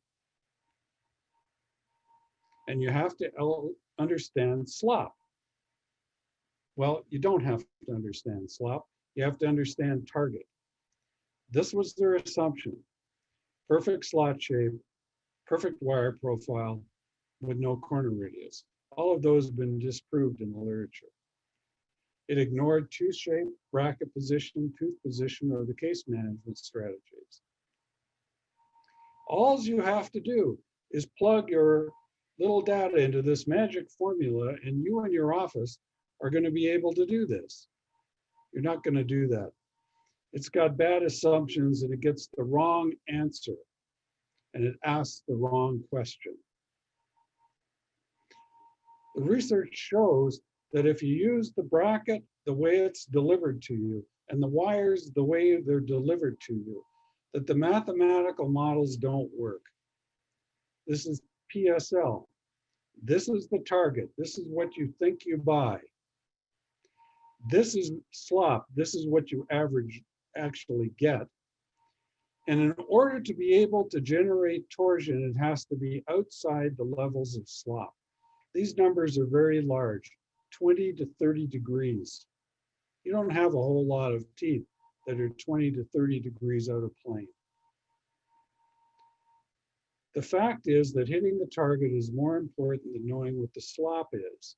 And you have to understand slop. Well, you don't have to understand slop. You have to understand target. This was their assumption. Perfect slot shape, perfect wire profile with no corner radius. All of those have been disproved in the literature. It ignored tooth shape, bracket position, tooth position, or the case management strategies. All you have to do is plug your little data into this magic formula, and you and your office are going to be able to do this. You're not going to do that. It's got bad assumptions and it gets the wrong answer and it asks the wrong question. The research shows that if you use the bracket the way it's delivered to you and the wires the way they're delivered to you, that the mathematical models don't work. This is PSL. This is the target. This is what you think you buy. This is slop. This is what you actually get. And in order to be able to generate torsion, it has to be outside the levels of slop. These numbers are very large, 20 to 30 degrees. You don't have a whole lot of teeth that are 20 to 30 degrees out of plane. The fact is that hitting the target is more important than knowing what the slop is.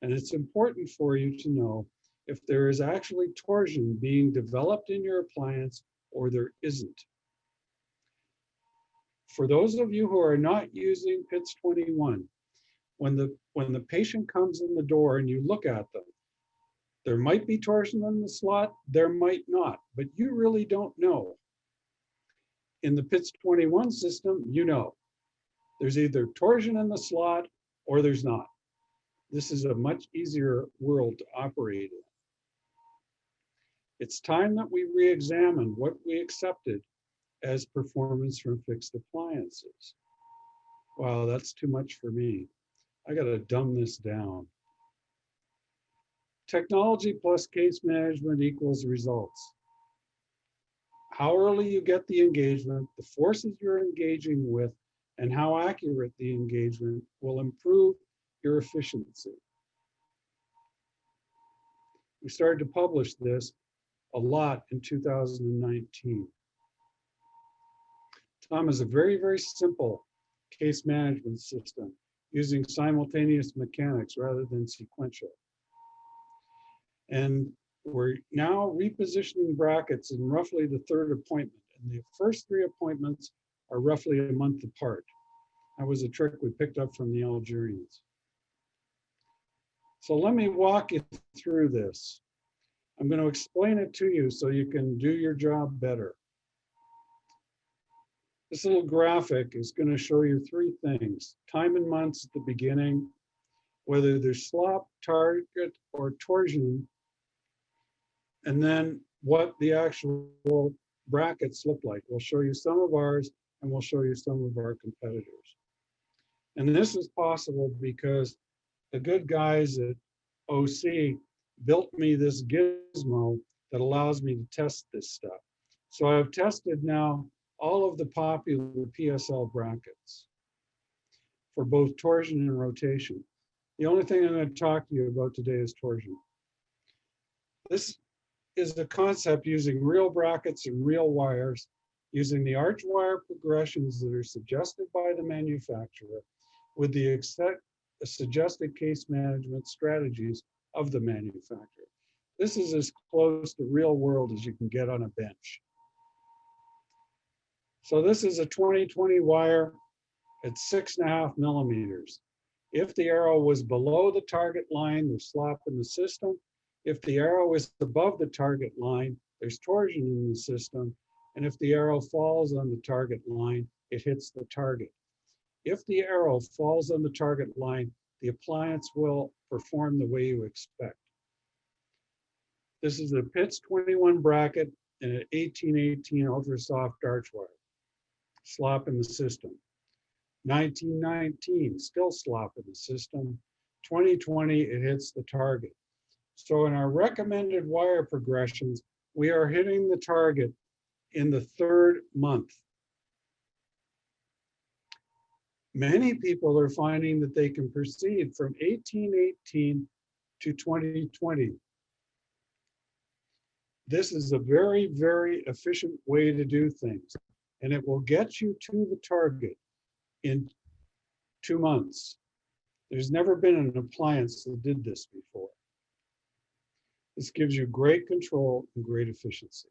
And it's important for you to know if there is actually torsion being developed in your appliance or there isn't. For those of you who are not using PITS 21, when the patient comes in the door and you look at them, there might be torsion in the slot, there might not, but you really don't know. In the PITS 21 system, you know. There's either torsion in the slot or there's not. This is a much easier world to operate in. It's time that we re-examine what we accepted as performance from fixed appliances. Wow, that's too much for me. I gotta dumb this down. Technology plus case management equals results. How early you get the engagement, the forces you're engaging with, and how accurate the engagement will improve your efficiency. We started to publish this a lot in 2019. Tom is a very, very simple case management system using simultaneous mechanics rather than sequential. And we're now repositioning brackets in roughly the third appointment. And the first 3 appointments are roughly a month apart. That was a trick we picked up from the Algerians. So let me walk you through this. I'm going to explain it to you so you can do your job better. This little graphic is going to show you 3 things: time and months at the beginning, whether there's slop, target, or torsion, and then what the actual brackets look like. We'll show you some of ours and we'll show you some of our competitors. And this is possible because the good guys at OC built me this gizmo that allows me to test this stuff. So I've tested now all of the popular PSL brackets for both torsion and rotation. The only thing I'm going to talk to you about today is torsion. This is a concept using real brackets and real wires, using the arch wire progressions that are suggested by the manufacturer with the suggested case management strategies of the manufacturer. This is as close to real world as you can get on a bench. So this is a 2020 wire at 6.5 millimeters. If the arrow was below the target line, there's slop in the system. If the arrow is above the target line, there's torsion in the system. And if the arrow falls on the target line, it hits the target. If the arrow falls on the target line, the appliance will perform the way you expect. This is a PITS 21 bracket and an 1818 ultra soft arch wire. Slop in the system. 1919, still slop in the system. 2020, it hits the target. So in our recommended wire progressions, we are hitting the target in the third month. Many people are finding that they can proceed from 1818 to 2020. This is a very, very efficient way to do things, and it will get you to the target in 2 months. There's never been an appliance that did this before. This gives you great control and great efficiency.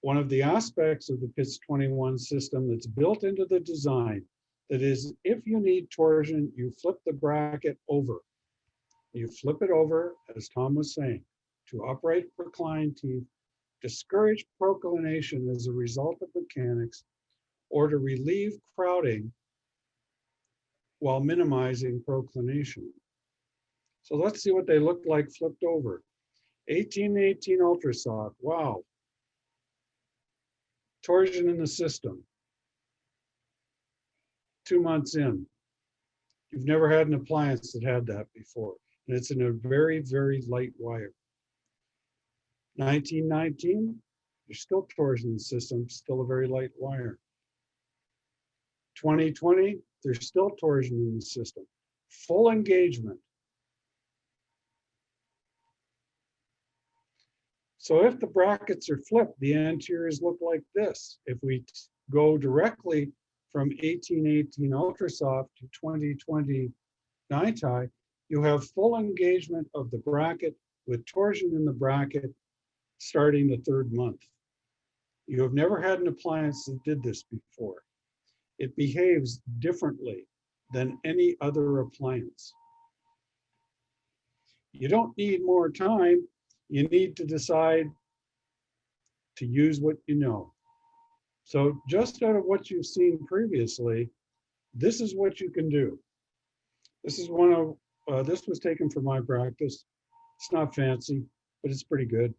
One of the aspects of the PITS 21 system that's built into the design, that is, if you need torsion, you flip the bracket over. You flip it over, as Tom was saying, to upright reclined teeth, discourage proclination as a result of mechanics, or to relieve crowding while minimizing proclination. So let's see what they look like flipped over. 1818 ultrasoft, wow. Torsion in the system. 2 months in. You've never had an appliance that had that before. And it's in a very, very light wire. 1919, there's still torsion in the system, still a very light wire. 2020, there's still torsion in the system. Full engagement. So if the brackets are flipped, the anteriors look like this. If we go directly from 1818 ultrasoft to 2020 NiTi, you have full engagement of the bracket with torsion in the bracket starting the third month. You have never had an appliance that did this before. It behaves differently than any other appliance. You don't need more time. You need to decide to use what you know. So just out of what you've seen previously, this is what you can do. This is this was taken from my practice. It's not fancy, but it's pretty good.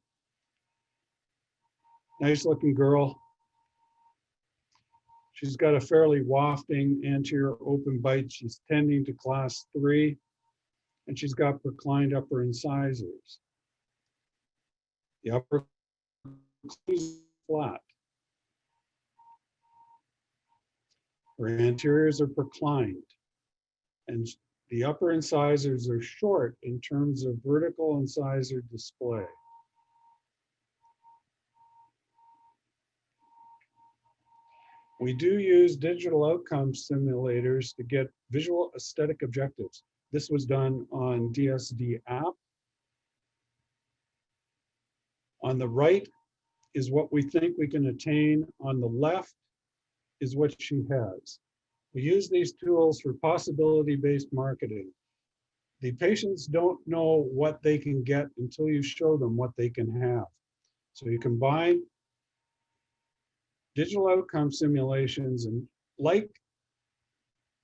Nice looking girl. She's got a fairly wafting anterior open bite. She's tending to class 3, and she's got proclined upper incisors. The upper is flat. Her anteriors are proclined, and the upper incisors are short in terms of vertical incisor display. We do use digital outcome simulators to get visual aesthetic objectives. This was done on DSD app. On the right is what we think we can attain. On the left is what she has. We use these tools for possibility-based marketing. The patients don't know what they can get until you show them what they can have. So you combine digital outcome simulations and like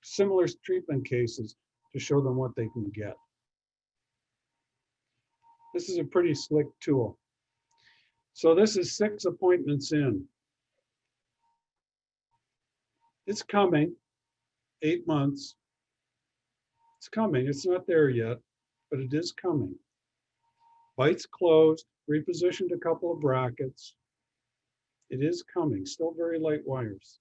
similar treatment cases to show them what they can get. This is a pretty slick tool. So this is 6 appointments in. It's coming, 8 months. It's coming, it's not there yet, but it is coming. Bites closed, repositioned a couple of brackets. It is coming, still very light wires.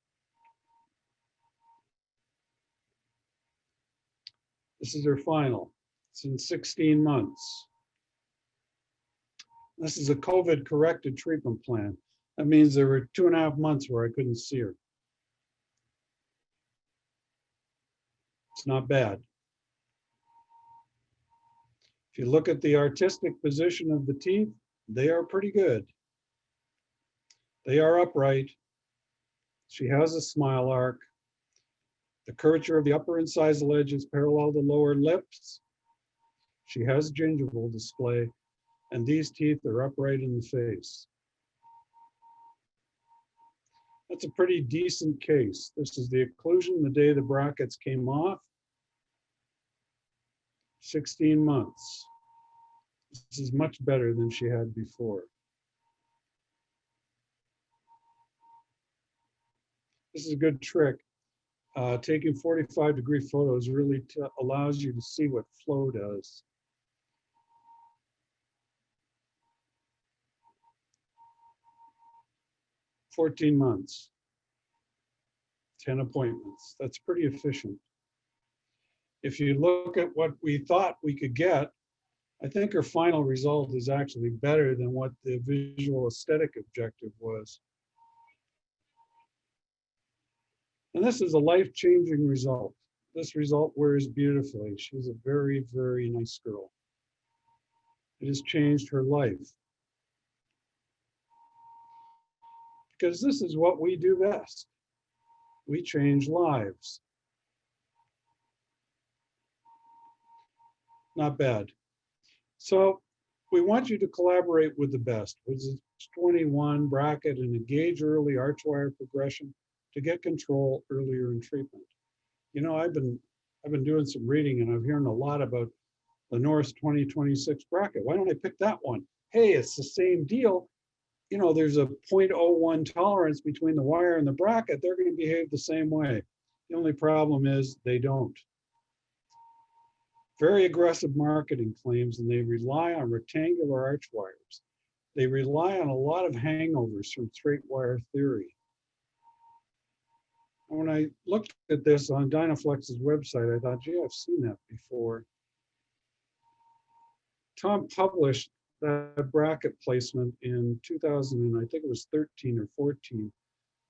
This is her final. It's in 16 months. This is a COVID corrected treatment plan. That means there were 2.5 months where I couldn't see her. It's not bad. If you look at the artistic position of the teeth, they are pretty good. They are upright. She has a smile arc. The curvature of the upper incisal edge is parallel to lower lips. She has gingival display, and these teeth are upright in the face. That's a pretty decent case. This is the occlusion the day the brackets came off. 16 months. This is much better than she had before. This is a good trick. Taking 45-degree photos really allows you to see what flow does. "14 months, 10 appointments." That's pretty efficient. If you look at what we thought we could get, I think our final result is actually better than what the visual aesthetic objective was. And this is a life-changing result. This result wears beautifully. She's a very, very nice girl. It has changed her life. Because this is what we do best. We change lives. Not bad. So we want you to collaborate with the best, with the 21 bracket and engage early archwire progression to get control earlier in treatment. You know, I've been doing some reading and I'm hearing a lot about the Norse 2026 bracket. Why don't I pick that one? Hey, it's the same deal. You know, there's a 0.01 tolerance between the wire and the bracket. They're going to behave the same way. The only problem is they don't. Very aggressive marketing claims, and they rely on rectangular arch wires. They rely on a lot of hangovers from straight wire theory. When I looked at this on Dynaflex's website, I thought, gee, I've seen that before. Tom published that bracket placement in 2000, and I think it was 13 or 14,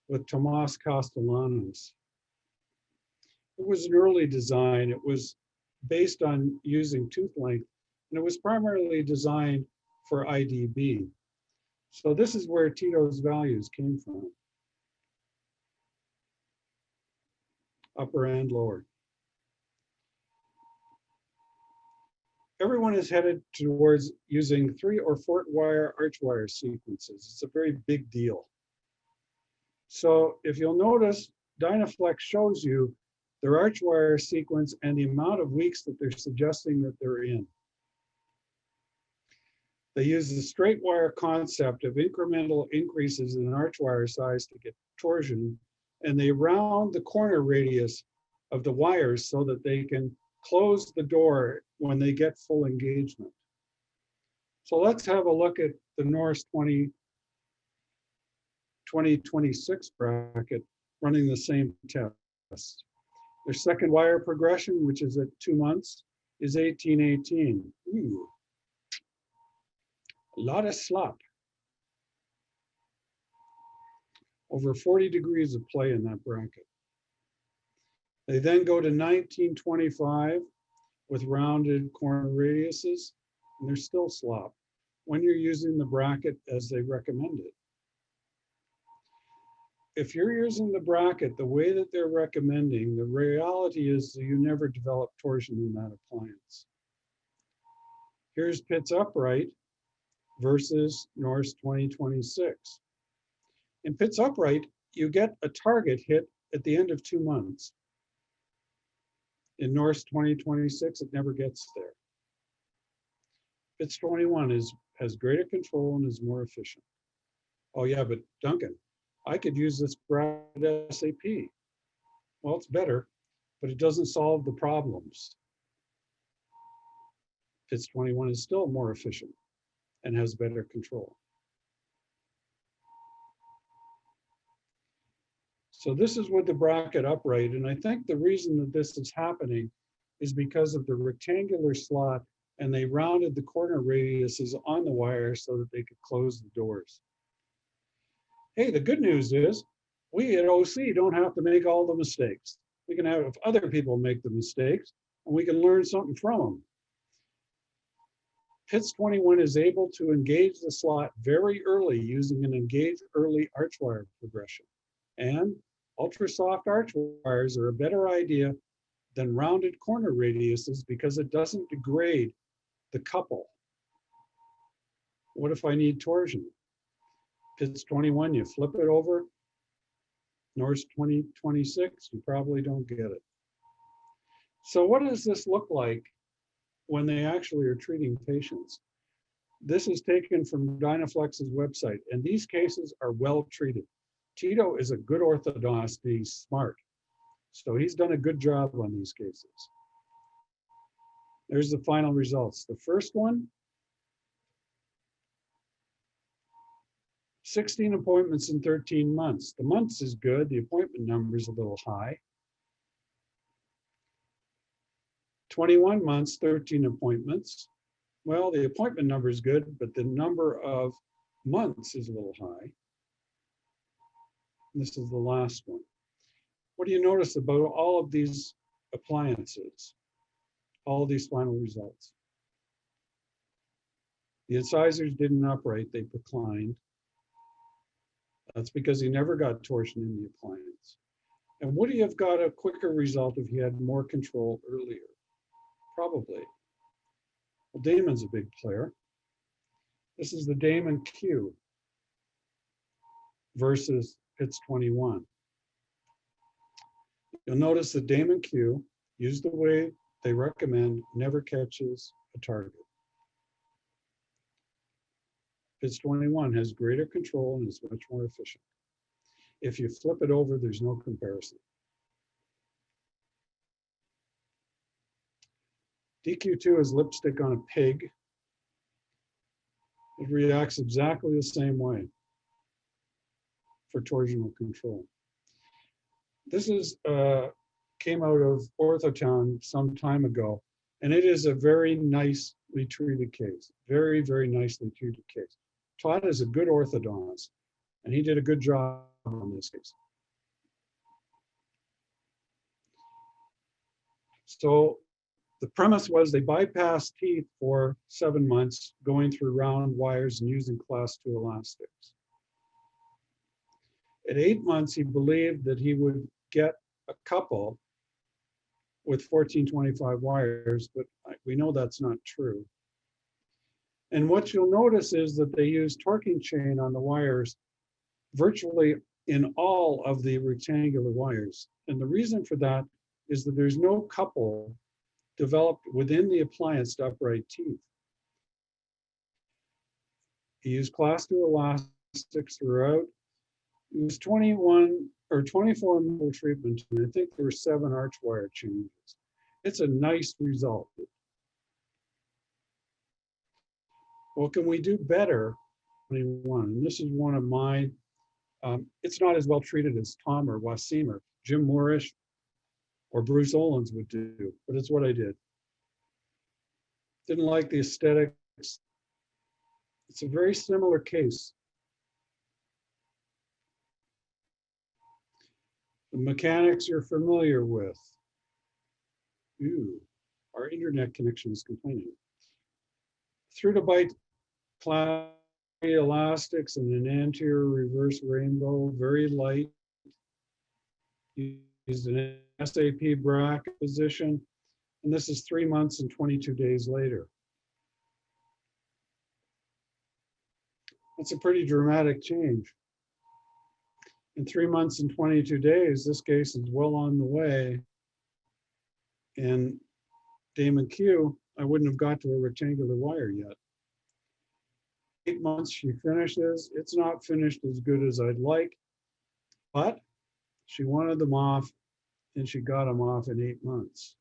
with Tomas Castellanos. It was an early design. It was based on using tooth length, and it was primarily designed for IDB. So this is where Tito's values came from. Upper and lower. Everyone is headed towards using 3 or 4 wire arch wire sequences. It's a very big deal. So if you'll notice, Dynaflex shows you their arch wire sequence and the amount of weeks that they're suggesting that they're in. They use the straight wire concept of incremental increases in arch wire size to get torsion, and they round the corner radius of the wires so that they can close the door when they get full engagement. So let's have a look at the Norse 2026 bracket running the same test. Their second wire progression, which is at 2 months, is 1818. Ooh, a lot of slop. Over 40 degrees of play in that bracket. They then go to 1925 with rounded corner radiuses, and they're still slop when you're using the bracket as they recommend it. If you're using the bracket the way that they're recommending, the reality is that you never develop torsion in that appliance. Here's Pitts Upright versus Norse 2026. In Pitts Upright, you get a target hit at the end of 2 months. In Norse 2026, it never gets there. Pitts 21 has greater control and is more efficient. Oh yeah, but Duncan, I could use this bracket SAP. Well, it's better, but it doesn't solve the problems. Pitts 21 is still more efficient and has better control. So this is with the bracket upright, and I think the reason that this is happening is because of the rectangular slot, and they rounded the corner radiuses on the wire so that they could close the doors. Hey, the good news is we at OC don't have to make all the mistakes. We can have other people make the mistakes, and we can learn something from them. Pitts 21 is able to engage the slot very early using an engage early arch wire progression. And ultra soft arch wires are a better idea than rounded corner radiuses because it doesn't degrade the couple. What if I need torsion? Pitts 21, you flip it over. Norse 2026, you probably don't get it. So what does this look like when they actually are treating patients? This is taken from Dynaflex's website, and these cases are well treated. Tito is a good orthodontist, he's smart. So he's done a good job on these cases. There's the final results. The first one, 16 appointments in 13 months. The months is good. The appointment number is a little high. 21 months, 13 appointments. Well, the appointment number is good, but the number of months is a little high. This is the last one. What do you notice about all of these appliances? All of these final results. The incisors didn't upright, they declined. That's because he never got torsion in the appliance. And would he have got a quicker result if he had more control earlier? Probably. Well, Damon's a big player. This is the Damon Q versus Pitts 21. You'll notice the Damon Q, used the way they recommend, never catches a target. Pitts 21 has greater control and is much more efficient. If you flip it over, there's no comparison. DQ2 is lipstick on a pig. It reacts exactly the same way for torsional control. This is came out of Orthotown some time ago, and it is a very nicely treated case. Very, very nicely treated case. Todd is a good orthodontist, and he did a good job on this case. So the premise was they bypassed teeth for 7 months, going through round wires and using class 2 elastics. At 8 months, he believed that he would get a couple with 1425 wires, but we know that's not true. And what you'll notice is that they use torquing chain on the wires virtually in all of the rectangular wires. And the reason for that is that there's no couple developed within the appliance to upright teeth. He used class 2 elastics throughout. It was 21 or 24 mil treatment, and I think there were 7 arch wire changes. It's a nice result. What can we do better? 21, and this is one of my, it's not as well treated as Tom or Wasim or Jim Moorish or Bruce Olins would do, but it's what I did. Didn't like the aesthetics. It's a very similar case. The mechanics you're familiar with. Ooh, our internet connection is complaining. Through the bite class elastics and an anterior reverse rainbow, very light. Used an SAP bracket position, and this is 3 months and 22 days later. That's a pretty dramatic change. In 3 months and 22 days, this case is well on the way. And Damon Q, I wouldn't have got to a rectangular wire yet. 8 months she finishes. It's not finished as good as I'd like, but she wanted them off and she got them off in 8 months.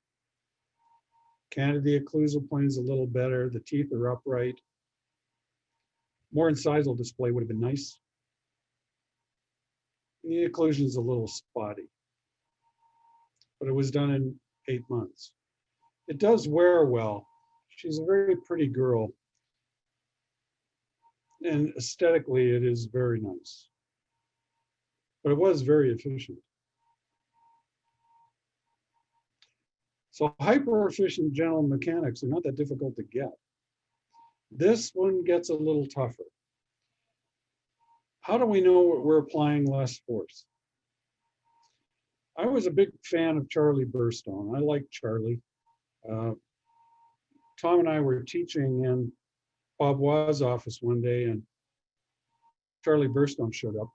Candida occlusal plane is a little better. The teeth are upright. More incisal display would have been nice. The occlusion is a little spotty, but it was done in 8 months. It does wear well. She's a very pretty girl. And aesthetically, it is very nice. But it was very efficient. So hyper efficient general mechanics are not that difficult to get. This one gets a little tougher. How do we know we're applying less force? I was a big fan of Charlie Burstone. I like Charlie. Tom and I were teaching in Bob Waugh's office one day, and Charlie Burstone showed up.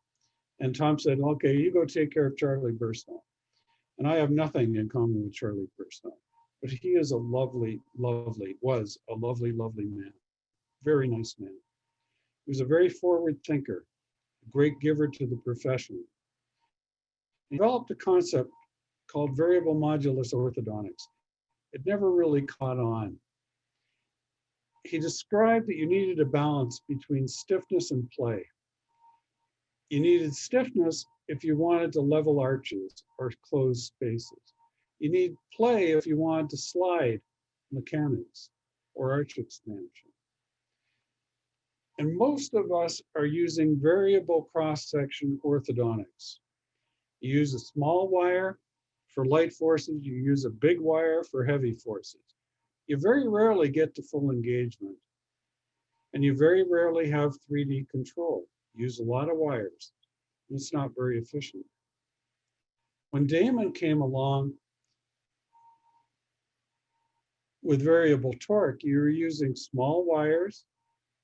And Tom said, okay, you go take care of Charlie Burstone. And I have nothing in common with Charlie Burstone, but he is a lovely, was a lovely man. Very nice man. He was a very forward thinker, a great giver to the profession. He developed a concept called variable modulus orthodontics. It never really caught on. He described that you needed a balance between stiffness and play. You needed stiffness if you wanted to level arches or close spaces. You need play if you wanted to slide mechanics or arch expansion. And most of us are using variable cross-section orthodontics. You use a small wire for light forces, you use a big wire for heavy forces. You very rarely get to full engagement. And you very rarely have 3D control. You use a lot of wires. And it's not very efficient. When Damon came along with variable torque, you were using small wires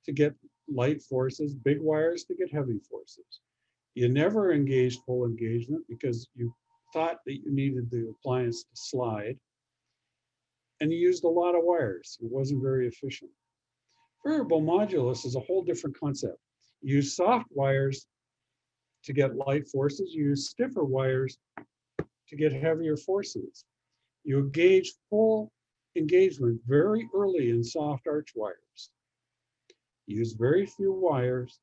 to get light forces, big wires to get heavy forces. You never engaged full engagement because you thought that you needed the appliance to slide. And you used a lot of wires. It wasn't very efficient. Variable modulus is a whole different concept. You use soft wires to get light forces. You use stiffer wires to get heavier forces. You engage full engagement very early in soft arch wires. You use very few wires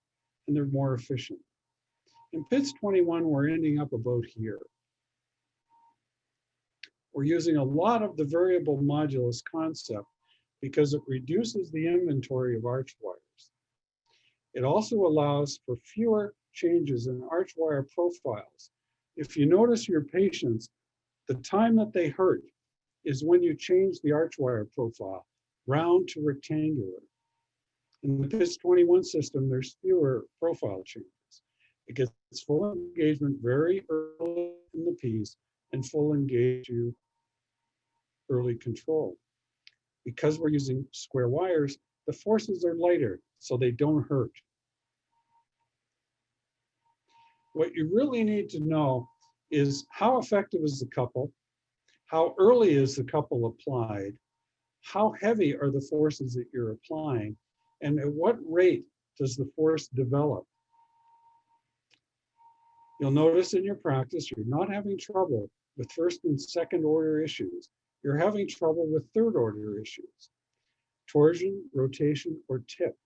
and they're more efficient. In PITS 21, we're ending up about here. We're using a lot of the variable modulus concept because it reduces the inventory of arch wires. It also allows for fewer changes in arch wire profiles. If you notice your patients, the time that they hurt is when you change the arch wire profile, round to rectangular. In the PITS 21 system, there's fewer profile changes. It gets full engagement very early in the piece and full engagement early control. Because we're using square wires, the forces are lighter, so they don't hurt. What you really need to know is how effective is the couple, how early is the couple applied, how heavy are the forces that you're applying, and at what rate does the force develop. You'll notice in your practice, you're not having trouble with first and second order issues. You're having trouble with third order issues. Torsion, rotation, or tip.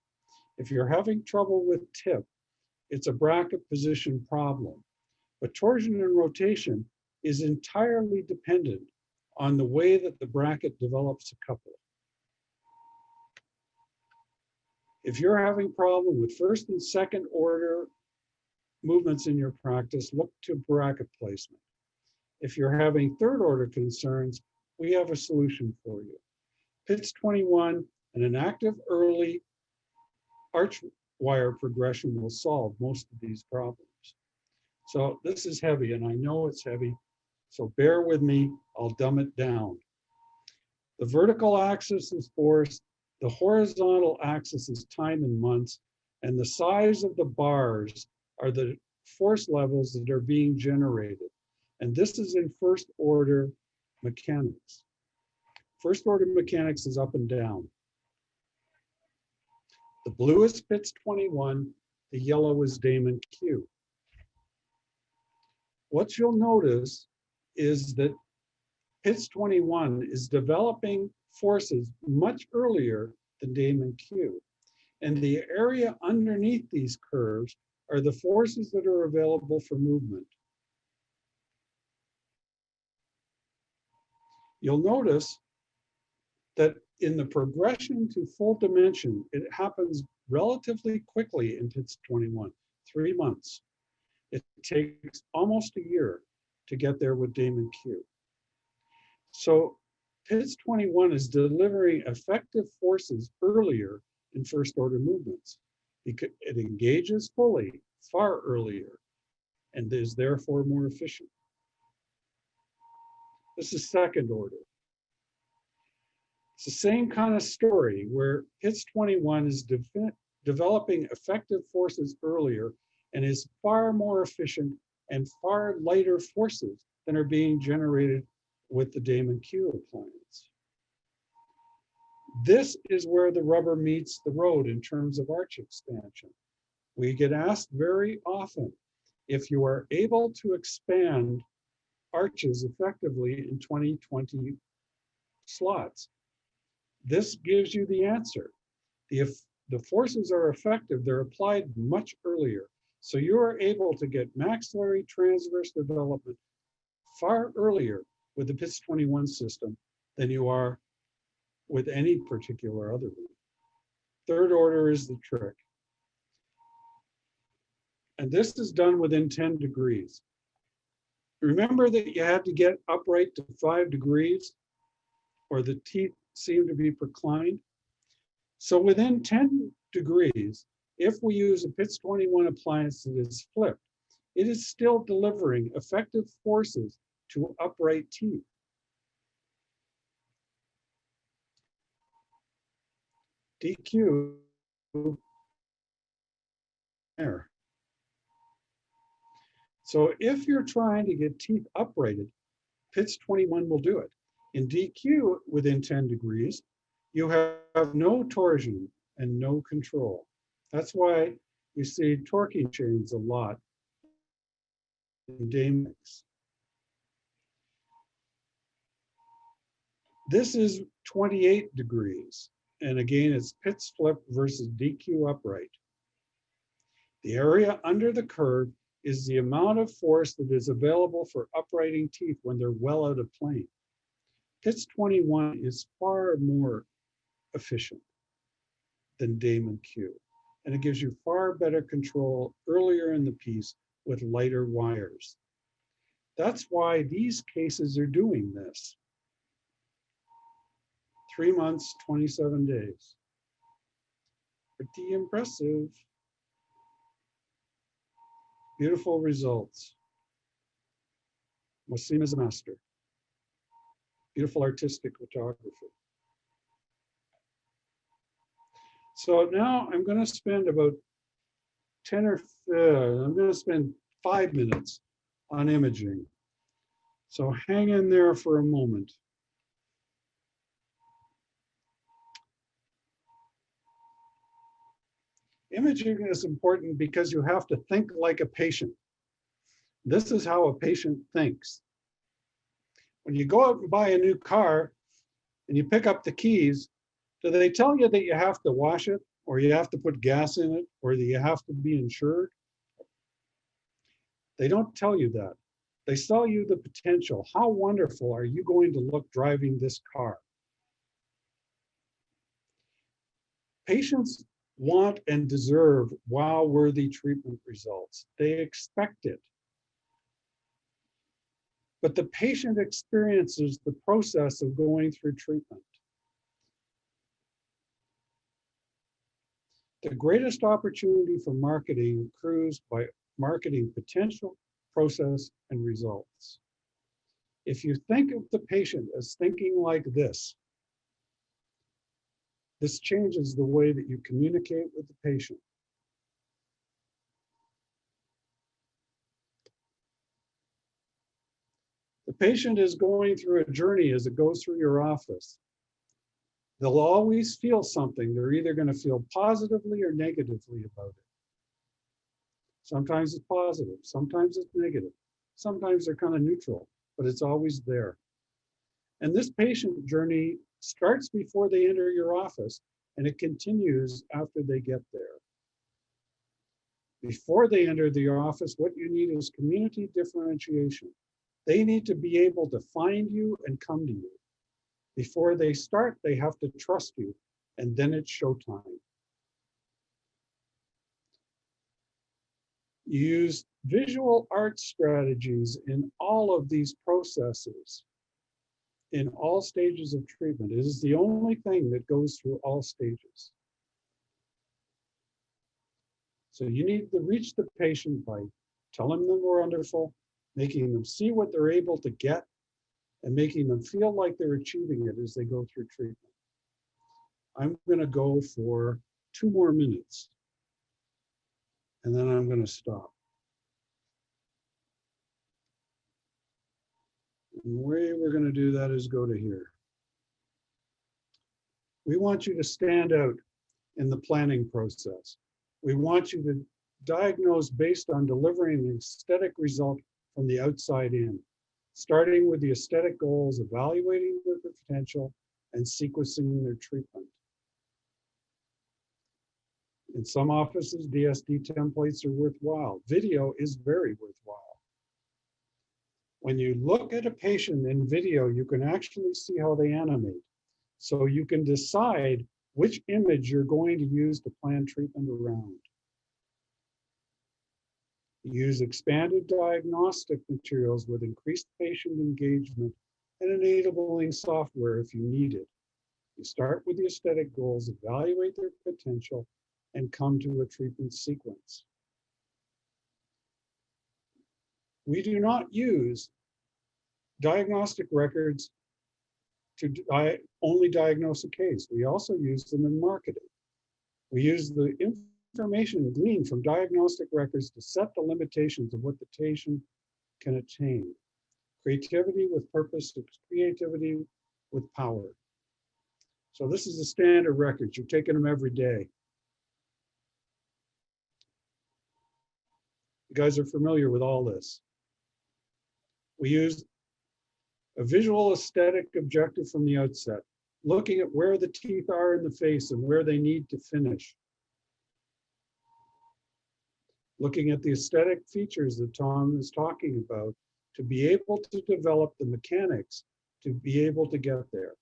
If you're having trouble with tip, it's a bracket position problem. But torsion and rotation is entirely dependent on the way that the bracket develops a couple. If you're having problem with first and second order movements in your practice, look to bracket placement. If you're having third order concerns, we have a solution for you. PITS 21 and an active early arch wire progression will solve most of these problems. So this is heavy, and I know it's heavy, so bear with me, I'll dumb it down. The vertical axis is force, the horizontal axis is time in months, and the size of the bars are the force levels that are being generated. And this is in first order mechanics. First order mechanics is up and down. The blue is PITS 21, the yellow is Damon Q. What you'll notice is that PITS 21 is developing forces much earlier than Damon Q. And the area underneath these curves are the forces that are available for movement. You'll notice that in the progression to full dimension, it happens relatively quickly in PITS 21, 3 months. It takes almost a year to get there with Damon Q. So PITS 21 is delivering effective forces earlier in first order movements because it engages fully far earlier and is therefore more efficient. This is second order. It's the same kind of story where PITS 21 is developing effective forces earlier and is far more efficient and far lighter forces than are being generated with the Damon Q appliance. This is where the rubber meets the road in terms of arch expansion. We get asked very often, if you are able to expand arches effectively in 2020 slots. This gives you the answer. If the forces are effective, they're applied much earlier. So you are able to get maxillary transverse development far earlier with the PITS 21 system than you are with any particular other one. Third order is the trick. And this is done within 10 degrees. Remember that you had to get upright to 5 degrees or the teeth seem to be proclined. So within 10 degrees, if we use a PITS 21 appliance that is flipped, it is still delivering effective forces to upright teeth. DQ there. So if you're trying to get teeth uprighted, PITS 21 will do it. In DQ, within 10 degrees, you have no torsion and no control. That's why you see torquing chains a lot in Damix. This is 28 degrees. And again, it's PITS flip versus DQ upright. The area under the curve is the amount of force that is available for uprighting teeth when they're well out of plane. PITS 21 is far more efficient than Damon Q. And it gives you far better control earlier in the piece with lighter wires. That's why these cases are doing this. 3 months, 27 days. Pretty impressive. Beautiful results. Wasim is a master. Beautiful artistic photography. So now I'm going to spend about 10 or I'm going to spend 5 minutes on imaging. So hang in there for a moment. Imaging is important because you have to think like a patient. This is how a patient thinks. When you go out and buy a new car and you pick up the keys, do they tell you that you have to wash it, or you have to put gas in it, or that you have to be insured? They don't tell you that. They sell you the potential. How wonderful are you going to look driving this car? Patients want and deserve wow-worthy treatment results. They expect it. But the patient experiences the process of going through treatment. The greatest opportunity for marketing accrues by marketing potential, process, and results. If you think of the patient as thinking like this changes the way that you communicate with the patient. The patient is going through a journey as it goes through your office. They'll always feel something. They're either going to feel positively or negatively about it. Sometimes it's positive, sometimes it's negative. Sometimes they're kind of neutral, but it's always there. And this patient journey starts before they enter your office, and it continues after they get there. Before they enter the office, what you need is community differentiation. They need to be able to find you and come to you. Before they start, they have to trust you, and then it's showtime. You use visual art strategies in all of these processes, in all stages of treatment. It is the only thing that goes through all stages. So you need to reach the patient by telling them they're wonderful, making them see what they're able to get, and making them feel like they're achieving it as they go through treatment. I'm going to go for 2 more minutes, and then I'm going to stop. And the way we're going to do that is go to here. We want you to stand out in the planning process. We want you to diagnose based on delivering an aesthetic result from the outside in. starting with the aesthetic goals, evaluating their potential, and sequencing their treatment. In some offices, DSD templates are worthwhile. Video is very worthwhile. When you look at a patient in video, you can actually see how they animate. So you can decide which image you're going to use to plan treatment around. Use expanded diagnostic materials with increased patient engagement and enabling software if you need it. You start with the aesthetic goals, evaluate their potential, and come to a treatment sequence. We do not use diagnostic records to only diagnose a case. We also use them in marketing. We use the information gleaned from diagnostic records to set the limitations of what the patient can attain. Creativity with purpose, creativity with power. So this is the standard records. You're taking them every day. You guys are familiar with all this. We use a visual aesthetic objective from the outset, looking at where the teeth are in the face and where they need to finish. Looking at the aesthetic features that Tom is talking about to be able to develop the mechanics to be able to get there.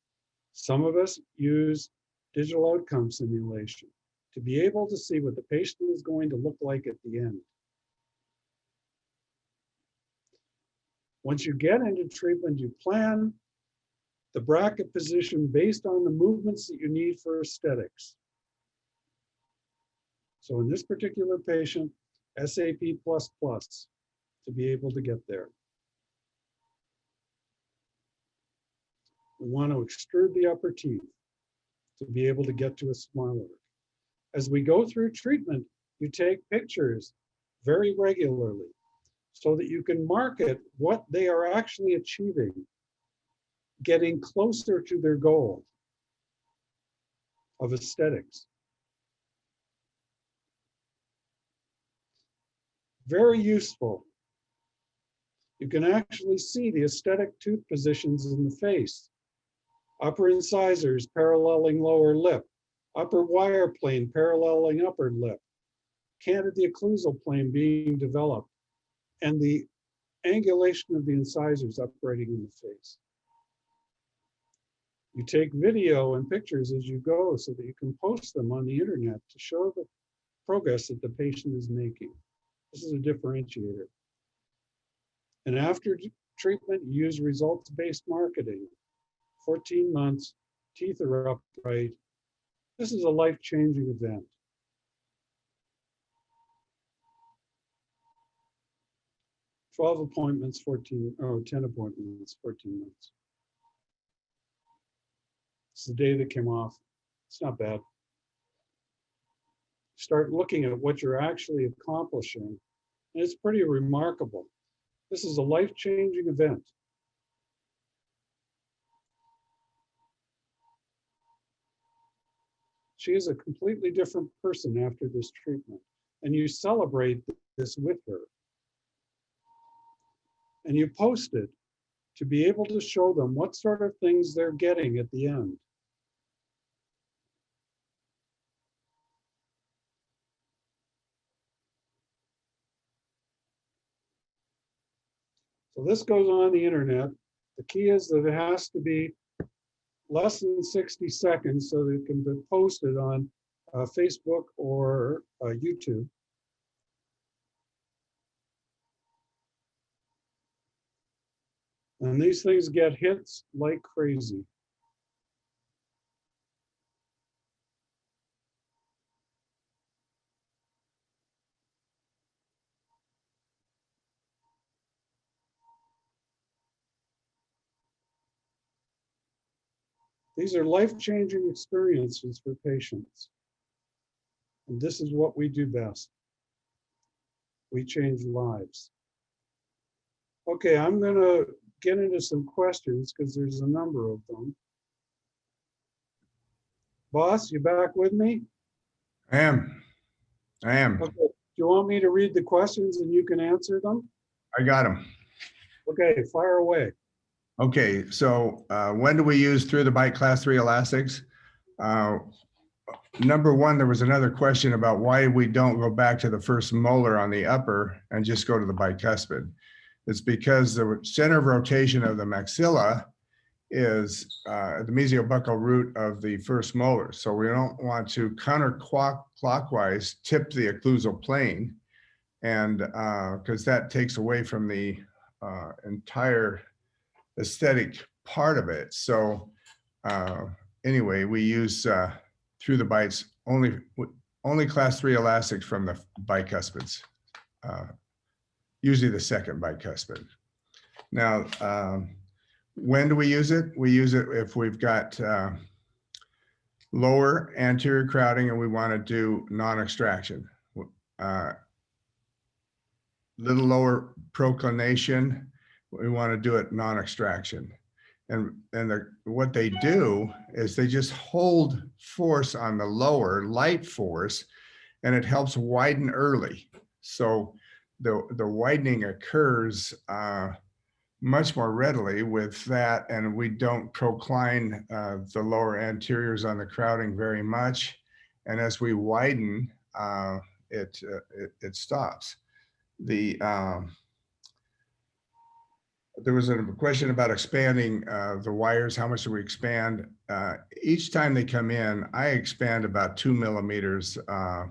Some of us use digital outcome simulation to be able to see what the patient is going to look like at the end. Once you get into treatment, you plan the bracket position based on the movements that you need for aesthetics. So in this particular patient, SAP++ to be able to get there. We want to extrude the upper teeth to be able to get to a smile. As we go through treatment, you take pictures very regularly so that you can market what they are actually achieving, getting closer to their goal of aesthetics. Very useful. You can actually see the aesthetic tooth positions in the face. Upper incisors paralleling lower lip, upper wire plane paralleling upper lip, candidly occlusal plane being developed, and the angulation of the incisors uprighting in the face. You take video and pictures as you go so that you can post them on the internet to show the progress that the patient is making. This is a differentiator. And after treatment, you use results-based marketing. 14 months, teeth are upright. This is a life-changing event. "12 appointments, 10 appointments, 14 months. It's the day that came off. It's not bad. Start looking at what you're actually accomplishing, and it's pretty remarkable. This is a life-changing event. She is a completely different person after this treatment, and you celebrate this with her. And you post it to be able to show them what sort of things they're getting at the end. So this goes on the internet. The key is that it has to be less than 60 seconds so that it can be posted on Facebook or YouTube. And these things get hits like crazy. These are life-changing experiences for patients. And this is what we do best. We change lives. Okay, I'm going to get into some questions because there's a number of them. Boss, you back with me? I am. Okay. Do you want me to read the questions and you can answer them? I got them. Okay, fire away. Okay, so when do we use through the bite class 3 elastics? Number one, there was another question about why we don't go back to the first molar on the upper and just go to the bicuspid. It's because the center of rotation of the maxilla is the mesiobuccal root of the first molar. So we don't want to counterclockwise tip the occlusal plane, and because that takes away from the entire aesthetic part of it. So anyway, we use through the bites only class 3 elastics from the bicuspids, usually the second bicuspid. Now, when do we use it? We use it if we've got lower anterior crowding and we want to do non-extraction. Little lower proclination, we want to do it non-extraction. And what they do is they just hold force on the lower, light force, and it helps widen early. So the widening occurs much more readily with that, and we don't procline the lower anteriors on the crowding very much. And as we widen, it stops. There was a question about expanding the wires. How much do we expand? Each time they come in, I expand about 2 millimeters at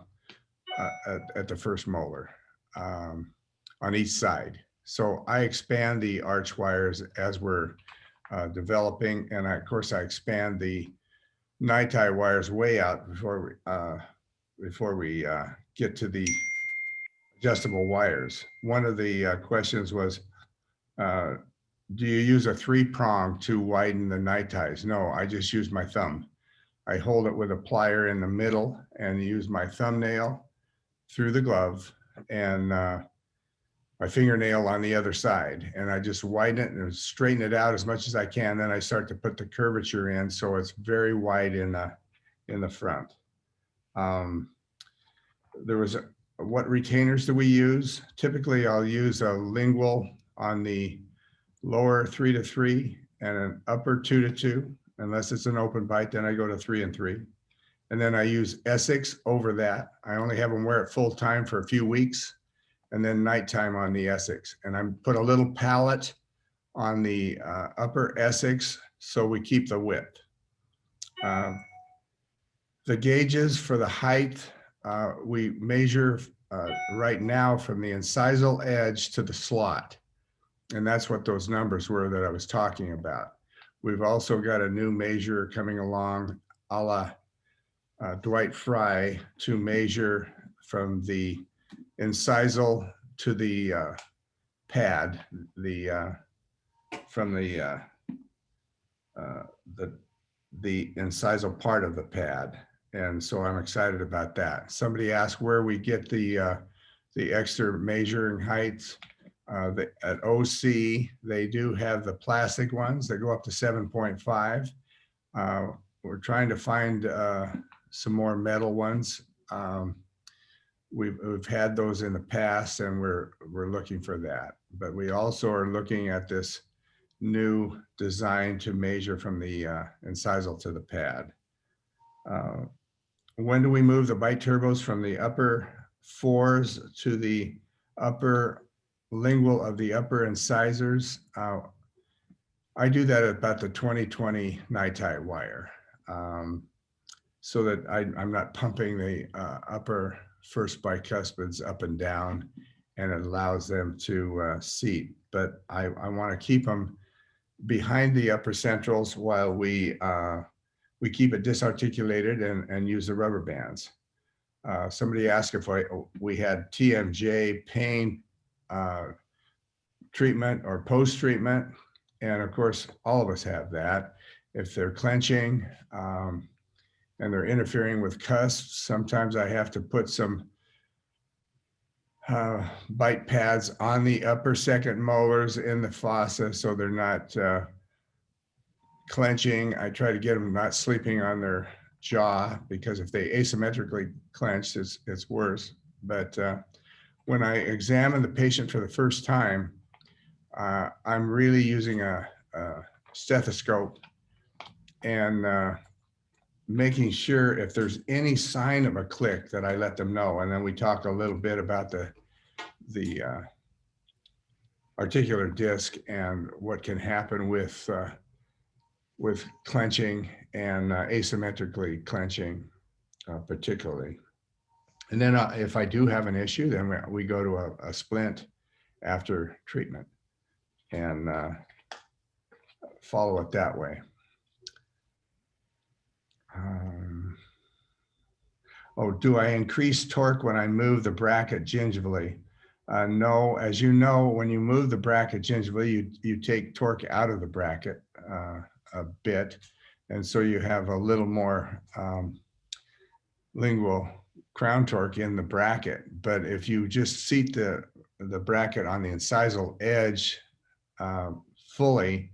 the first molar on each side. So I expand the arch wires as we're developing, and of course I expand the NiTi wires way out before we get to the adjustable wires. One of the questions was, do you use a 3-prong to widen the NiTis? No, I just use my thumb. I hold it with a plier in the middle and use my thumbnail through the glove and my fingernail on the other side. And I just widen it and straighten it out as much as I can. Then I start to put the curvature in so it's very wide in the front. There was what retainers do we use? Typically, I'll use a lingual on the lower 3 to 3 and an upper 2 to 2. Unless it's an open bite, then I go to 3 and 3. And then I use Essex over that. I only have them wear it full time for a few weeks, and then nighttime on the Essex. And I put a little pallet on the upper Essex so we keep the width. The gauges for the height, we measure right now from the incisal edge to the slot. And that's what those numbers were that I was talking about. We've also got a new measure coming along, a la Dwight Fry, to measure from the incisal to the pad, from the incisal part of the pad. And so I'm excited about that. Somebody asked where we get the extra measuring heights. At OC, they do have the plastic ones that go up to 7.5. We're trying to find some more metal ones. We've had those in the past, and we're looking for that. But we also are looking at this new design to measure from the incisal to the pad. When do we move the bite turbos from the upper 4s to the upper lingual of the upper incisors? I do that at about the 2020 NiTi wire, so that I'm not pumping the upper first bicuspids up and down, and it allows them to seat. But I want to keep them behind the upper centrals while we keep it disarticulated and use the rubber bands. Somebody asked if we had TMJ pain treatment or post-treatment. And of course, all of us have that. If they're clenching and they're interfering with cusps, sometimes I have to put some bite pads on the upper second molars in the fossa so they're not clenching. I try to get them not sleeping on their jaw, because if they asymmetrically clench, it's worse. But when I examine the patient for the first time, I'm really using a stethoscope and making sure if there's any sign of a click that I let them know. And then we talk a little bit about the articular disc and what can happen with clenching and asymmetrically clenching, particularly. And then if I do have an issue, then we go to a splint after treatment and follow it that way. Oh, do I increase torque when I move the bracket gingivally? No, as you know, when you move the bracket gingivally, you take torque out of the bracket a bit. And so you have a little more lingual crown torque in the bracket. But if you just seat the bracket on the incisal edge fully,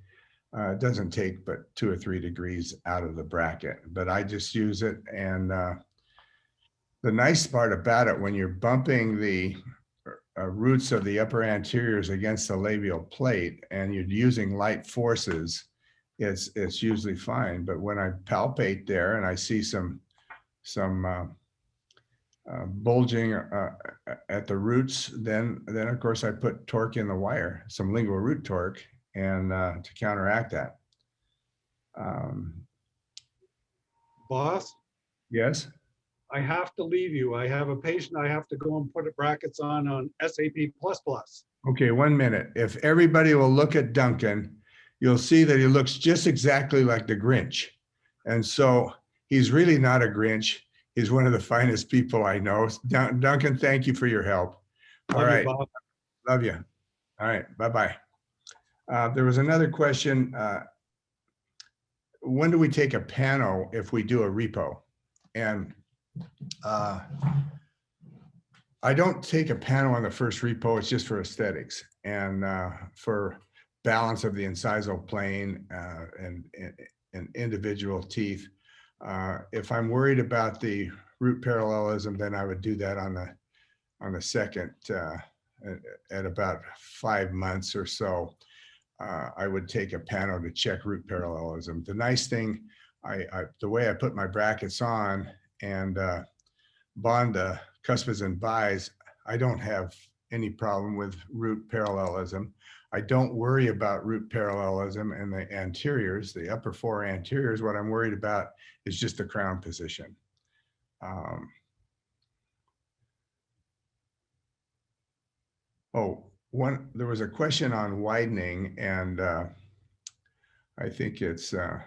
it doesn't take but 2 or 3 degrees out of the bracket. But I just use it. And the nice part about it, when you're bumping the roots of the upper anteriors against the labial plate and you're using light forces, it's usually fine. But when I palpate there and I see some bulging at the roots, then of course I put torque in the wire, some lingual root torque, and to counteract that. Boss, Yes. I have to leave you. I have a patient I have to go and put brackets on SAP++. Okay, 1 minute. If everybody will look at Duncan, you'll see that he looks just exactly like the Grinch. And so he's really not a Grinch. He's one of the finest people I know. Duncan, thank you for your help. All right. Bob. Love you. All right. Bye-bye. There was another question. When do we take a pano if we do a repo? And I don't take a pano on the first repo. It's just for aesthetics and for balance of the incisal plane and individual teeth. If I'm worried about the root parallelism, then I would do that on the second at about 5 months or so. I would take a pano to check root parallelism. The nice thing, the way I put my brackets on and bond the cuspids and bis, I don't have any problem with root parallelism. I don't worry about root parallelism in the anteriors, the upper 4 anteriors. What I'm worried about is just the crown position. There was a question on widening, and I think it's, I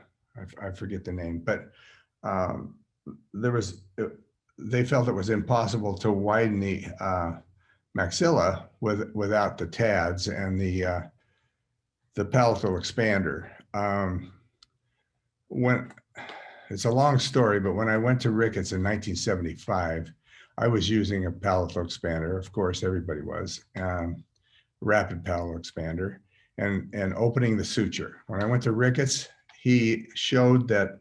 forget the name, but they felt it was impossible to widen the maxilla without the TADs and the palatal expander. It's a long story, but when I went to Ricketts in 1975, I was using a palatal expander. Of course, everybody was. Rapid palatal expander and opening the suture. When I went to Ricketts, he showed that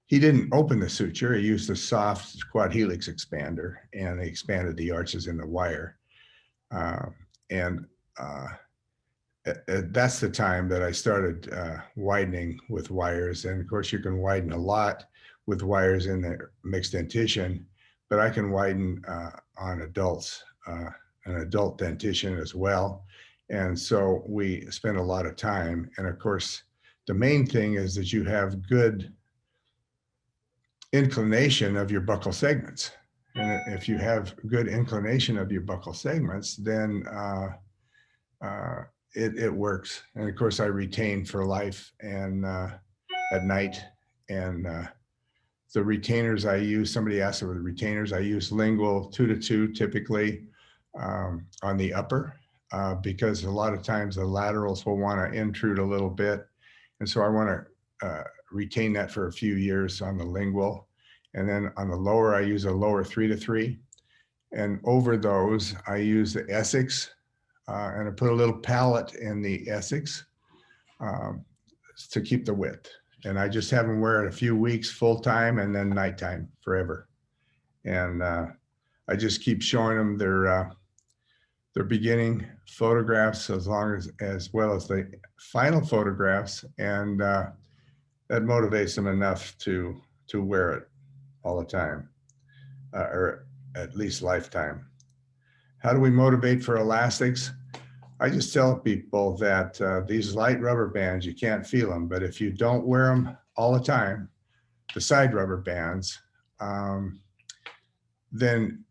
he didn't open the suture. He used a soft quad helix expander, and he expanded the arches in the wire. That's the time that I started widening with wires. And of course, you can widen a lot with wires in the mixed dentition, but I can widen on adults, an adult dentition as well. And so we spend a lot of time. And of course, the main thing is that you have good inclination of your buccal segments. And if you have good inclination of your buccal segments, then it works. And of course, I retain for life and at night. And the retainers I use, somebody asked about the retainers, I use lingual 2 to 2 typically on the upper because a lot of times the laterals will want to intrude a little bit. And so I want to retain that for a few years on the lingual. And then on the lower, I use a lower 3 to 3. And over those, I use the Essex and I put a little pallet in the Essex to keep the width. And I just have them wear it a few weeks full time and then nighttime forever. And I just keep showing them their beginning photographs as well as the final photographs, and that motivates them enough to wear it all the time, or at least lifetime. How do we motivate for elastics? I just tell people that these light rubber bands, you can't feel them, but if you don't wear them all the time, the side rubber bands, then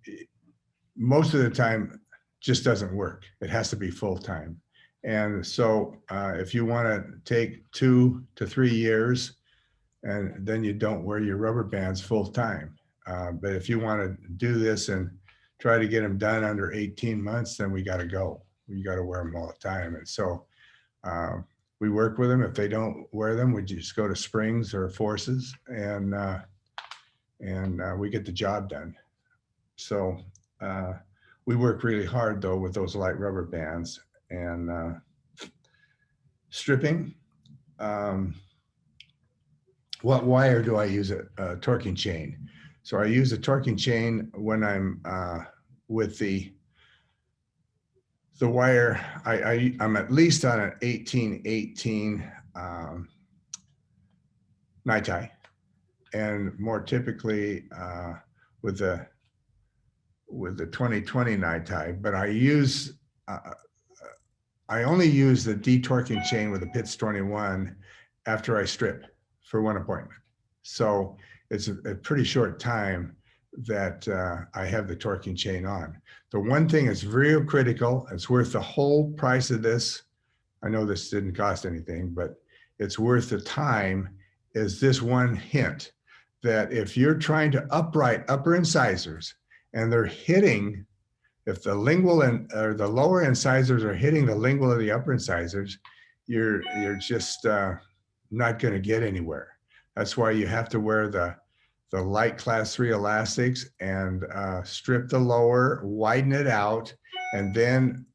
most of the time just doesn't work. It has to be full time. And so if you want to take 2 to 3 years, and then you don't wear your rubber bands full time. But if you want to do this and try to get them done under 18 months, then we got to go. We got to wear them all the time. And so we work with them. If they don't wear them, we just go to springs or forces, and we get the job done. So we work really hard though with those light rubber bands. And stripping. What wire do I use? A torquing chain. So I use a torquing chain when I'm with the wire. I'm at least on an 1818 night tie, and more typically with the 2020 night tie. But I only use the detorquing chain with the Pitts 21 after I strip for one appointment. So it's a pretty short time that I have the torquing chain on. The one thing that's real critical, it's worth the whole price of this. I know this didn't cost anything, but it's worth the time, is this one hint that if you're trying to upright upper incisors and they're hitting, if the lingual or the lower incisors are hitting the lingual of the upper incisors, you're just not going to get anywhere. That's why you have to wear the light class 3 elastics and strip the lower, widen it out, and then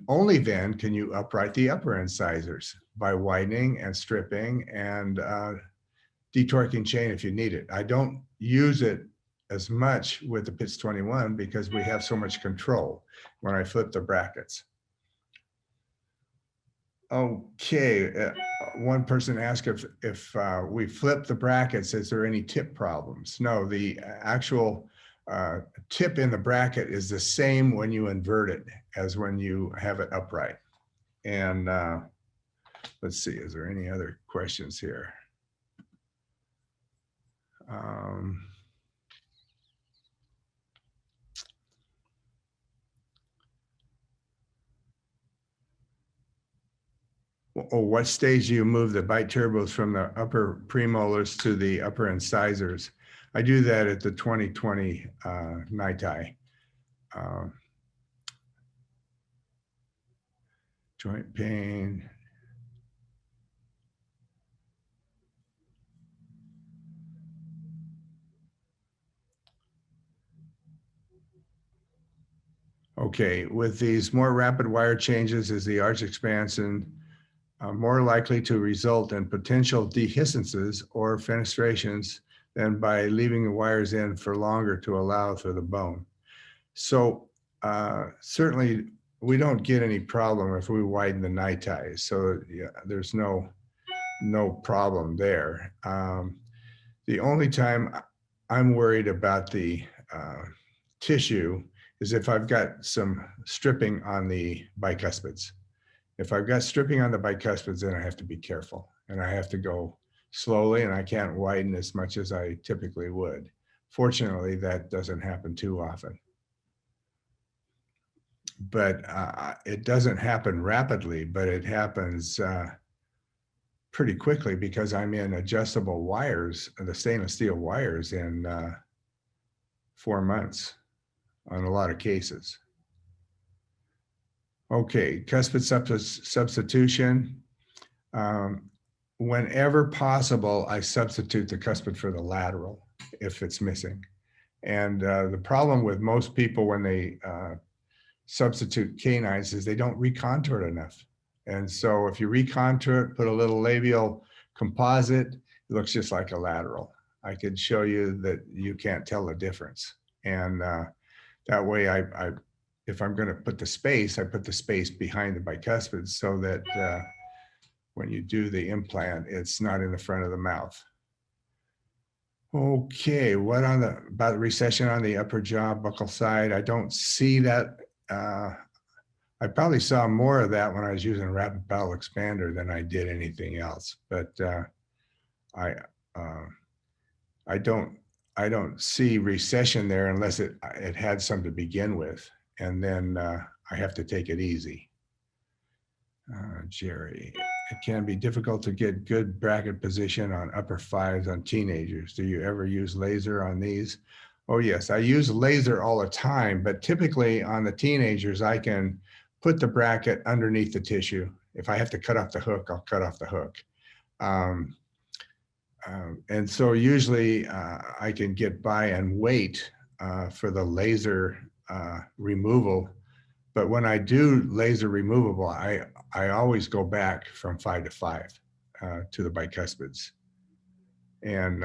only then can you upright the upper incisors by widening and stripping and detorquing chain if you need it. I don't use it as much with the Pitts 21 because we have so much control when I flip the brackets. Okay, one person asked if we flip the brackets, is there any tip problems? No, the actual tip in the bracket is the same when you invert it as when you have it upright. And let's see, is there any other questions here? What stage do you move the bite turbos from the upper premolars to the upper incisors? I do that at the 2020 night tie. Joint pain. Okay, with these more rapid wire changes, is the arch expansion more likely to result in potential dehiscences or fenestrations than by leaving the wires in for longer to allow for the bone? So certainly we don't get any problem if we widen the night ties. So yeah, there's no problem there. The only time I'm worried about the tissue is if I've got some stripping on the bicuspids. If I've got stripping on the bicuspids, then I have to be careful and I have to go slowly, and I can't widen as much as I typically would. Fortunately, that doesn't happen too often. But it doesn't happen rapidly, but it happens pretty quickly because I'm in adjustable wires, the stainless steel wires, in 4 months on a lot of cases. Okay, cuspid substitution. Whenever possible, I substitute the cuspid for the lateral if it's missing. And the problem with most people when they substitute canines is they don't recontour it enough. And so if you recontour it, put a little labial composite, it looks just like a lateral. I could show you that you can't tell the difference. And that way I if I'm going to put the space, I put the space behind the bicuspid so that when you do the implant, it's not in the front of the mouth. Okay, what on the about recession on the upper jaw buccal side? I don't see that. I probably saw more of that when I was using rapid bowel expander than I did anything else. But I I don't see recession there unless it had some to begin with, and then I have to take it easy. Jerry, it can be difficult to get good bracket position on upper fives on teenagers. Do you ever use laser on these? Oh yes, I use laser all the time, but typically on the teenagers, I can put the bracket underneath the tissue. If I have to cut off the hook, I'll cut off the hook. And so usually I can get by and wait for the laser removal. But when I do laser removable, I always go back from 5 to 5 to the bicuspids. And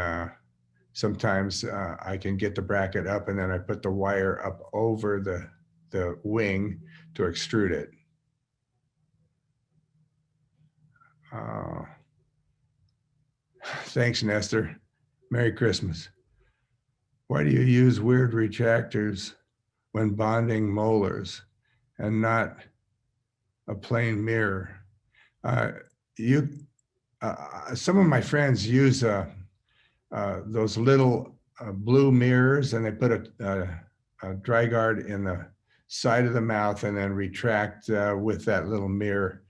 sometimes I can get the bracket up and then I put the wire up over the wing to extrude it. Thanks, Nestor. Merry Christmas. Why do you use weird retractors when bonding molars and not a plain mirror? Some of my friends use those little blue mirrors, and they put a dry guard in the side of the mouth and then retract with that little mirror.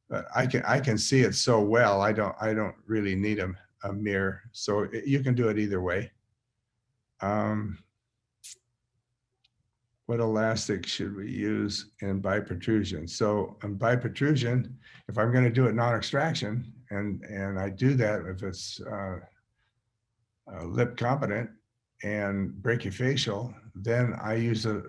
But I can see it so well. I don't really need a mirror, so you can do it either way. What elastic should we use in biprotrusion? So in biprotrusion, if I'm going to do it non-extraction, and I do that if it's lip competent and brachyfacial, then I use a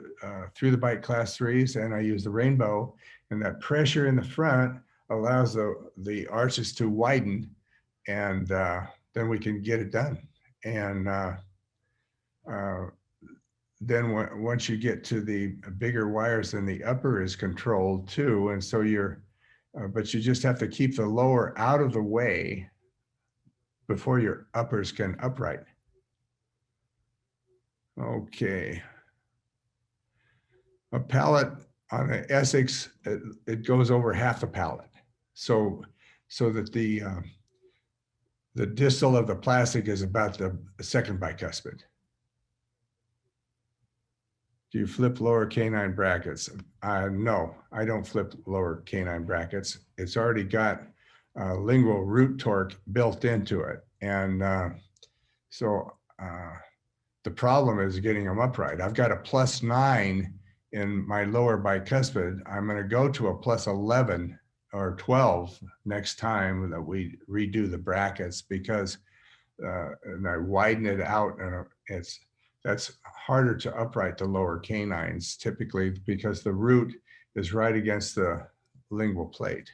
through the bite class 3s, and I use the rainbow, and that pressure in the front allows the arches to widen, and then we can get it done. And then once you get to the bigger wires, then the upper is controlled too. And so but you just have to keep the lower out of the way before your uppers can upright. Okay. A palate on the Essex, it goes over half the palate. So that the distal of the plastic is about the second bicuspid. Do you flip lower canine brackets? No, I don't flip lower canine brackets. It's already got lingual root torque built into it. And so the problem is getting them upright. I've got a +9 in my lower bicuspid. I'm going to go to a +11 or 12 next time that we redo the brackets, because and I widen it out, and that's harder to upright the lower canines typically, because the root is right against the lingual plate.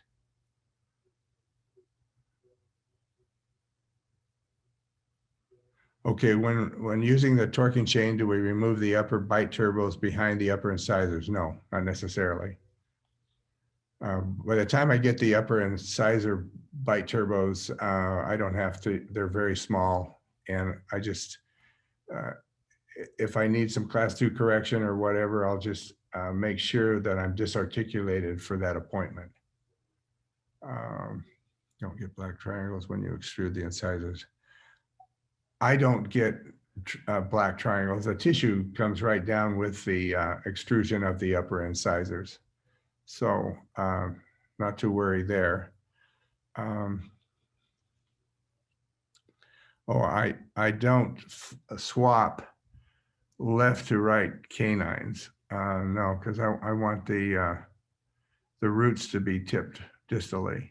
Okay, when using the torquing chain, do we remove the upper bite turbos behind the upper incisors? No, not necessarily. By the time I get the upper incisor bite turbos, I don't have to, they're very small. And I just, if I need some class 2 correction or whatever, I'll just make sure that I'm disarticulated for that appointment. Don't get black triangles when you extrude the incisors. I don't get black triangles. The tissue comes right down with the extrusion of the upper incisors. So not to worry there. I don't swap left to right canines. No, because I want the roots to be tipped distally.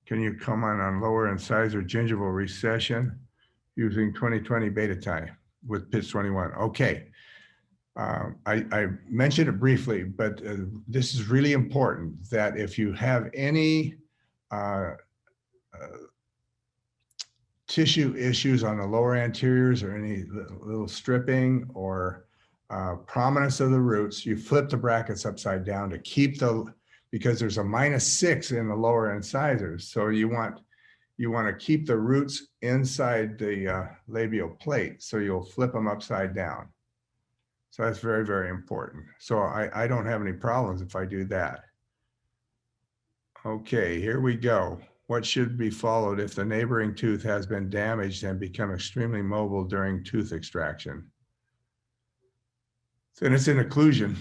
Can you comment on lower incisor gingival recession using 2020 beta tie with pitch 21? Okay. I mentioned it briefly, but this is really important, that if you have any tissue issues on the lower anteriors, or any little stripping or prominence of the roots. You flip the brackets upside down to keep because there's a -6 in the lower incisors. So you want to keep the roots inside the labial plate. So you'll flip them upside down. So that's very, very important. So I don't have any problems if I do that. Okay, here we go. What should be followed if the neighboring tooth has been damaged and become extremely mobile during tooth extraction? Then it's an occlusion,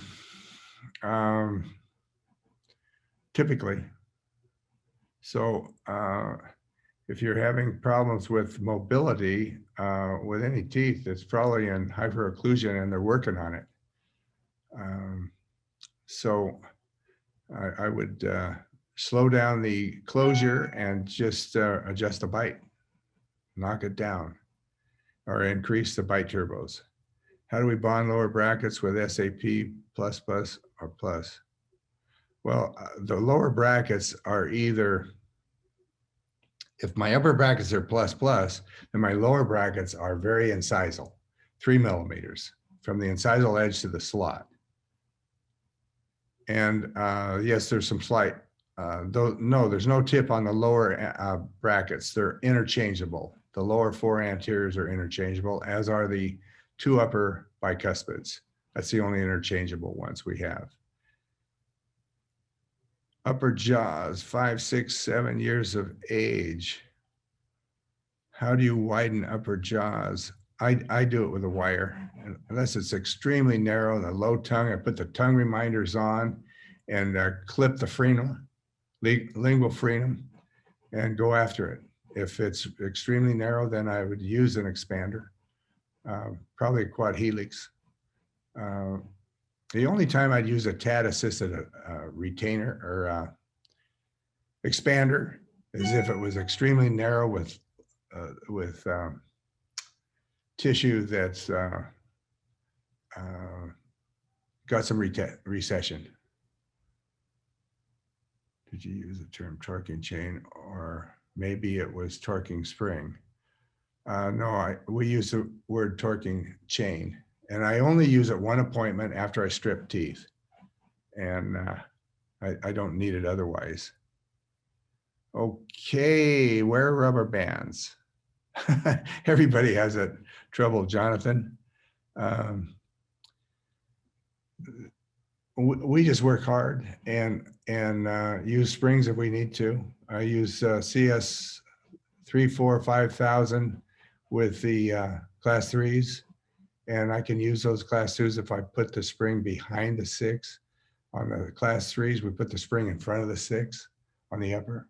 typically. So if you're having problems with mobility with any teeth, it's probably in hyperocclusion and they're working on it. So I would slow down the closure and just adjust the bite, knock it down, or increase the bite turbos. How do we bond lower brackets with SAP plus or plus? Well, the lower brackets are either, if my upper brackets are plus, then my lower brackets are very incisal, 3 millimeters from the incisal edge to the slot. And yes, there's some slight, no, there's no tip on the lower brackets. They're interchangeable. The lower 4 anteriors are interchangeable, as are the 2 upper bicuspids. That's the only interchangeable ones we have. Upper jaws, 5, 6, 7 years of age. How do you widen upper jaws? I do it with a wire, unless it's extremely narrow, the low tongue. I put the tongue reminders on and clip the frenum, lingual frenum, and go after it. If it's extremely narrow, then I would use an expander, probably a quad helix. The only time I'd use a TAD assisted retainer or expander is if it was extremely narrow with tissue that's got some recession. Did you use the term torquing chain, or maybe it was torquing spring? No, we use the word torquing chain, and I only use it one appointment after I strip teeth, and I don't need it otherwise. Okay, wear rubber bands. Everybody has that trouble, Jonathan. We just work hard and use springs if we need to. I use CS 3, 4, 5,000 with the class 3s, and I can use those class 2s if I put the spring behind the 6. On the class 3s, we put the spring in front of the 6 on the upper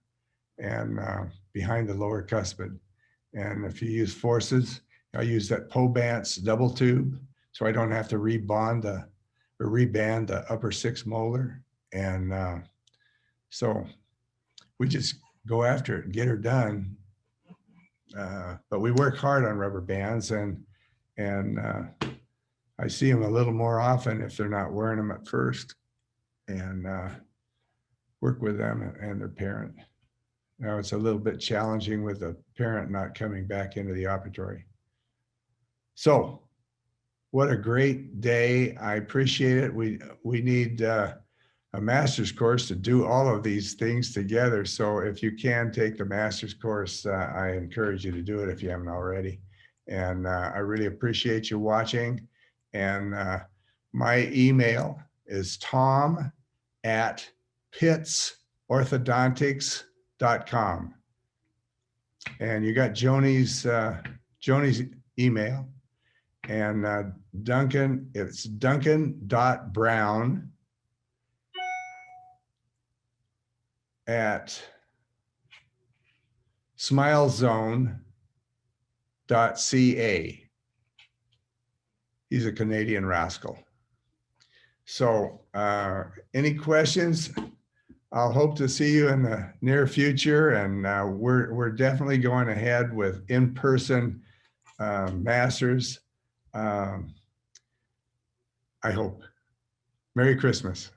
and behind the lower cuspid. And if you use forces, I use that Pobance double tube, so I don't have to reband the upper 6 molar. And so we just go after it and get her done. But we work hard on rubber bands, and I see them a little more often if they're not wearing them at first, and work with them and their parent. Now it's a little bit challenging with the parent not coming back into the operatory. So what a great day. I appreciate it. We need a master's course to do all of these things together. So if you can take the master's course, I encourage you to do it if you haven't already. And I really appreciate you watching. And my email is tom@pittsorthodontics.com. And you got Joni's email, and Duncan, it's duncan.brown@smilezone.ca. He's a Canadian rascal. So any questions? I'll hope to see you in the near future, and we're definitely going ahead with in-person masters. I hope. Merry Christmas.